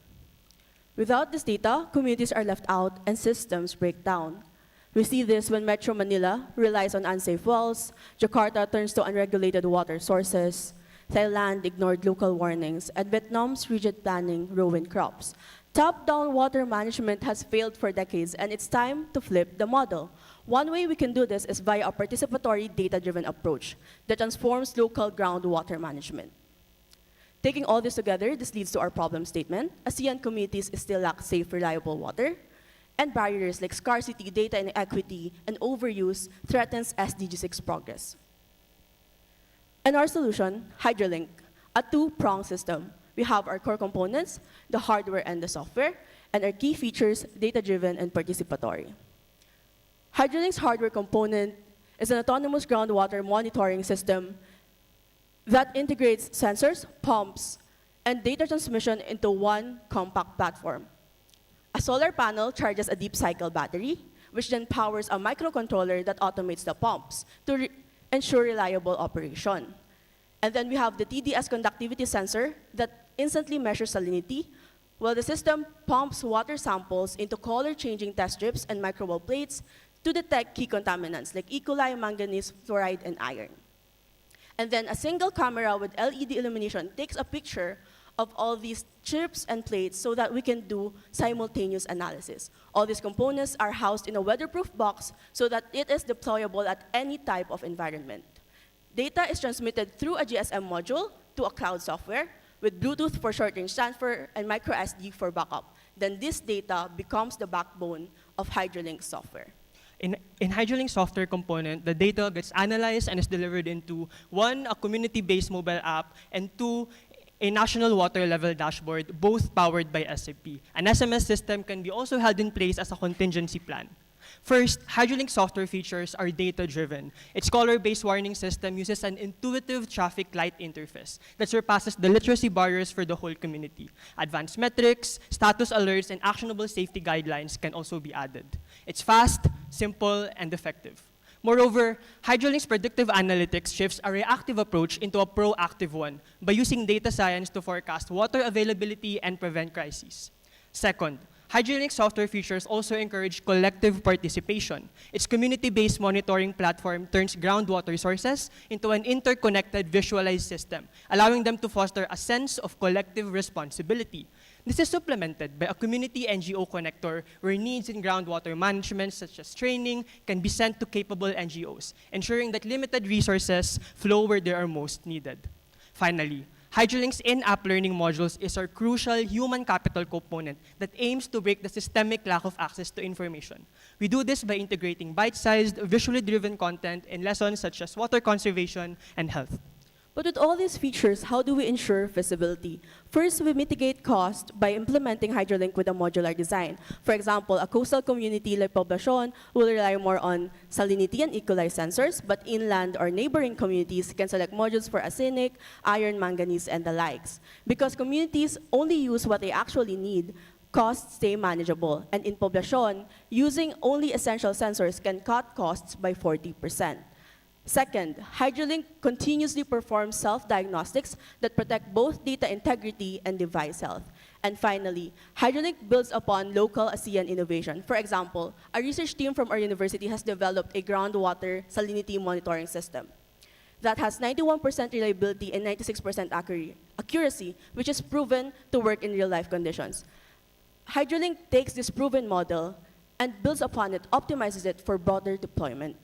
Without this data, communities are left out and systems break down. We see this when Metro Manila relies on unsafe wells, Jakarta turns to unregulated water sources, Thailand ignored local warnings, and Vietnam's rigid planning ruined crops. Top-down water management has failed for decades, and it's time to flip the model. One way we can do this is via a participatory, data-driven approach that transforms local groundwater management. Taking all this together, this leads to our problem statement. ASEAN communities still lack safe, reliable water, and barriers like scarcity, data inequity, and overuse threatens SDG 6 progress. And our solution, HydroLink, a 2-pronged system. We have our core components, the hardware and the software, and our key features, data-driven and participatory. HydroLink's hardware component is an autonomous groundwater monitoring system that integrates sensors, pumps, and data transmission into one compact platform. A solar panel charges a deep cycle battery, which then powers a microcontroller that automates the pumps to ensure reliable operation. And then we have the TDS conductivity sensor that instantly measures salinity, while the system pumps water samples into color-changing test strips and microwell plates to detect key contaminants like E. coli, manganese, fluoride, and iron. And then a single camera with LED illumination takes a picture of all these chips and plates so that we can do simultaneous analysis. All these components are housed in a weatherproof box so that it is deployable at any type of environment. Data is transmitted through a GSM module to a cloud software with Bluetooth for short-range transfer and microSD for backup. Then this data becomes the backbone of HydroLink software. In HydroLink software component, the data gets analyzed and is delivered into 1, a community-based mobile app, and 2, a national water level dashboard, both powered by SAP. An SMS system can be also held in place as a contingency plan. First, HydroLink software features are data-driven. Its color-based warning system uses an intuitive traffic light interface that surpasses the literacy barriers for the whole community. Advanced metrics, status alerts, and actionable safety guidelines can also be added. It's fast, simple, and effective. Moreover, HydroLink's predictive analytics shifts a reactive approach into a proactive one by using data science to forecast water availability and prevent crises. Second, HydroLink software features also encourage collective participation. Its community-based monitoring platform turns groundwater sources into an interconnected visualized system, allowing them to foster a sense of collective responsibility. This is supplemented by a community NGO connector where needs in groundwater management such as training can be sent to capable NGOs, ensuring that limited resources flow where they are most needed. Finally, HydroLink's in-app learning modules is our crucial human capital component that aims to break the systemic lack of access to information. We do this by integrating bite-sized, visually driven content in lessons such as water conservation and health. But with all these features, how do we ensure feasibility? First, we mitigate cost by implementing HydroLink with a modular design. For example, a coastal community like Poblacion will rely more on salinity and equalized sensors, but inland or neighboring communities can select modules for arsenic, iron, manganese, and the likes. Because communities only use what they actually need, costs stay manageable. And in Poblacion, using only essential sensors can cut costs by 40%. Second, HydroLink continuously performs self-diagnostics that protect both data integrity and device health. And finally, HydroLink builds upon local ASEAN innovation. For example, a research team from our university has developed a groundwater salinity monitoring system that has 91% reliability and 96% accuracy, which is proven to work in real-life conditions. HydroLink takes this proven model and builds upon it, optimizes it for broader deployment.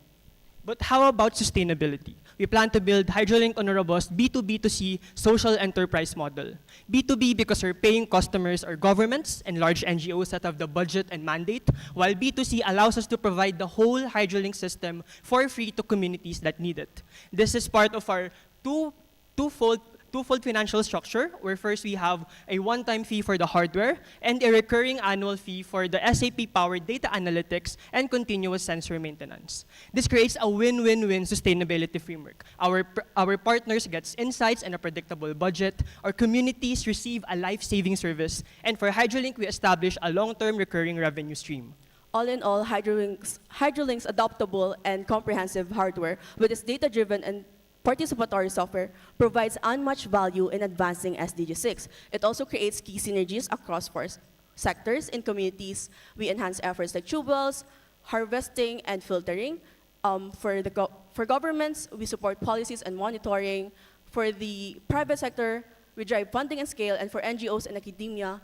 But how about sustainability? We plan to build HydroLink on a robust B2B2C social enterprise model. B2B because we're paying customers or governments and large NGOs that have the budget and mandate, while B2C allows us to provide the whole HydroLink system for free to communities that need it. This is part of our twofold financial structure, where first we have a one-time fee for the hardware and a recurring annual fee for the SAP-powered data analytics and continuous sensor maintenance. This creates a win-win-win sustainability framework. Our partners get insights and a predictable budget, our communities receive a life-saving service, and for HydroLink, we establish a long-term recurring revenue stream. All in all, HydroLink's adaptable and comprehensive hardware with its data-driven and participatory software provides unmatched value in advancing SDG 6. It also creates key synergies across four sectors. In communities, we enhance efforts like tube wells, harvesting, and filtering. For governments, we support policies and monitoring. For the private sector, we drive funding and scale. And for NGOs and academia,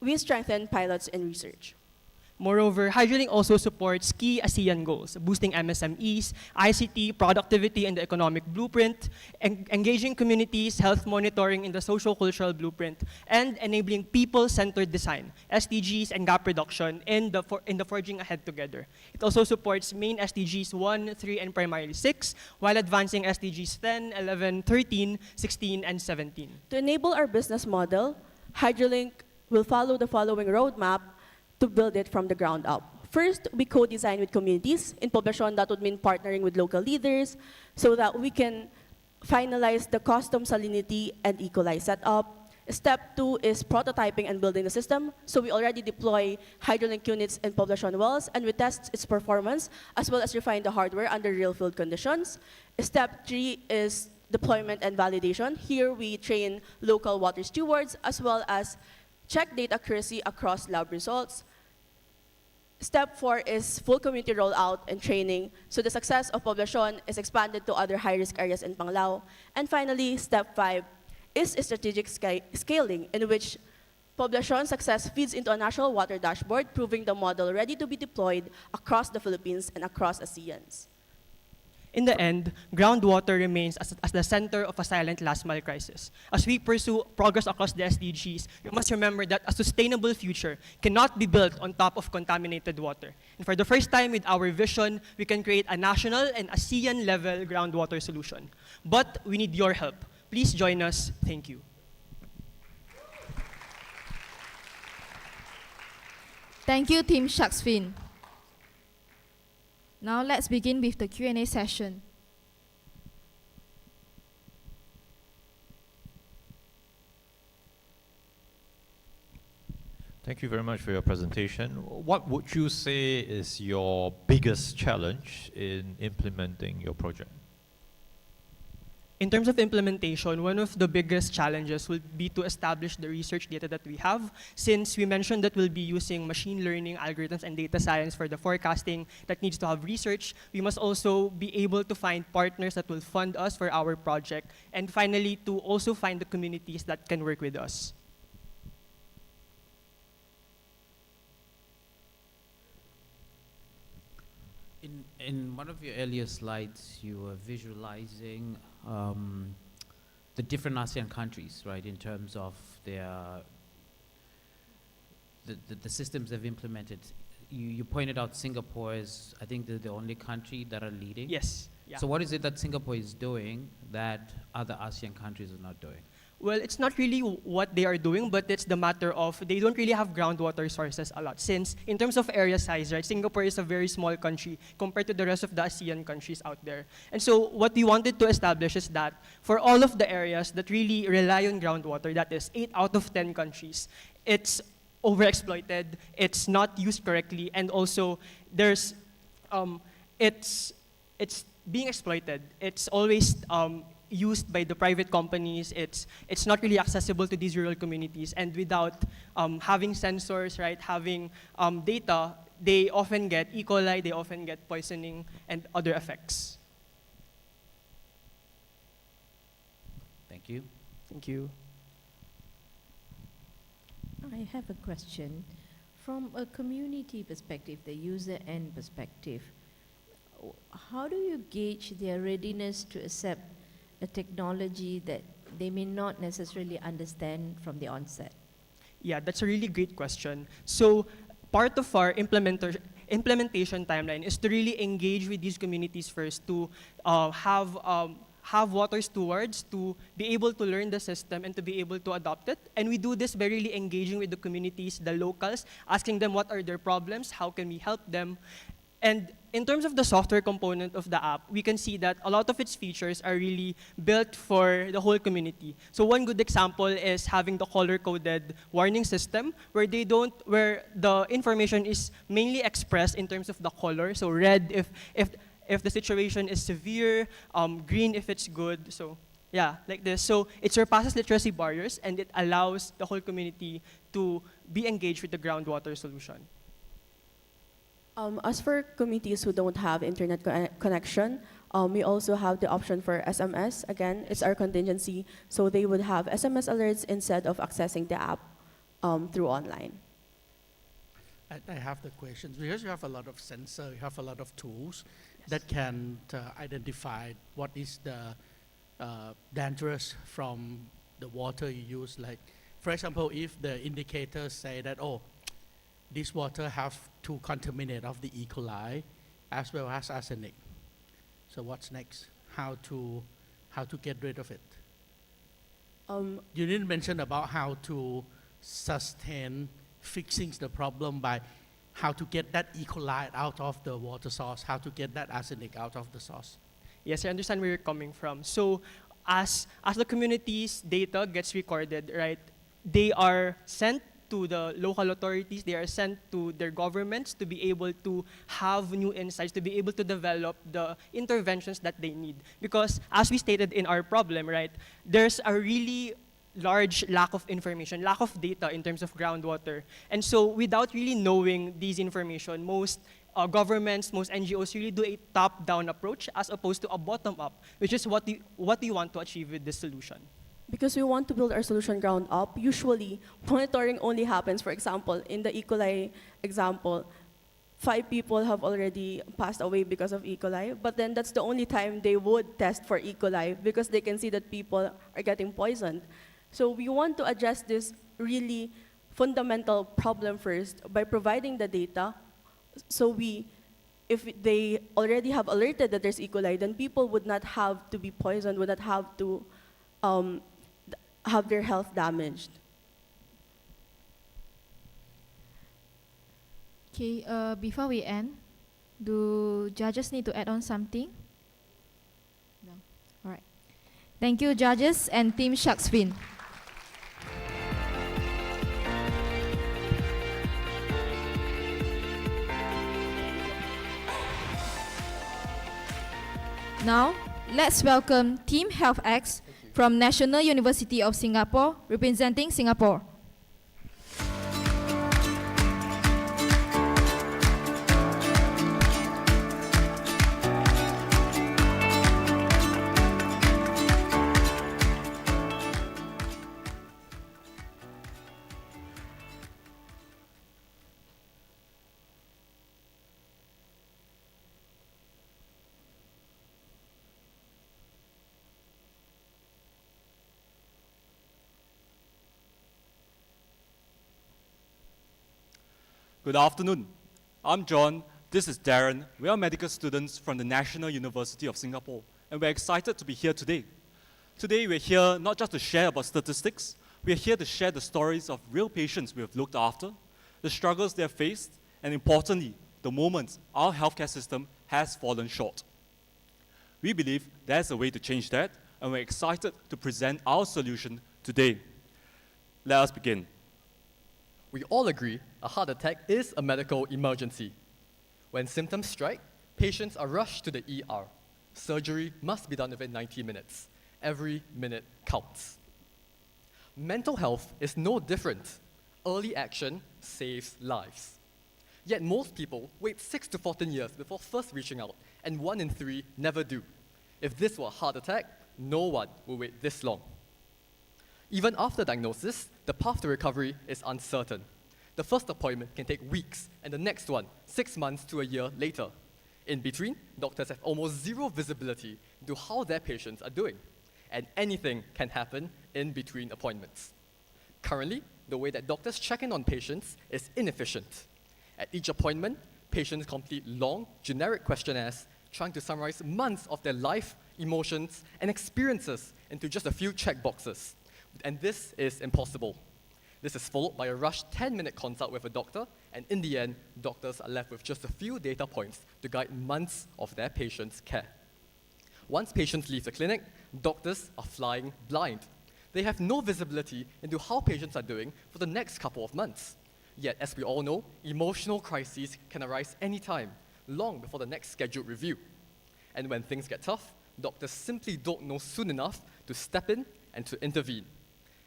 we strengthen pilots and research. Moreover, HydroLink also supports key ASEAN goals, boosting MSMEs, ICT, productivity in the economic blueprint, engaging communities, health monitoring in the social-cultural blueprint, and enabling people-centered design, SDGs, and gap reduction in the Forging Ahead Together. It also supports main SDGs 1, 3, and primarily 6, while advancing SDGs 10, 11, 13, 16, and 17. To enable our business model, HydroLink will follow the following roadmap to build it from the ground up. First, we co-design with communities. In Poblacion, that would mean partnering with local leaders so that we can finalize the custom salinity and equalize setup. Step 2 is prototyping and building the system. So we already deploy HydroLink units in Poblacion wells, and we test its performance, as well as refine the hardware under real field conditions. Step 3 is deployment and validation. Here we train local water stewards, as well as check data accuracy across lab results. Step 4 is full community rollout and training, so the success of Poblacion is expanded to other high-risk areas in Panglao. And finally, Step 5 is strategic scaling, in which Poblacion's success feeds into a national water dashboard, proving the model ready to be deployed across the Philippines and across ASEANs. In the end, groundwater remains as the center of a silent last-mile crisis. As we pursue progress across the SDGs, we must remember that a sustainable future cannot be built on top of contaminated water. And for the first time with our vision, we can create a national and ASEAN-level groundwater solution. But we need your help. Please join us. Thank you. Thank you, Team Sharksfin. Now let's begin with the Q&A session. Thank you very much for your presentation. What would you say is your biggest challenge in implementing your project? In terms of implementation, one of the biggest challenges will be to establish the research data that we have. Since we mentioned that we'll be using machine learning algorithms and data science for the forecasting that needs to have research, we must also be able to find partners that will fund us for our project. And finally, to also find the communities that can work with us. In one of your earlier slides, you were visualizing the different ASEAN countries, right, in terms of the systems they've implemented. You pointed out Singapore as, I think, the only country that are leading. Yes. Yeah. So what is it that Singapore is doing that other ASEAN countries are not doing? Well, it's not really what they are doing, but it's the matter of they don't really have groundwater sources a lot. Since in terms of area size, right, Singapore is a very small country compared to the rest of the ASEAN countries out there. And so what we wanted to establish is that for all of the areas that really rely on groundwater, that is 8 out of 10 countries, it's overexploited, it's not used correctly, and also there's, it's being exploited. It's always used by the private companies. It's not really accessible to these rural communities, and without having sensors, right, having data, they often get E. coli, they often get poisoning and other effects. Thank you. Thank you. I have a question. From a community perspective, the user end perspective, how do you gauge their readiness to accept a technology that they may not necessarily understand from the onset? Yeah, that's a really great question. So part of our implementation timeline is to really engage with these communities first, to have water stewards to be able to learn the system and to be able to adopt it. And we do this by really engaging with the communities, the locals, asking them what are their problems, how can we help them. And in terms of the software component of the app, we can see that a lot of its features are really built for the whole community. So one good example is having the color-coded warning system where the information is mainly expressed in terms of the color. So red if the situation is severe, green if it's good. So yeah, like this. So it surpasses literacy barriers and it allows the whole community to be engaged with the groundwater solution. As for communities who don't have internet connection, we also have the option for SMS. Again, it's our contingency, so they would have SMS alerts instead of accessing the app through online. I have the questions. Because you have a lot of sensor, you have a lot of tools that can identify what is the dangerous from the water you use. Like, for example, if the indicators say that, oh, this water have to contaminate of the E. coli as well as arsenic. So what's next? How to get rid of it? You didn't mention about how to sustain fixing the problem by how to get that E. coli out of the water source, how to get that arsenic out of the source. Yes, I understand where you're coming from. So as the community's data gets recorded, right, they are sent to the local authorities, they are sent to their governments to be able to have new insights, to be able to develop the interventions that they need. Because as we stated in our problem, right, there's a really large lack of information, lack of data in terms of groundwater. And so without really knowing these information, most governments, most NGOs really do a top-down approach as opposed to a bottom-up, which is what we want to achieve with this solution. Because we want to build our solution ground up, usually monitoring only happens, for example, in the E. coli example, 5 people have already passed away because of E. coli, but then that's the only time they would test for E. coli because they can see that people are getting poisoned. So we want to address this really fundamental problem first by providing the data. So if they already have alerted that there's E. coli, then people would not have to be poisoned, would not have to have their health damaged. Okay, before we end, do judges need to add on something? No. All right. Thank you, judges and Team Sharks Fin. Now, let's welcome Team Health X from National University of Singapore, representing Singapore. Good afternoon. I'm John. This is Darren. We are medical students from the National University of Singapore, and we're excited to be here today. Today, we're here not just to share about statistics, we're here to share the stories of real patients we have looked after, the struggles they have faced, and importantly, the moments our healthcare system has fallen short. We believe there's a way to change that, and we're excited to present our solution today. Let us begin. We all agree a heart attack is a medical emergency. When symptoms strike, patients are rushed to the ER. Surgery must be done within 90 minutes. Every minute counts. Mental health is no different. Early action saves lives. Yet most people wait 6 to 14 years before first reaching out, and 1 in 3 never do. If this were a heart attack, no one will wait this long. Even after diagnosis, the path to recovery is uncertain. The first appointment can take weeks, and the next one 6 months to a year later. In between, doctors have almost zero visibility into how their patients are doing, and anything can happen in between appointments. Currently, the way that doctors check in on patients is inefficient. At each appointment, patients complete long, generic questionnaires trying to summarize months of their life, emotions, and experiences into just a few checkboxes. And this is impossible. This is followed by a rushed 10-minute consult with a doctor, and in the end, doctors are left with just a few data points to guide months of their patients' care. Once patients leave the clinic, doctors are flying blind. They have no visibility into how patients are doing for the next couple of months. Yet, as we all know, emotional crises can arise anytime, long before the next scheduled review. And when things get tough, doctors simply don't know soon enough to step in and to intervene.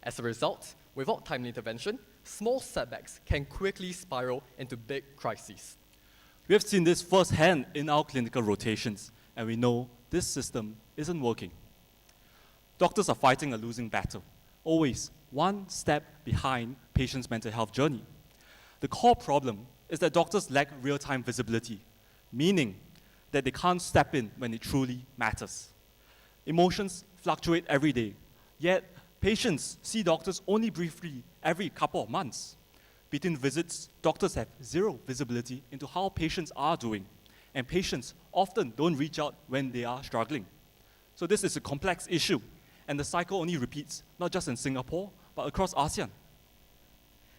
As a result, without timely intervention, small setbacks can quickly spiral into big crises. We have seen this firsthand in our clinical rotations, and we know this system isn't working. Doctors are fighting a losing battle, always one step behind patients' mental health journey. The core problem is that doctors lack real-time visibility, meaning that they can't step in when it truly matters. Emotions fluctuate every day, yet patients see doctors only briefly every couple of months. Between visits, doctors have zero visibility into how patients are doing, and patients often don't reach out when they are struggling. So this is a complex issue, and the cycle only repeats, not just in Singapore, but across ASEAN.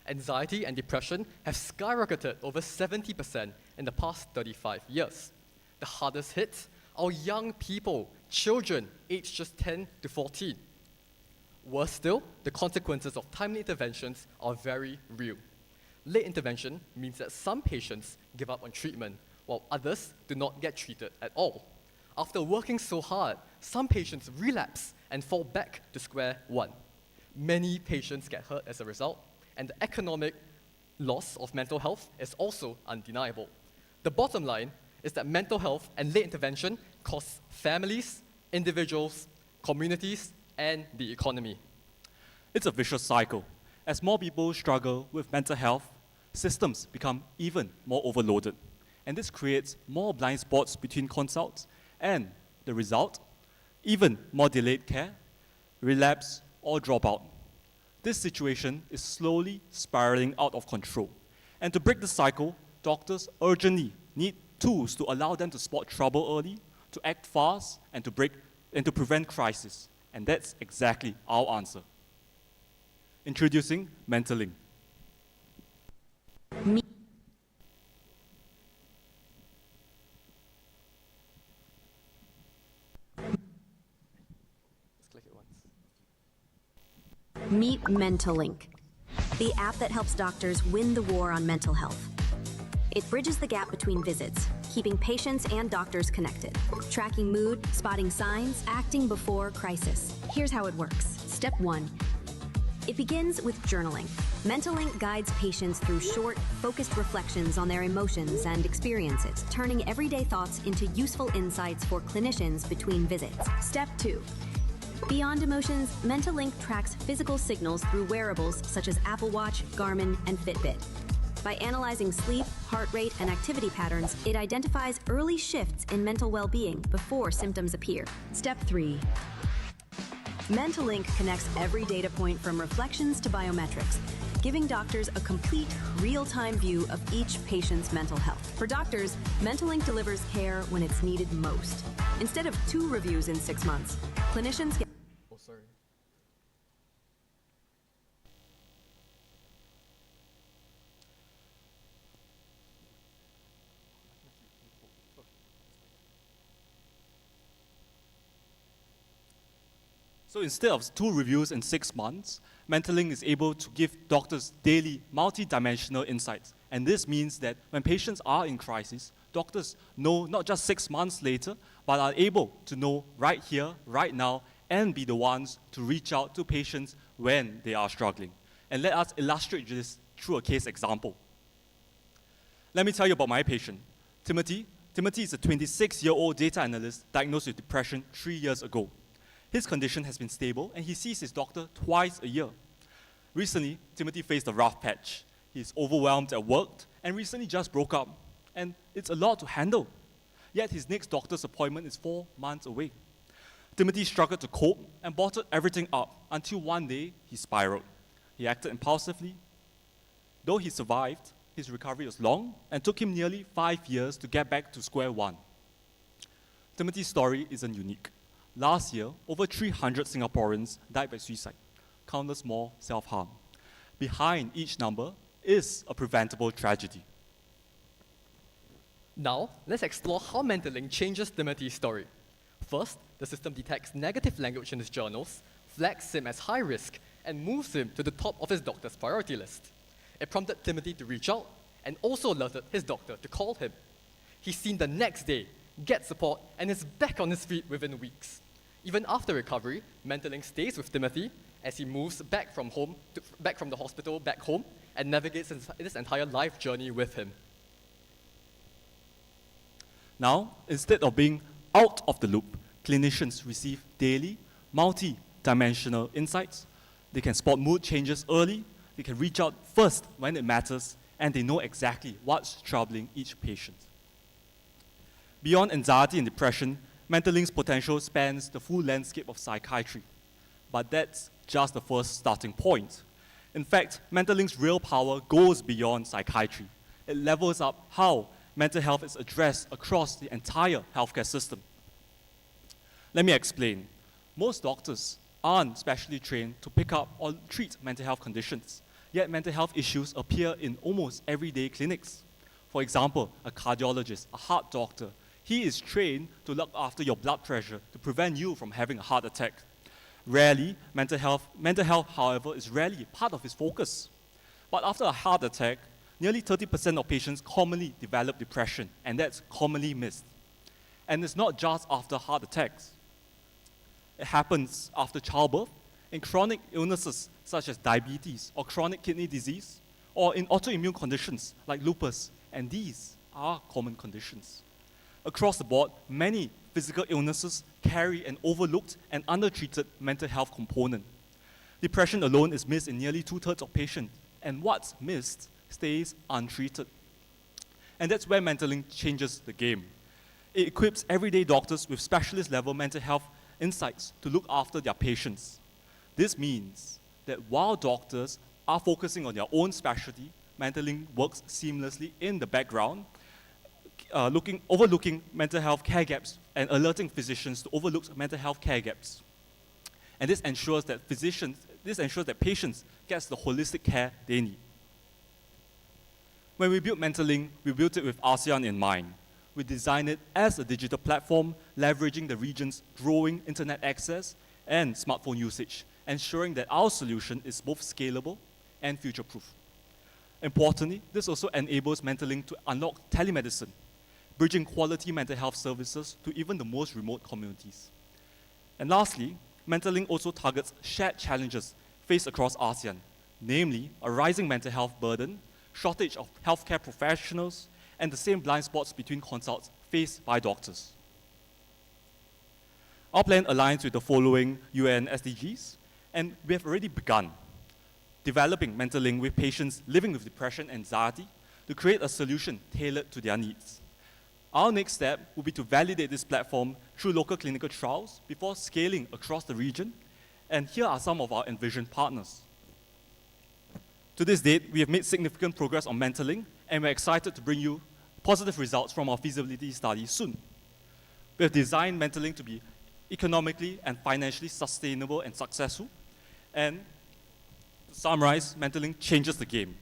Anxiety and depression have skyrocketed over 70% in the past 35 years. The hardest hit are young people, children aged just 10 to 14. Worse still, the consequences of timely interventions are very real. Late intervention means that some patients give up on treatment, while others do not get treated at all. After working so hard, some patients relapse and fall back to square one. Many patients get hurt as a result, and the economic loss of mental health is also undeniable. The bottom line is that mental health and late intervention costs families, individuals, communities, and the economy. It's a vicious cycle. As more people struggle with mental health, systems become even more overloaded. And this creates more blind spots between consults, and the result, even more delayed care, relapse, or dropout. This situation is slowly spiraling out of control. And to break the cycle, doctors urgently need tools to allow them to spot trouble early, to act fast, and to prevent crisis. And that's exactly our answer. Introducing Mentoring. Meet Mentalink, the app that helps doctors win the war on mental health. It bridges the gap between visits, keeping patients and doctors connected, tracking mood, spotting signs, acting before crisis. Here's how it works. Step 1. It begins with journaling. Mentalink guides patients through short, focused reflections on their emotions and experiences, turning everyday thoughts into useful insights for clinicians between visits. Step 2. Beyond emotions, Mentalink tracks physical signals through wearables such as Apple Watch, Garmin, and Fitbit. By analyzing sleep, heart rate, and activity patterns, it identifies early shifts in mental well-being before symptoms appear. Step 3. Mentalink connects every data point from reflections to biometrics, giving doctors a complete, real-time view of each patient's mental health. For doctors, Mentalink delivers care when it's needed most. Instead of 2 reviews in 6 months, clinicians get... Oh, sorry. So instead of 2 reviews in 6 months, Mentalink is able to give doctors daily, multi-dimensional insights. And this means that when patients are in crisis, doctors know not just 6 months later, but are able to know right here, right now, and be the ones to reach out to patients when they are struggling. And let us illustrate this through a case example. Let me tell you about my patient, Timothy. Timothy is a 26-year-old data analyst diagnosed with depression 3 years ago. His condition has been stable, and he sees his doctor twice a year. Recently, Timothy faced a rough patch. He's overwhelmed at work, and recently just broke up. And it's a lot to handle. Yet his next doctor's appointment is 4 months away. Timothy struggled to cope and bottled everything up until one day he spiraled. He acted impulsively. Though he survived, his recovery was long and took him nearly 5 years to get back to square one. Timothy's story isn't unique. Last year, over 300 Singaporeans died by suicide, countless more self-harm. Behind each number is a preventable tragedy. Now, let's explore how Mentalink changes Timothy's story. First, the system detects negative language in his journals, flags him as high risk, and moves him to the top of his doctor's priority list. It prompted Timothy to reach out and also alerted his doctor to call him. He's seen the next day, gets support, and is back on his feet within weeks. Even after recovery, Mentalink stays with Timothy as he moves back from the hospital back home and navigates his entire life journey with him. Now, instead of being out of the loop, clinicians receive daily, multi-dimensional insights. They can spot mood changes early, they can reach out first when it matters, and they know exactly what's troubling each patient. Beyond anxiety and depression, Mentalink's potential spans the full landscape of psychiatry. But that's just the first starting point. In fact, Mentalink's real power goes beyond psychiatry. It levels up how mental health is addressed across the entire healthcare system. Let me explain. Most doctors aren't specially trained to pick up or treat mental health conditions, yet mental health issues appear in almost everyday clinics. For example, a cardiologist, a heart doctor, he is trained to look after your blood pressure to prevent you from having a heart attack. Rarely, mental health, however, is rarely part of his focus. But after a heart attack, nearly 30% of patients commonly develop depression, and that's commonly missed. And it's not just after heart attacks. It happens after childbirth, in chronic illnesses such as diabetes or chronic kidney disease, or in autoimmune conditions like lupus, and these are common conditions. Across the board, many physical illnesses carry an overlooked and undertreated mental health component. Depression alone is missed in nearly 2/3 of patients, and what's missed stays untreated. And that's where Mentalink changes the game. It equips everyday doctors with specialist-level mental health insights to look after their patients. This means that while doctors are focusing on their own specialty, Mentalink works seamlessly in the background, overlooking mental health care gaps and alerting physicians to overlook mental health care gaps. And this ensures that patients get the holistic care they need. When we built Mentalink, we built it with ASEAN in mind. We designed it as a digital platform, leveraging the region's growing internet access and smartphone usage, ensuring that our solution is both scalable and future-proof. Importantly, this also enables Mentalink to unlock telemedicine, bridging quality mental health services to even the most remote communities. And lastly, Mentalink also targets shared challenges faced across ASEAN, namely a rising mental health burden, shortage of healthcare professionals, and the same blind spots between consults faced by doctors. Our plan aligns with the following UN SDGs, and we have already begun developing Mentalink with patients living with depression and anxiety to create a solution tailored to their needs. Our next step will be to validate this platform through local clinical trials before scaling across the region, and here are some of our envisioned partners. To this date, we have made significant progress on Mentalink, and we're excited to bring you positive results from our feasibility study soon. We have designed Mentalink to be economically and financially sustainable and successful. And to summarize, Mentalink changes the game.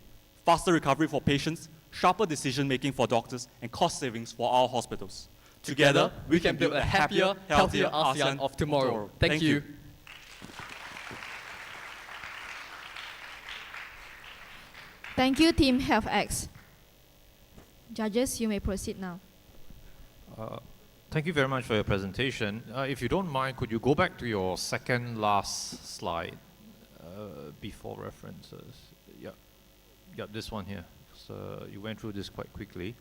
Faster recovery for patients, sharper decision-making for doctors, and cost savings for our hospitals. Together, we can build a happier, healthier ASEAN of tomorrow. Thank you. Thank you, Team Health X. Judges, you may proceed now. Thank you very much for your presentation. If you don't mind, could you go back to your second last slide before references? Yeah, this one here. So you went through this quite quickly.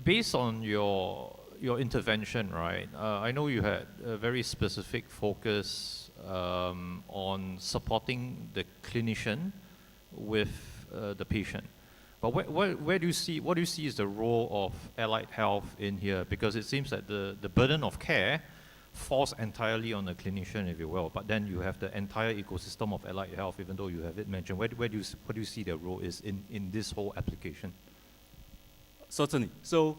Based on your intervention, right? I know you had a very specific focus on supporting the clinician with the patient. But what do you see is the role of allied health in here? Because it seems that the burden of care falls entirely on the clinician, if you will. But then you have the entire ecosystem of allied health, even though you have it mentioned. What do you see their role is in this whole application? Certainly. So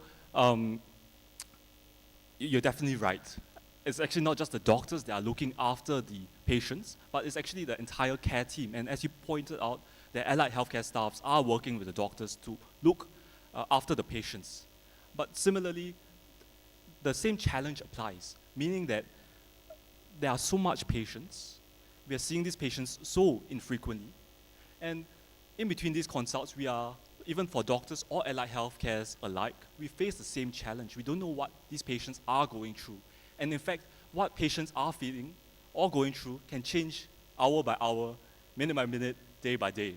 you're definitely right. It's actually not just the doctors that are looking after the patients, but it's actually the entire care team. And as you pointed out, the allied healthcare staffs are working with the doctors to look after the patients. But similarly, the same challenge applies, meaning that there are so much patients, we are seeing these patients so infrequently, and in between these consults, we are, even for doctors or allied healthcares alike, we face the same challenge. We don't know what these patients are going through. And in fact, what patients are feeling or going through can change hour by hour, minute by minute, day by day.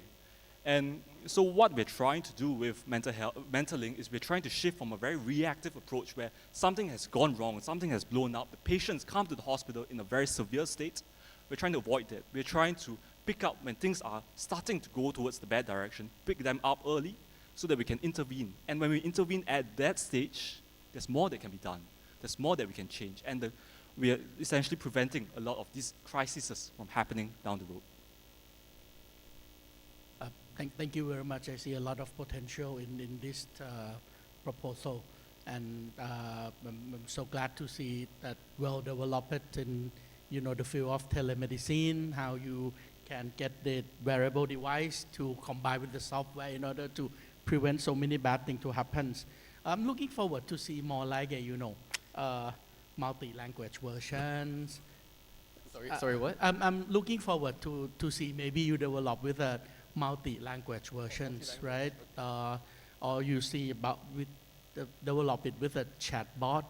And so what we're trying to do with Mentalink is we're trying to shift from a very reactive approach where something has gone wrong, something has blown up, the patients come to the hospital in a very severe state. We're trying to avoid that. We're trying to pick up when things are starting to go towards the bad direction, pick them up early so that we can intervene. And when we intervene at that stage, there's more that can be done. There's more that we can change. And we are essentially preventing a lot of these crises from happening down the road. Thank you very much. I see a lot of potential in this proposal, and I'm so glad to see that well developed in the field of telemedicine, how you can get the wearable device to combine with the software in order to prevent so many bad things to happen. I'm looking forward to see more like multi-language versions. Sorry, what? I'm looking forward to see maybe you develop with a multi-language versions, right? Or you see develop it with a chatbot,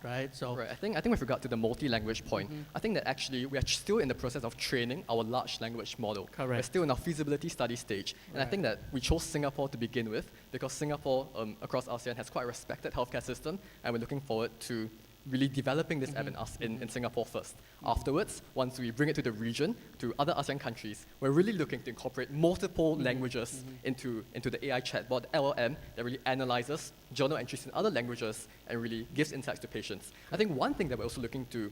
right? So right. I think with regard to the multi-language point, I think that actually we are still in the process of training our large language model. Correct. We're still in our feasibility study stage, and I think that we chose Singapore to begin with because Singapore across ASEAN has quite a respected healthcare system, and we're looking forward to really developing this app in Singapore first. Afterwards, once we bring it to the region, to other ASEAN countries, we're really looking to incorporate multiple languages into the AI chatbot, LLM, that really analyzes journal entries in other languages and really gives insights to patients. I think one thing that we're also looking to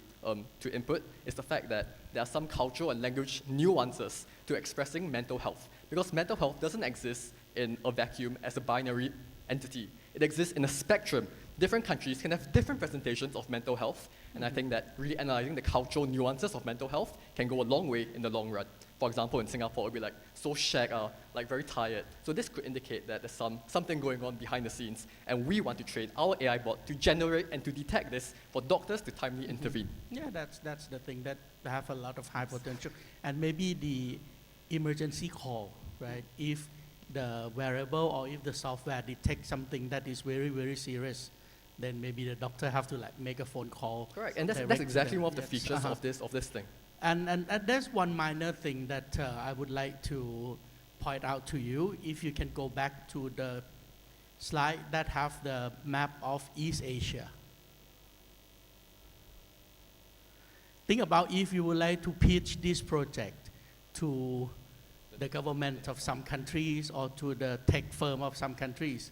input is the fact that there are some cultural and language nuances to expressing mental health, because mental health doesn't exist in a vacuum as a binary entity. It exists in a spectrum. Different countries can have different presentations of mental health, and I think that really analyzing the cultural nuances of mental health can go a long way in the long run. For example, in Singapore, it would be like so shag, like very tired. So this could indicate that there's something going on behind the scenes, and we want to train our AI bot to generate and to detect this for doctors to timely intervene. Yeah, that's the thing that have a lot of high potential, and maybe the emergency call, right? If the wearable or if the software detects something that is very, very serious, then maybe the doctor have to make a phone call. Correct, and that's exactly one of the features of this thing. And there's one minor thing that I would like to point out to you. If you can go back to the slide that have the map of East Asia. Think about if you would like to pitch this project to the government of some countries or to the tech firm of some countries.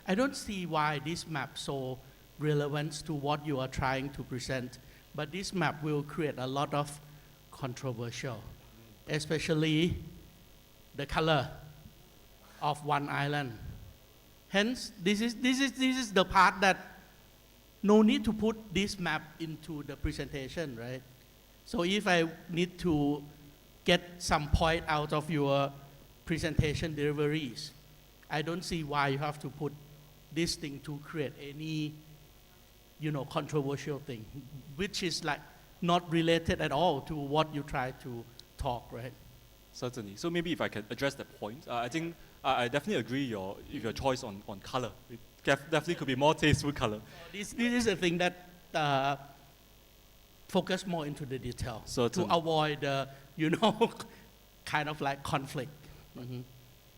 I don't see why this map so relevant to what you are trying to present, but this map will create a lot of controversial especially the color of one island. Hence, this is the part that no need to put this map into the presentation, right? So if I need to get some point out of your presentation deliveries, I don't see why you have to put this thing to create any, controversial thing, which is like not related at all to what you try to talk, right? Certainly. So maybe if I can address that point, I think I definitely agree with your choice on color. It definitely could be more tasteful color. This is a thing that focus more into the detail Certainly. to avoid the, kind of like conflict.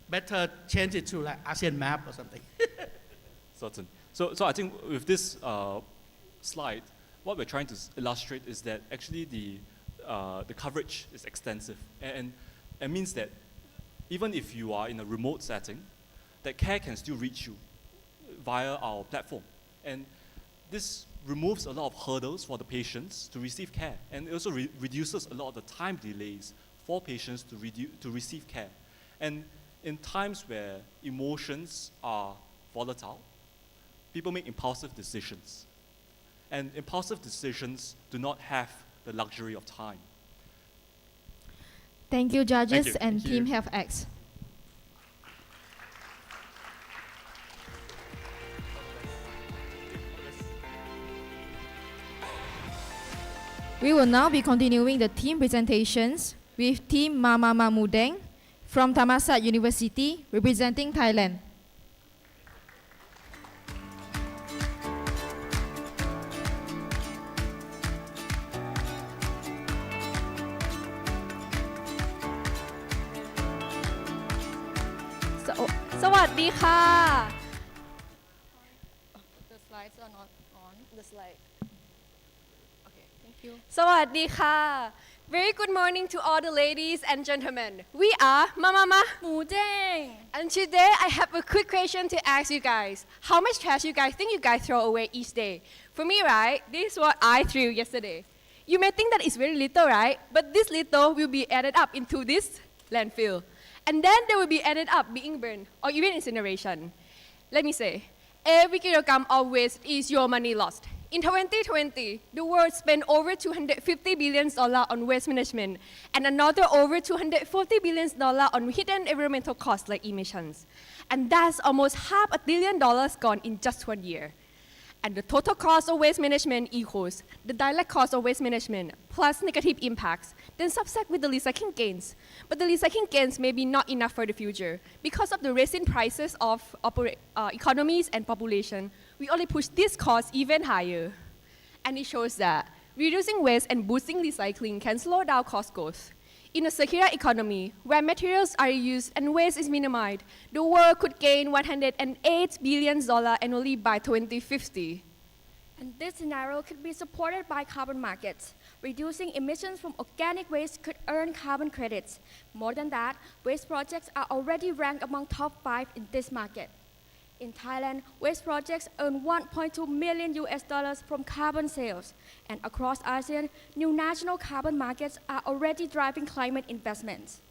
Better change it to like ASEAN map or something. Certain. So I think with this slide, what we're trying to illustrate is that actually the coverage is extensive, and it means that even if you are in a remote setting, that care can still reach you via our platform. And this removes a lot of hurdles for the patients to receive care, and it also reduces a lot of the time delays for patients to receive care. And in times where emotions are volatile, people make impulsive decisions. And impulsive decisions do not have the luxury of time. Thank you, judges Thank you. and Thank Team you. Health X. We will now be continuing the team presentations with Team Mama Mamudeng from Thammasat University representing Thailand. Sawadee ka. The slides are not on. The slide. Okay, thank you. Sawadee ka. Very good morning to all the ladies and gentlemen. We are Mama Mudeng. And today I have a quick question to ask you guys. How much trash you guys think you guys throw away each day? For me, right, this is what I threw yesterday. You may think that it's very little, right? But this little will be added up into this landfill. And then they will be added up, being burned, or even incineration. Let me say, every kilogram of waste is your money lost. In 2020, the world spent over $250 billion on waste management and another over $240 billion on hidden environmental costs like emissions. And that's almost $500 billion gone in just 1 year. And the total cost of waste management equals the direct cost of waste management plus negative impacts, then subtract with the recycling gains. But the recycling gains may be not enough for the future. Because of the rising prices of economies and population, we only push this cost even higher. And it shows that reducing waste and boosting recycling can slow down cost growth. In a circular economy, where materials are used and waste is minimized, the world could gain $108 billion annually by 2050. And this scenario could be supported by carbon markets. Reducing emissions from organic waste could earn carbon credits. More than that, waste projects are already ranked among top 5 in this market. In Thailand, waste projects earn $1.2 million from carbon sales. And across ASEAN, new national carbon markets are already driving climate investments.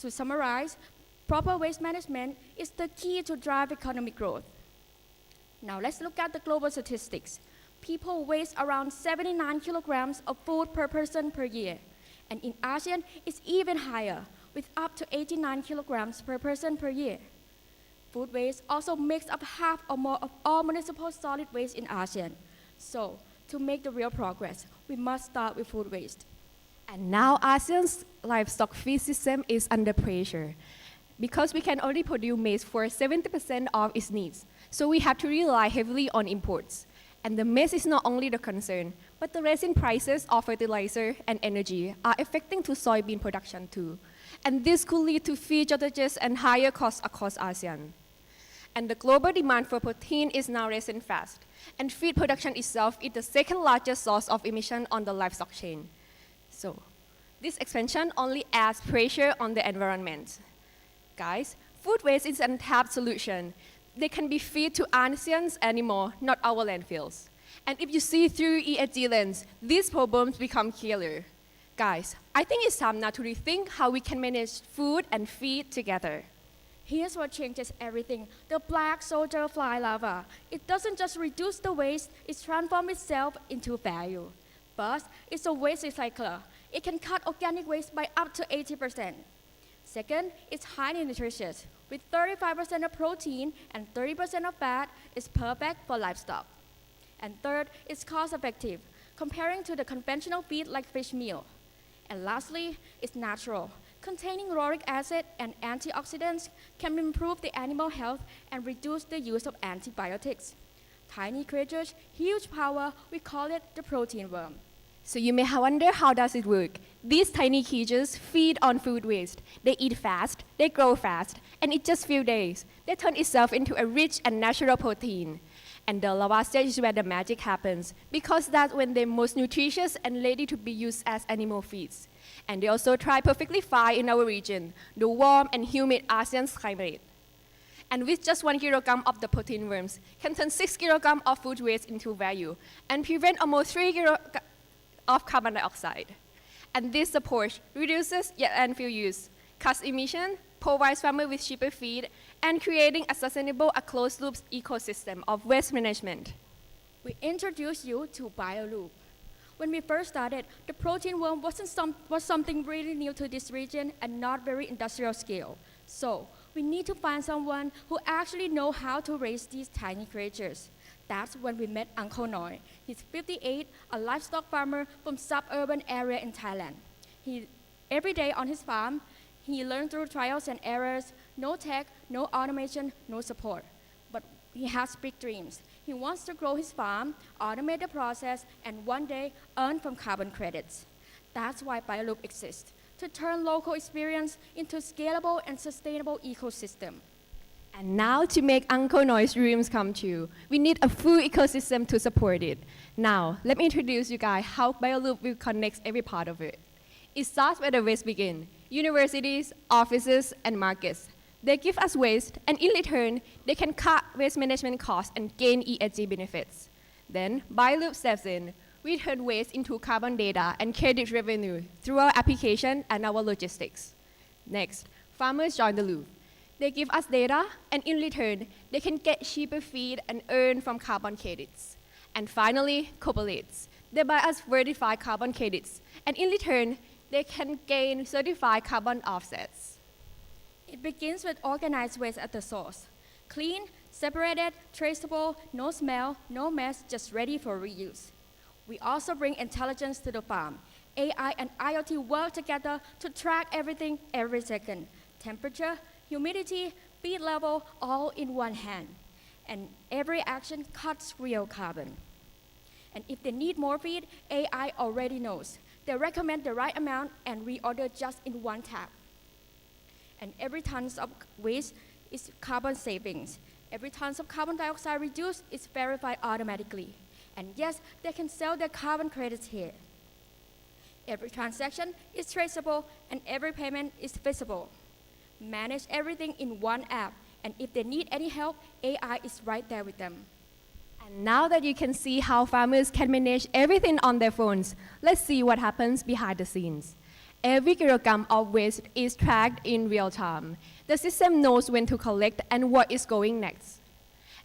To summarize, proper waste management is the key to drive economic growth. Now let's look at the global statistics. People waste around 79 kilograms of food per person per year. And in ASEAN, it's even higher, with up to 89 kilograms per person per year. Food waste also makes up half or more of all municipal solid waste in ASEAN. So, to make the real progress, we must start with food waste. And now ASEAN's livestock feed system is under pressure because we can only produce maize for 70% of its needs. So we have to rely heavily on imports. And the maize is not only the concern, but the rising prices of fertilizer and energy are affecting to soybean production too. And this could lead to feed shortages and higher costs across ASEAN. And the global demand for protein is now rising fast. And feed production itself is the second largest source of emission on the livestock chain. So this expansion only adds pressure on the environment. Guys, food waste is an untapped solution. They can be fed to ASEAN's animals, not our landfills. And if you see through ESG lens, these problems become clearer. Guys, I think it's time now to rethink how we can manage food and feed together. Here's what changes everything. The black soldier fly larva. It doesn't just reduce the waste, it transforms itself into value. First, it's a waste recycler. It can cut organic waste by up to 80%. Second, it's highly nutritious. With 35% of protein and 30% of fat, it's perfect for livestock. And third, it's cost effective, comparing to the conventional feed like fish meal. And lastly, it's natural. Containing lauric acid and antioxidants can improve the animal health and reduce the use of antibiotics. Tiny creatures, huge power, we call it the protein worm. So you may wonder, how does it work? These tiny creatures feed on food waste. They eat fast, they grow fast, and in just few days, they turn itself into a rich and natural protein. And the larva stage is where the magic happens, because that's when they're most nutritious and ready to be used as animal feeds. And they also thrive perfectly fine in our region, the warm and humid ASEAN climate. And with just 1 kilogram of the protein worms, can turn 6 kilograms of food waste into value, and prevent almost 3 kilograms of carbon dioxide. And this approach reduces landfill use, cuts emission, provides farmers with cheaper feed, and creating a sustainable, closed-loop ecosystem of waste management. We introduce you to BioLoop. When we first started, the protein worm was something really new to this region and not very industrial scale. So we need to find someone who actually knows how to raise these tiny creatures. That's when we met Uncle Noi. He's 58, a livestock farmer from suburban area in Thailand. Every day on his farm, he learned through trials and errors, no tech, no automation, no support. But he has big dreams. He wants to grow his farm, automate the process, and one day earn from carbon credits. That's why BioLoop exists, to turn local experience into scalable and sustainable ecosystem. And now, to make Uncle Noi's dreams come true, we need a full ecosystem to support it. Now, let me introduce you guys how BioLoop will connect every part of it. It starts where the waste begins: universities, offices, and markets. They give us waste, and in return, they can cut waste management costs and gain ESG benefits. Then, BioLoop steps in. We turn waste into carbon data and credit revenue through our application and our logistics. Next, farmers join the loop. They give us data, and in return, they can get cheaper feed and earn from carbon credits. And finally, corporates. They buy us verified carbon credits, and in return, they can gain certified carbon offsets. It begins with organized waste at the source. Clean, separated, traceable, no smell, no mess, just ready for reuse. We also bring intelligence to the farm. AI and IoT work together to track everything every second. Temperature, humidity, feed level, all in one hand. And every action cuts real carbon. And if they need more feed, AI already knows. They recommend the right amount and reorder just in one tap. And every ton of waste is carbon savings. Every ton of carbon dioxide reduced is verified automatically. And yes, they can sell their carbon credits here. Every transaction is traceable and every payment is visible. Manage everything in one app, and if they need any help, AI is right there with them. And now that you can see how farmers can manage everything on their phones, let's see what happens behind the scenes. Every kilogram of waste is tracked in real time. The system knows when to collect and what is going next.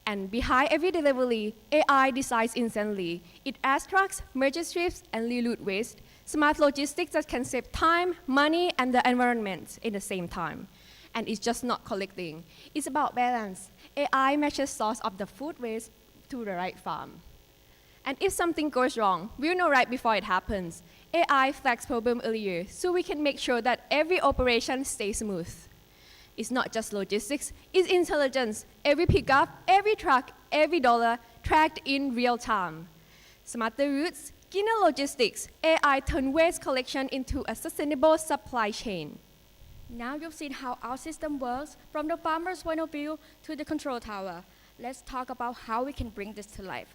And behind every delivery, AI decides instantly. It abstracts, merges strips, and reroute waste. Smart logistics that can save time, money, and the environment in the same time. And it's just not collecting. It's about balance. AI matches source of the food waste to the right farm. And if something goes wrong, we'll know right before it happens. AI flags problem earlier, so we can make sure that every operation stays smooth. It's not just logistics, it's intelligence. Every pickup, every truck, every dollar tracked in real time. Smarter routes, cleaner logistics, AI turn waste collection into a sustainable supply chain. Now you've seen how our system works from the farmer's point of view to the control tower. Let's talk about how we can bring this to life.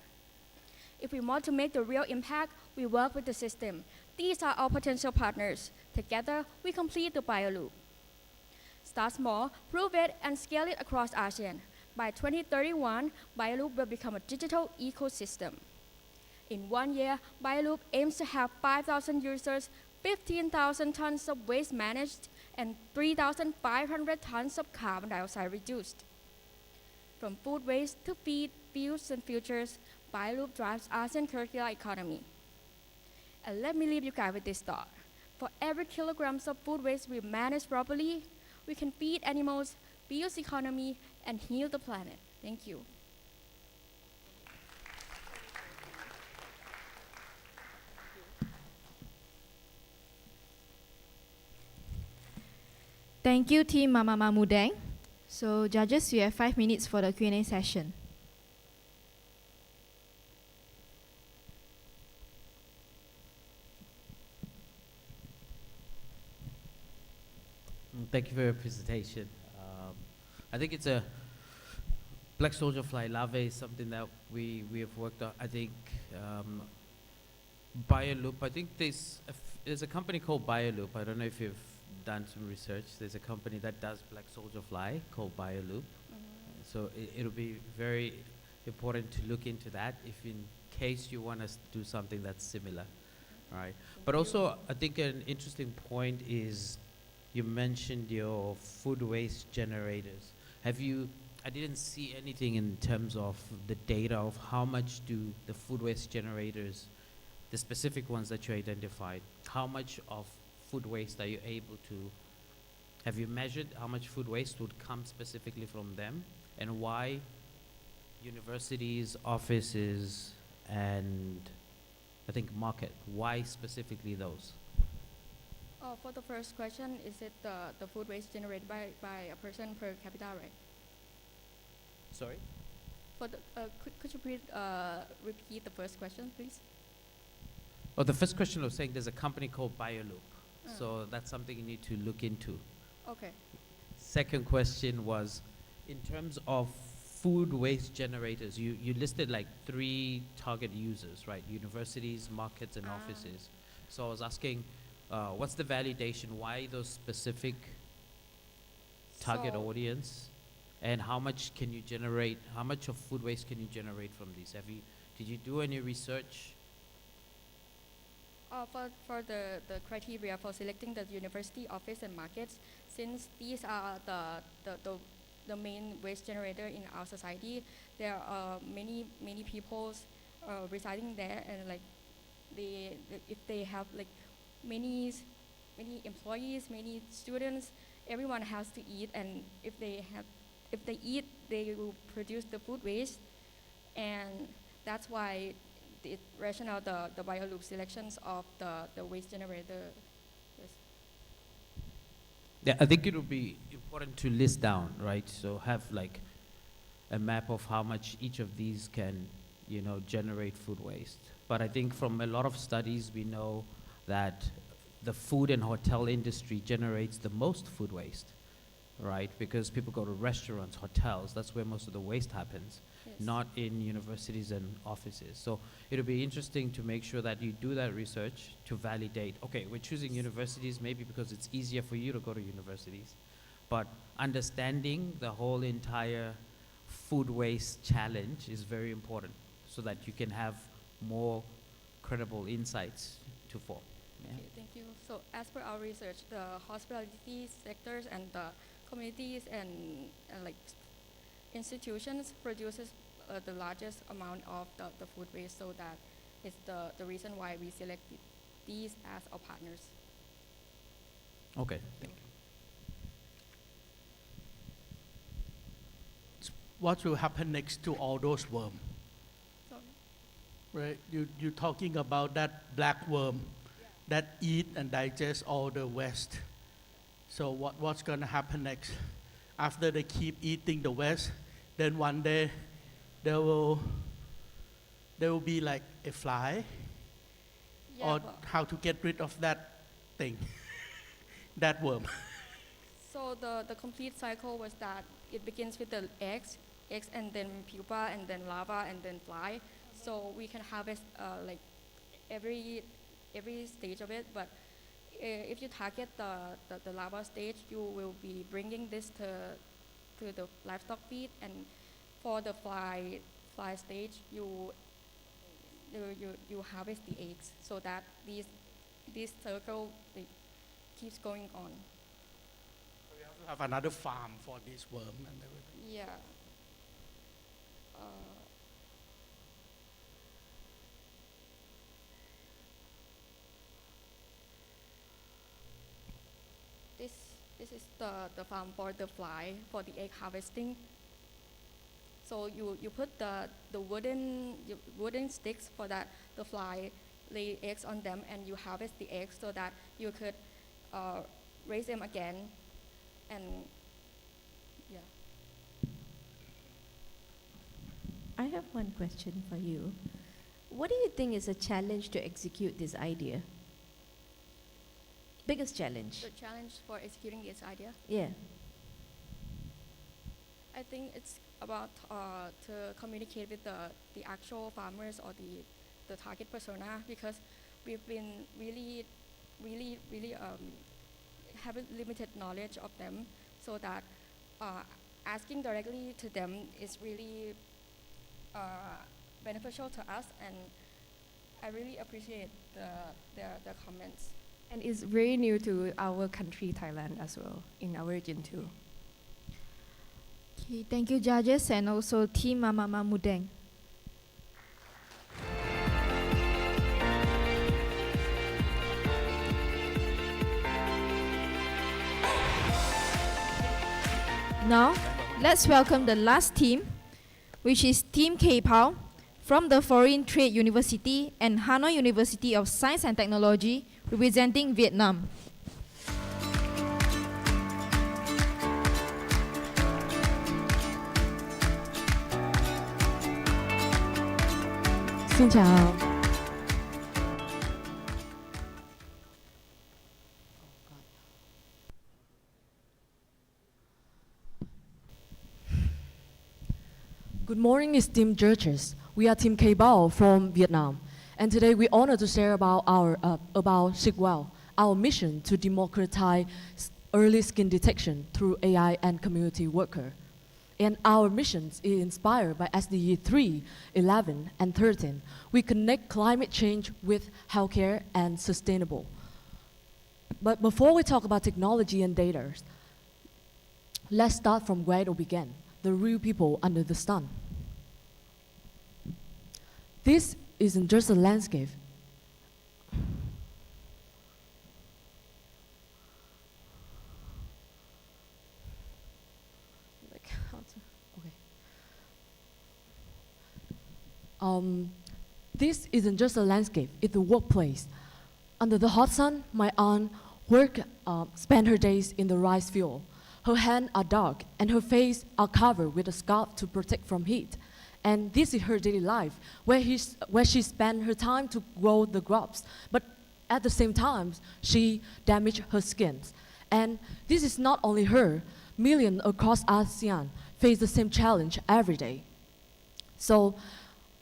If we want to make the real impact, we work with the system. These are our potential partners. Together, we complete the BioLoop. Start small, prove it, and scale it across ASEAN. By 2031, BioLoop will become a digital ecosystem. In 1 year, BioLoop aims to have 5,000 users, 15,000 tons of waste managed, and 3,500 tons of carbon dioxide reduced. From food waste to feed, fuels, and futures, BioLoop drives ASEAN circular economy. And let me leave you guys with this thought. For every kilograms of food waste we manage properly, we can feed animals, build economy, and heal the planet. Thank you. Thank you, Team Mama Mudeng. So, judges, you have 5 minutes for the Q&A session. Thank you for your presentation. I think it's a black soldier fly larvae is something that we have worked on. I think BioLoop, I think there's a company called BioLoop. I don't know if you've done some research. There's a company that does black soldier fly called BioLoop. So it'll be very important to look into that if in case you want us to do something that's similar. All right. But also, I think an interesting point is you mentioned your food waste generators. I didn't see anything in terms of the data of how much do the food waste generators, the specific ones that you identified, how much of food waste are you able to, have you measured how much food waste would come specifically from them, and why universities, offices, and I think market, why specifically those? For the first question, is it the food waste generated by a person per capita, right? Sorry? For the, could you please repeat the first question, please? Oh, the first question was saying there's a company called BioLoop. So that's something you need to look into. Okay. Second question was, in terms of food waste generators, you listed like 3 target users, right? Universities, markets, and offices. So I was asking, what's the validation? Why those specific target audience? And how much can you generate? How much of food waste can you generate from these? Did you do any research? For the criteria for selecting the university, office, and markets, since these are the main waste generator in our society, there are many people residing there, and like if they have like many employees, many students, everyone has to eat, and if they eat, they will produce the food waste, and that's why the rationale, the BioLoop selections of the waste generator. Yes. Yeah, I think it would be important to list down, right? So have like a map of how much each of these can, generate food waste. But I think from a lot of studies, we know that the food and hotel industry generates the most food waste, right? Because people go to restaurants, hotels, that's where most of the waste happens, not in universities and offices. So it'll be interesting to make sure that you do that research to validate, okay, we're choosing universities maybe because it's easier for you to go to universities, but understanding the whole entire food waste challenge is very important so that you can have more credible insights to form. Yeah. Okay, thank you. So as per our research, the hospitality sectors and the communities and like institutions produces the largest amount of the food waste, so that is the reason why we select these as our partners. Okay, thank you. What will happen next to all those worms? Right, you're talking about that black worm that eat and digest all the waste. So what's going to happen next? After they keep eating the waste, then one day there will be like a fly, or how to get rid of that thing, that worm. So the complete cycle was that it begins with the eggs and then pupa and then larva and then fly. So we can harvest like every stage of it, but if you target the larva stage, you will be bringing this to the livestock feed, and for the fly stage, you harvest the eggs, so that these this circle keeps going on. We have to have another farm for this worm and everything. Yeah. This is the farm for the fly for the egg harvesting. So you put the wooden sticks for that the fly lay eggs on them, and you harvest the eggs so that you could raise them again, and yeah. I have one question for you. What do you think is a challenge to execute this idea? Biggest challenge? The challenge for executing this idea? Yeah. I think it's about to communicate with the actual farmers or the target persona, because we've been really have a limited knowledge of them, so that asking directly to them is really beneficial to us, and I really appreciate the comments. And it's very new to our country, Thailand, as well, in our region too. Okay, thank you, judges, and also Team Mama Mudeng. Now, let's welcome the last team, which is Team K-Pao from the Foreign Trade University and Hanoi University of Science and Technology, representing Vietnam. Xin chào. Good morning, esteemed judges. We are Team K-Bao from Vietnam, and today we're honored to share about about SIGWELL, our mission to democratize early skin detection through AI and community worker. And our mission is inspired by SDG 3, 11, and 13. We connect climate change with healthcare and sustainable. But before we talk about technology and data, let's start from where it all began, the real people under the sun. This isn't just a landscape. This isn't just a landscape, it's a workplace. Under the hot sun, my aunt spent her days in the rice field. Her hands are dark and her face are covered with a scarf to protect from heat. And this is her daily life, where she spent her time to grow the crops. But at the same time, she damaged her skin. And this is not only her. Millions across ASEAN face the same challenge every day. So,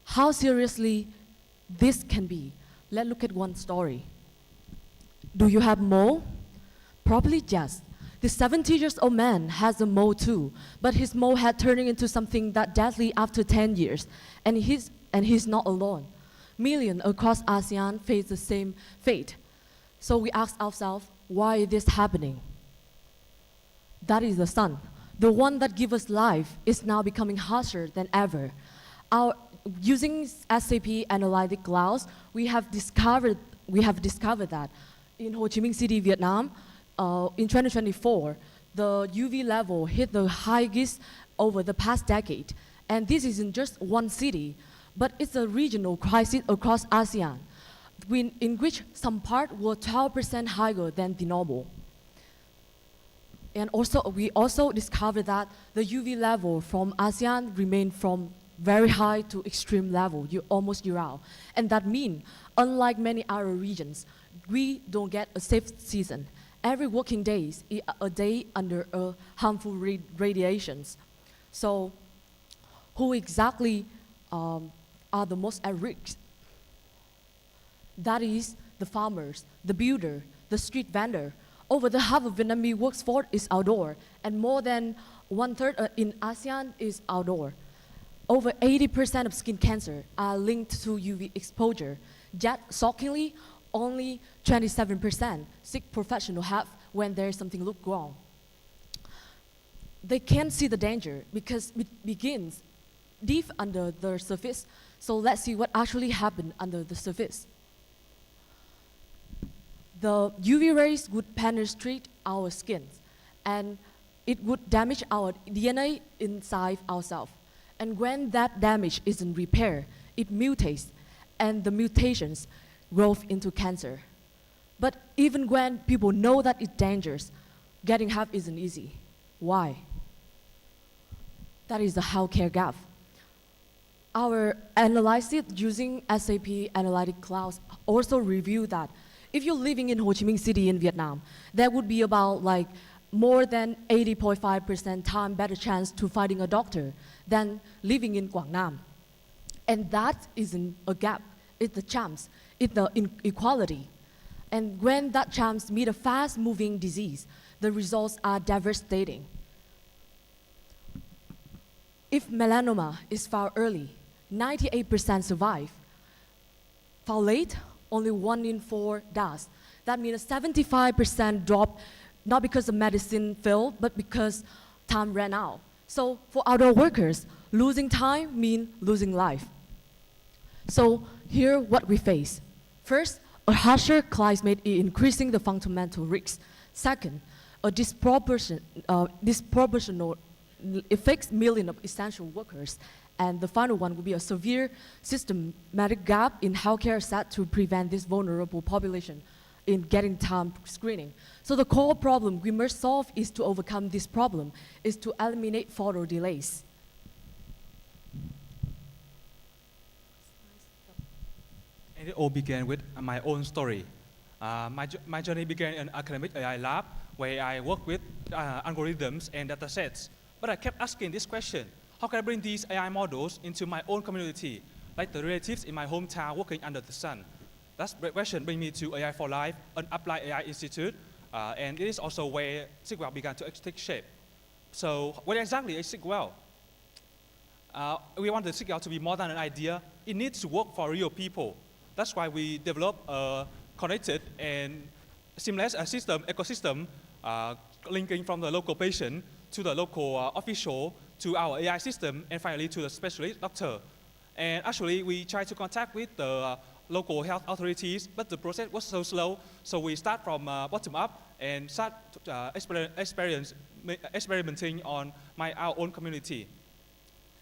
how seriously this can be? Let's look at one story. Do you have mole? Probably yes. The 70-year-old man has a mole too, but his mole had turned into something that deadly after 10 years, and he's not alone. Millions across ASEAN face the same fate. So we ask ourselves, why is this happening? That is the sun. The one that gives us life is now becoming harsher than ever. Using SAP analytic clouds, we have discovered that in Ho Chi Minh City, Vietnam, in 2024, the UV level hit the highest over the past decade. And this isn't just one city, but it's a regional crisis across ASEAN, in which some parts were 12% higher than the normal. And also, we also discovered that the UV level from ASEAN remained from very high to extreme level, almost year-round. And that means, unlike many other regions, we don't get a safe season. Every working day is a day under harmful radiations. So, who exactly are the most at risk? That is the farmers, the builder, the street vendor. Over the half of Vietnamese workforce is outdoor, and more than 1/3 in ASEAN is outdoor. Over 80% of skin cancer are linked to UV exposure. Yet, shockingly, only 27% sick professionals have when there's something look wrong. They can't see the danger because it begins deep under the surface. So let's see what actually happened under the surface. The UV rays would penetrate our skin, and it would damage our DNA inside ourselves. And when that damage isn't repaired, it mutates, and the mutations grow into cancer. But even when people know that it's dangerous, getting help isn't easy. Why? That is the healthcare gap. Our analysis using SAP Analytic Clouds also revealed that if you're living in Ho Chi Minh City in Vietnam, there would be about like more than 80.5% time better chance to finding a doctor than living in Quảng Nam. And that isn't a gap, it's the chance, it's the inequality. And when that chance meet a fast-moving disease, the results are devastating. If melanoma is found early, 98% survive. Found late, only 1 in 4 dies. That means a 75% drop, not because the medicine failed, but because time ran out. So for outdoor workers, losing time means losing life. So here what we face. First, a harsher climate is increasing the fundamental risks. Second, a disproportional affects millions of essential workers. And the final one would be a severe systematic gap in healthcare set to prevent this vulnerable population in getting time screening. So the core problem we must solve is to overcome this problem, is to eliminate further delays. And it all began with my own story. My journey began in an academic AI lab where I worked with algorithms and datasets. But I kept asking this question: how can I bring these AI models into my own community, like the relatives in my hometown working under the sun? That question brings me to AI for Life, an applied AI institute, and it is also where SigWell began to take shape. So what exactly is SigWell? We wanted SigWell to be more than an idea. It needs to work for real people. That's why we developed a connected and seamless ecosystem linking from the local patient to the local official, to our AI system, and finally to the specialist doctor. And actually, we tried to contact with the local health authorities, but the process was so slow, so we start from bottom up and start experimenting on our own community.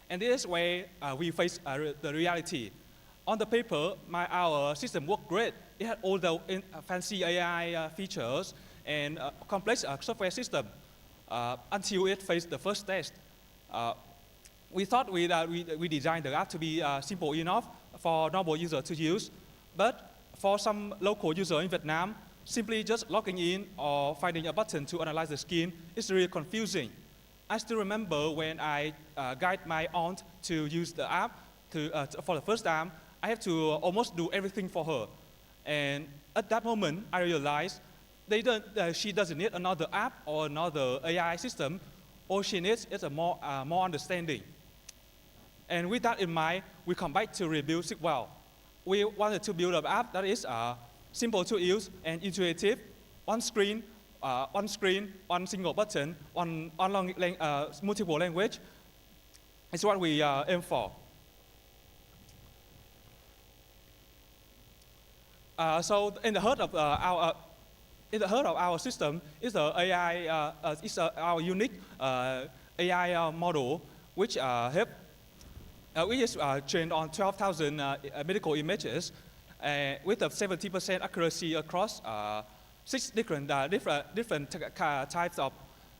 And this is where we face the reality. On the paper, our system worked great. It had all the fancy AI features and complex software system until it faced the first test. We thought we designed the app to be simple enough for normal user to use, but for some local user in Vietnam, simply just logging in or finding a button to analyze the skin is really confusing. I still remember when I guide my aunt to use the app for the first time, I have to almost do everything for her. And at that moment, I realized she doesn't need another app or another AI system. All she needs is a more understanding. And with that in mind, we come back to rebuild SigWell. We wanted to build an app that is simple to use and intuitive. One screen, one single button, multiple language. It's what we aim for. So in the heart of our system is the AI. Is our unique AI model, which is trained on 12,000 medical images, with a 70% accuracy across 6 different types of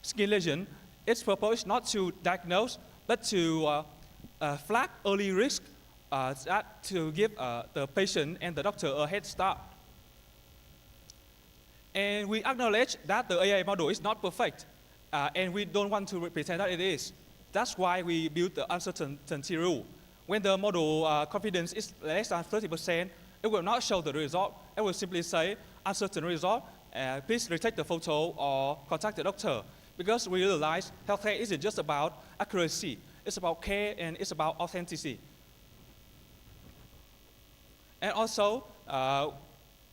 skin lesion. Its purpose is not to diagnose, but to flag early risk, to give the patient and the doctor a head start. And we acknowledge that the AI model is not perfect, and we don't want to pretend that it is. That's why we built the uncertainty rule. When the model confidence is less than 30%, it will not show the result. It will simply say, uncertain result, please retake the photo or contact the doctor. Because we realize healthcare isn't just about accuracy, it's about care and it's about authenticity. And also,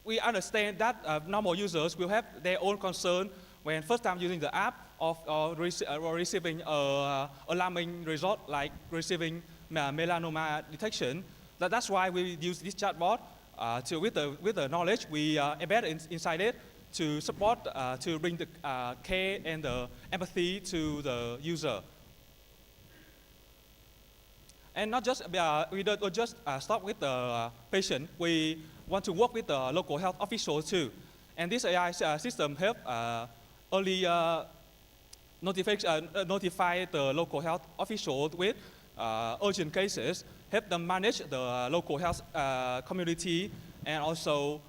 we understand that normal users will have their own concern when first time using the app or receiving alarming result like receiving melanoma detection. That's why we use this chatbot with the knowledge we embed inside it to support, to bring the care and the empathy to the user. And not just, we don't just stop with the patient, we want to work with the local health official too. And this AI system help early notify the local health official with urgent cases, help them manage the local health community, and also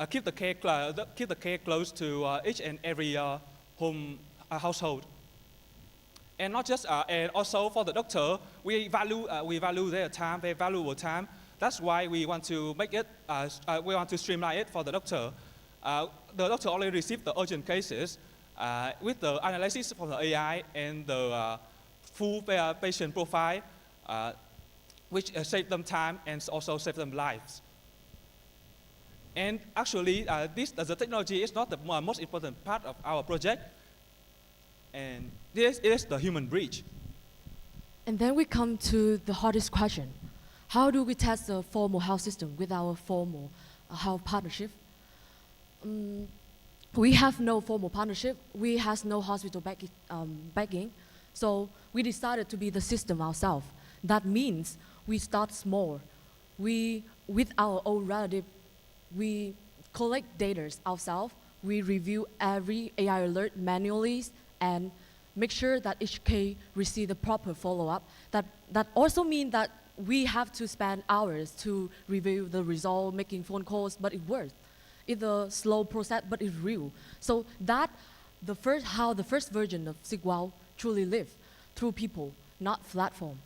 keep the care close to each and every household. And not just, and also for the doctor, we value their time, their valuable time. That's why we want to make it, we want to streamline it for the doctor. The doctor already received the urgent cases with the analysis from the AI and the full patient profile, which save them time and also save them lives. And actually, the technology is not the most important part of our project. And this is the human bridge. And then we come to the hardest question. How do we test the formal health system with our formal health partnership? We have no formal partnership. We have no hospital backing. So we decided to be the system ourselves. That means we start small. With our own relative, we collect data ourselves. We review every AI alert manually and make sure that each case receive the proper follow-up. That also means that we have to spend hours to review the result, making phone calls, but it works. It's a slow process, but it's real. So that how the first version of Sigwao truly lived, through people, not platform.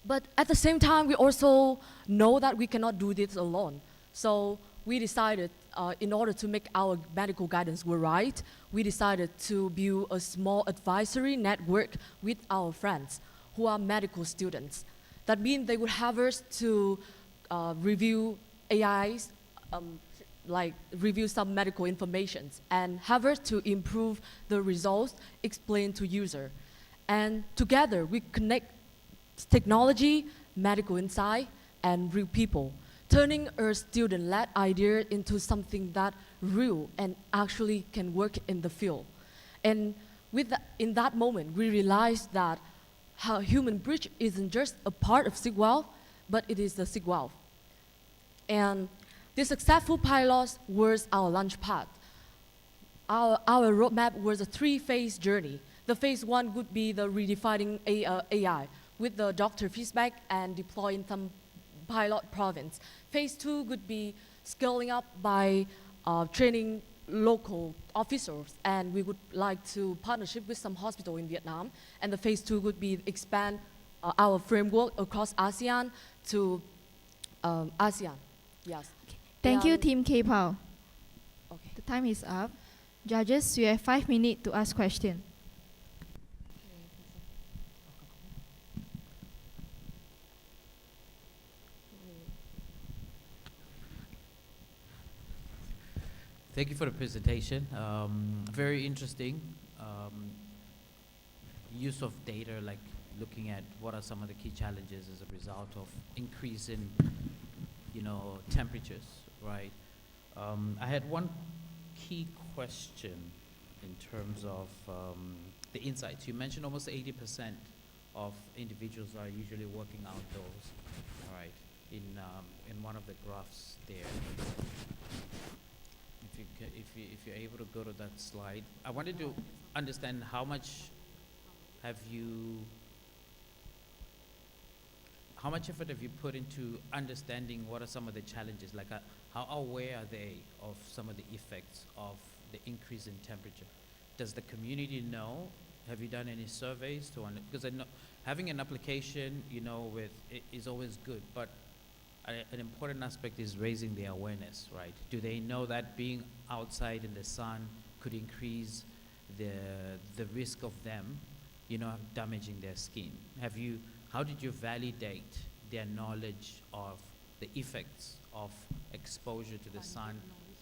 But at the same time, we also know that we cannot do this alone. So we decided, in order to make our medical guidance work right, we decided to build a small advisory network with our friends who are medical students. That means they would have us to review AIs, like review some medical information and have us to improve the results explained to user. And together we connect technology, medical insight, and real people, turning a student-led idea into something that real and actually can work in the field. And in that moment, we realized that how human bridge isn't just a part of Sigwao, but it is the Sigwao. And this successful pilot was our launch pad. Our roadmap was a 3-phase journey. The phase 1 would be the redefining AI with the doctor feedback and deploying some pilot province. Phase 2 would be scaling up by training local officers, and we would like to partnership with some hospital in Vietnam. And the phase 2 would be expand our framework across ASEAN to ASEAN. Yes. Thank you, Team K-Pow. Okay. The time is up. Judges, you have 5 minutes to ask questions. Thank you for the presentation. Very interesting. Use of data, like looking at what are some of the key challenges as a result of increase in, temperatures, right? I had one key question in terms of the insights. You mentioned almost 80% of individuals are usually working outdoors, all right? In one of the graphs there. If you're able to go to that slide, I wanted to understand how much effort have you put into understanding what are some of the challenges? Like, how aware are they of some of the effects of the increase in temperature? Does the community know? Have you done any surveys to because I know having an application, is always good, but an important aspect is raising the awareness, right? Do they know that being outside in the sun could increase the risk of them, damaging their skin? How did you validate their knowledge of the effects of exposure to the sun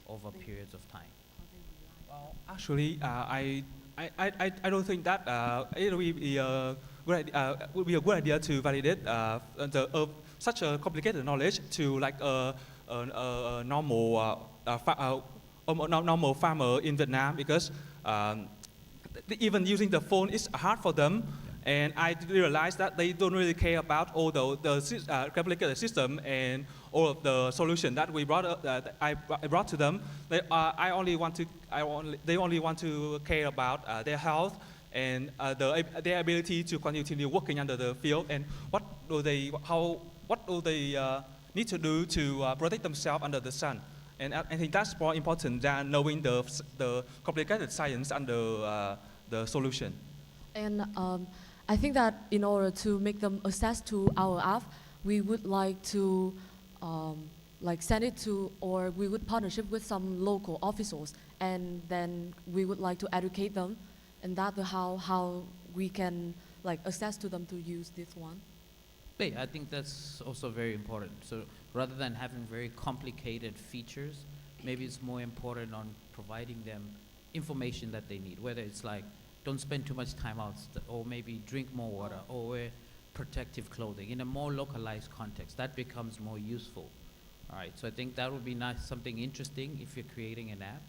over periods of time? Well, actually, I don't think that it will be would be a good idea to validate such a complicated knowledge to like a normal farmer in Vietnam, because even using the phone is hard for them. And I realized that they don't really care about all the complicated system and all of the solution that we brought that I brought to them. They only want to care about their health and their ability to continue working under the field, and what do they need to do to protect themselves under the sun. And I think that's more important than knowing the complicated science under the solution. And I think that in order to make them access to our app, we would like to like send it to, or we would partnership with some local officials, and then we would like to educate them, and that's how we can like access to them to use this one. Yeah, I think that's also very important. So rather than having very complicated features, maybe it's more important on providing them information that they need, whether it's like don't spend too much time out, or maybe drink more water, or wear protective clothing in a more localized context. That becomes more useful. All right, so I think that would be nice, something interesting if you're creating an app.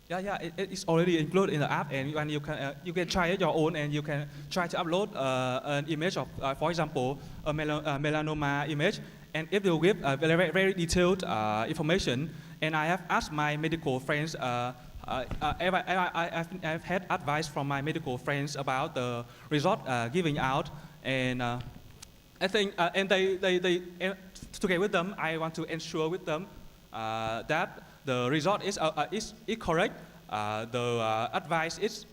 Yeah, it's already included in the app, and you can try it your own, and you can try to upload an image of, for example, a melanoma image, and it will give very, very detailed information. And I have asked my medical friends. I've had advice from my medical friends about the result giving out, and I think, and they together with them, I want to ensure with them that the result is correct. The advice is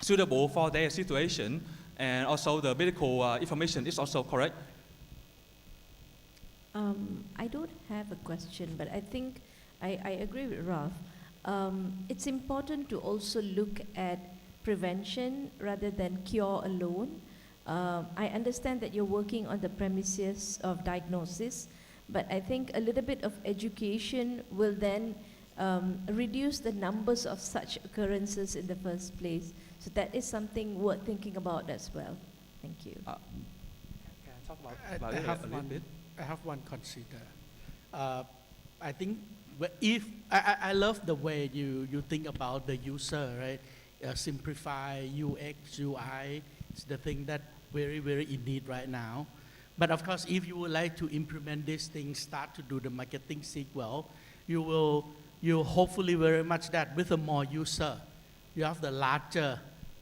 suitable for their situation, and also the medical information is also correct. I don't have a question, but I think I agree with Ralph. It's important to also look at prevention rather than cure alone. I understand that you're working on the premises of diagnosis, but I think a little bit of education will then reduce the numbers of such occurrences in the first place. So that is something worth thinking about as well. Thank you. Can I talk about it a little bit? I have one consider. I think if I love the way you think about the user, right? Simplify UX, UI is the thing that very, very in need right now. But of course, if you would like to implement these things, start to do the marketing sequel, you hopefully very much that with a more user, you have the larger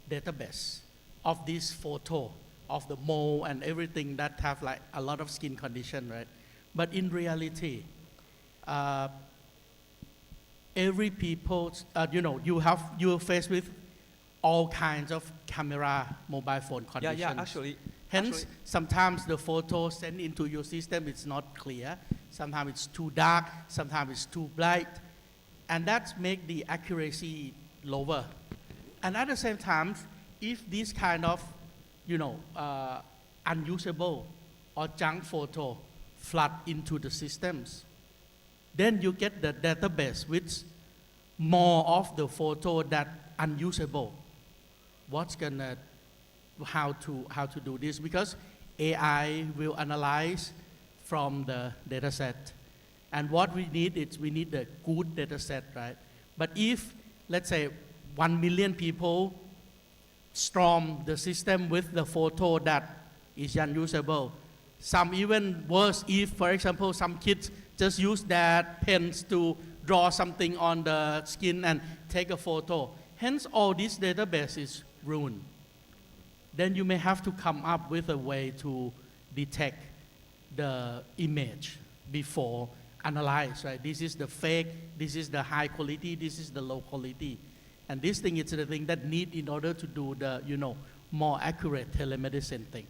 database of this photo of the mole and everything that have like a lot of skin condition, right? But in reality, every people, you're faced with all kinds of camera, mobile phone conditions. Yeah, actually. Hence, sometimes the photo sent into your system is not clear. Sometimes it's too dark. Sometimes it's too bright. And that makes the accuracy lower. And at the same time, if this kind of, unusable or junk photo flood into the systems, then you get the database with more of the photo that unusable. How to do this? Because AI will analyze from the data set. And what we need is we need a good data set, right? But if, let's say, 1 million people storm the system with the photo that is unusable, some even worse if, for example, some kids just use their pens to draw something on the skin and take a photo. Hence, all this database is ruined. Then you may have to come up with a way to detect the image before analyze, right? This is the fake, this is the high quality, this is the low quality. And this thing is the thing that need in order to do the, more accurate telemedicine thing.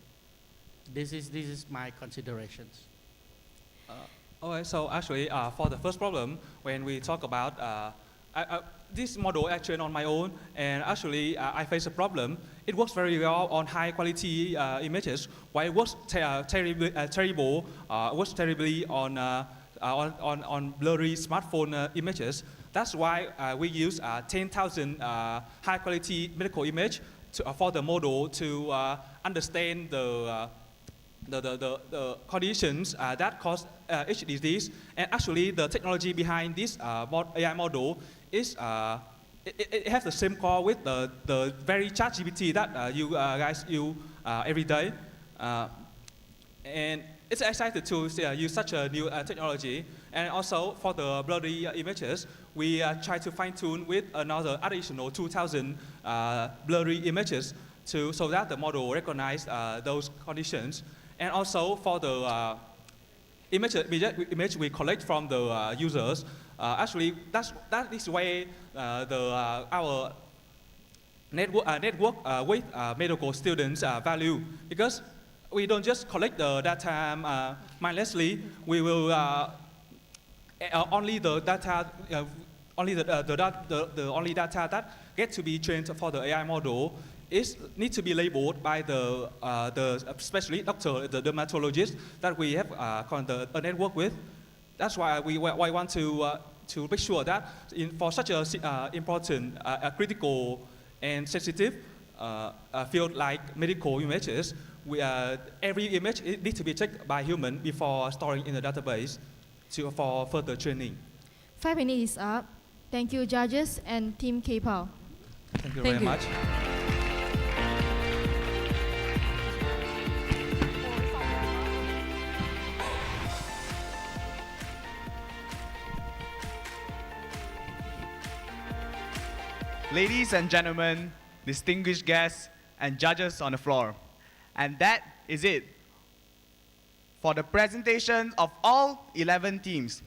This is my considerations. Okay, so actually, for the first problem, when we talk about this model I trained on my own, and actually I faced a problem. It works very well on high quality images, while it works works terribly on blurry smartphone images. That's why we use 10,000 high quality medical image for the model to understand the conditions that cause each disease. And actually the technology behind this AI model is it has the same core with the very ChatGPT that you guys use every day. And it's excited to use such a new technology. And also for the blurry images, we try to fine tune with another additional 2,000 blurry images so that the model recognize those conditions. And also for the image we collect from the users, actually that is why our network with medical students value, because we don't just collect the data mindlessly. We will only the data only the only data that get to be trained for the AI model need to be labeled by the specialist doctor, the dermatologist that we have a network with. That's why we want to make sure that for such a important, critical and sensitive field like medical images, every image needs to be checked by human before storing in the database for further training. 5 minutes is up. Thank you, judges and Team K-POW. Thank you very much. Ladies and gentlemen, distinguished guests, and judges on the floor. And that is it for the presentation of all 11 teams.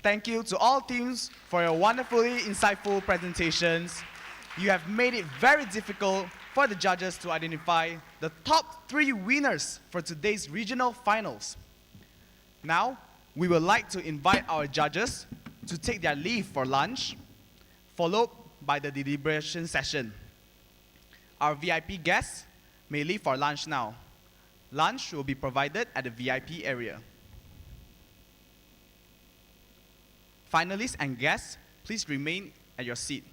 Thank you to all teams for your wonderfully insightful presentations. You have made it very difficult for the judges to identify the top 3 winners for today's regional finals. Now, we would like to invite our judges to take their leave for lunch, followed by the deliberation session. Our VIP guests may leave for lunch now. Lunch will be provided at the VIP area. Finalists and guests, please remain at your seat.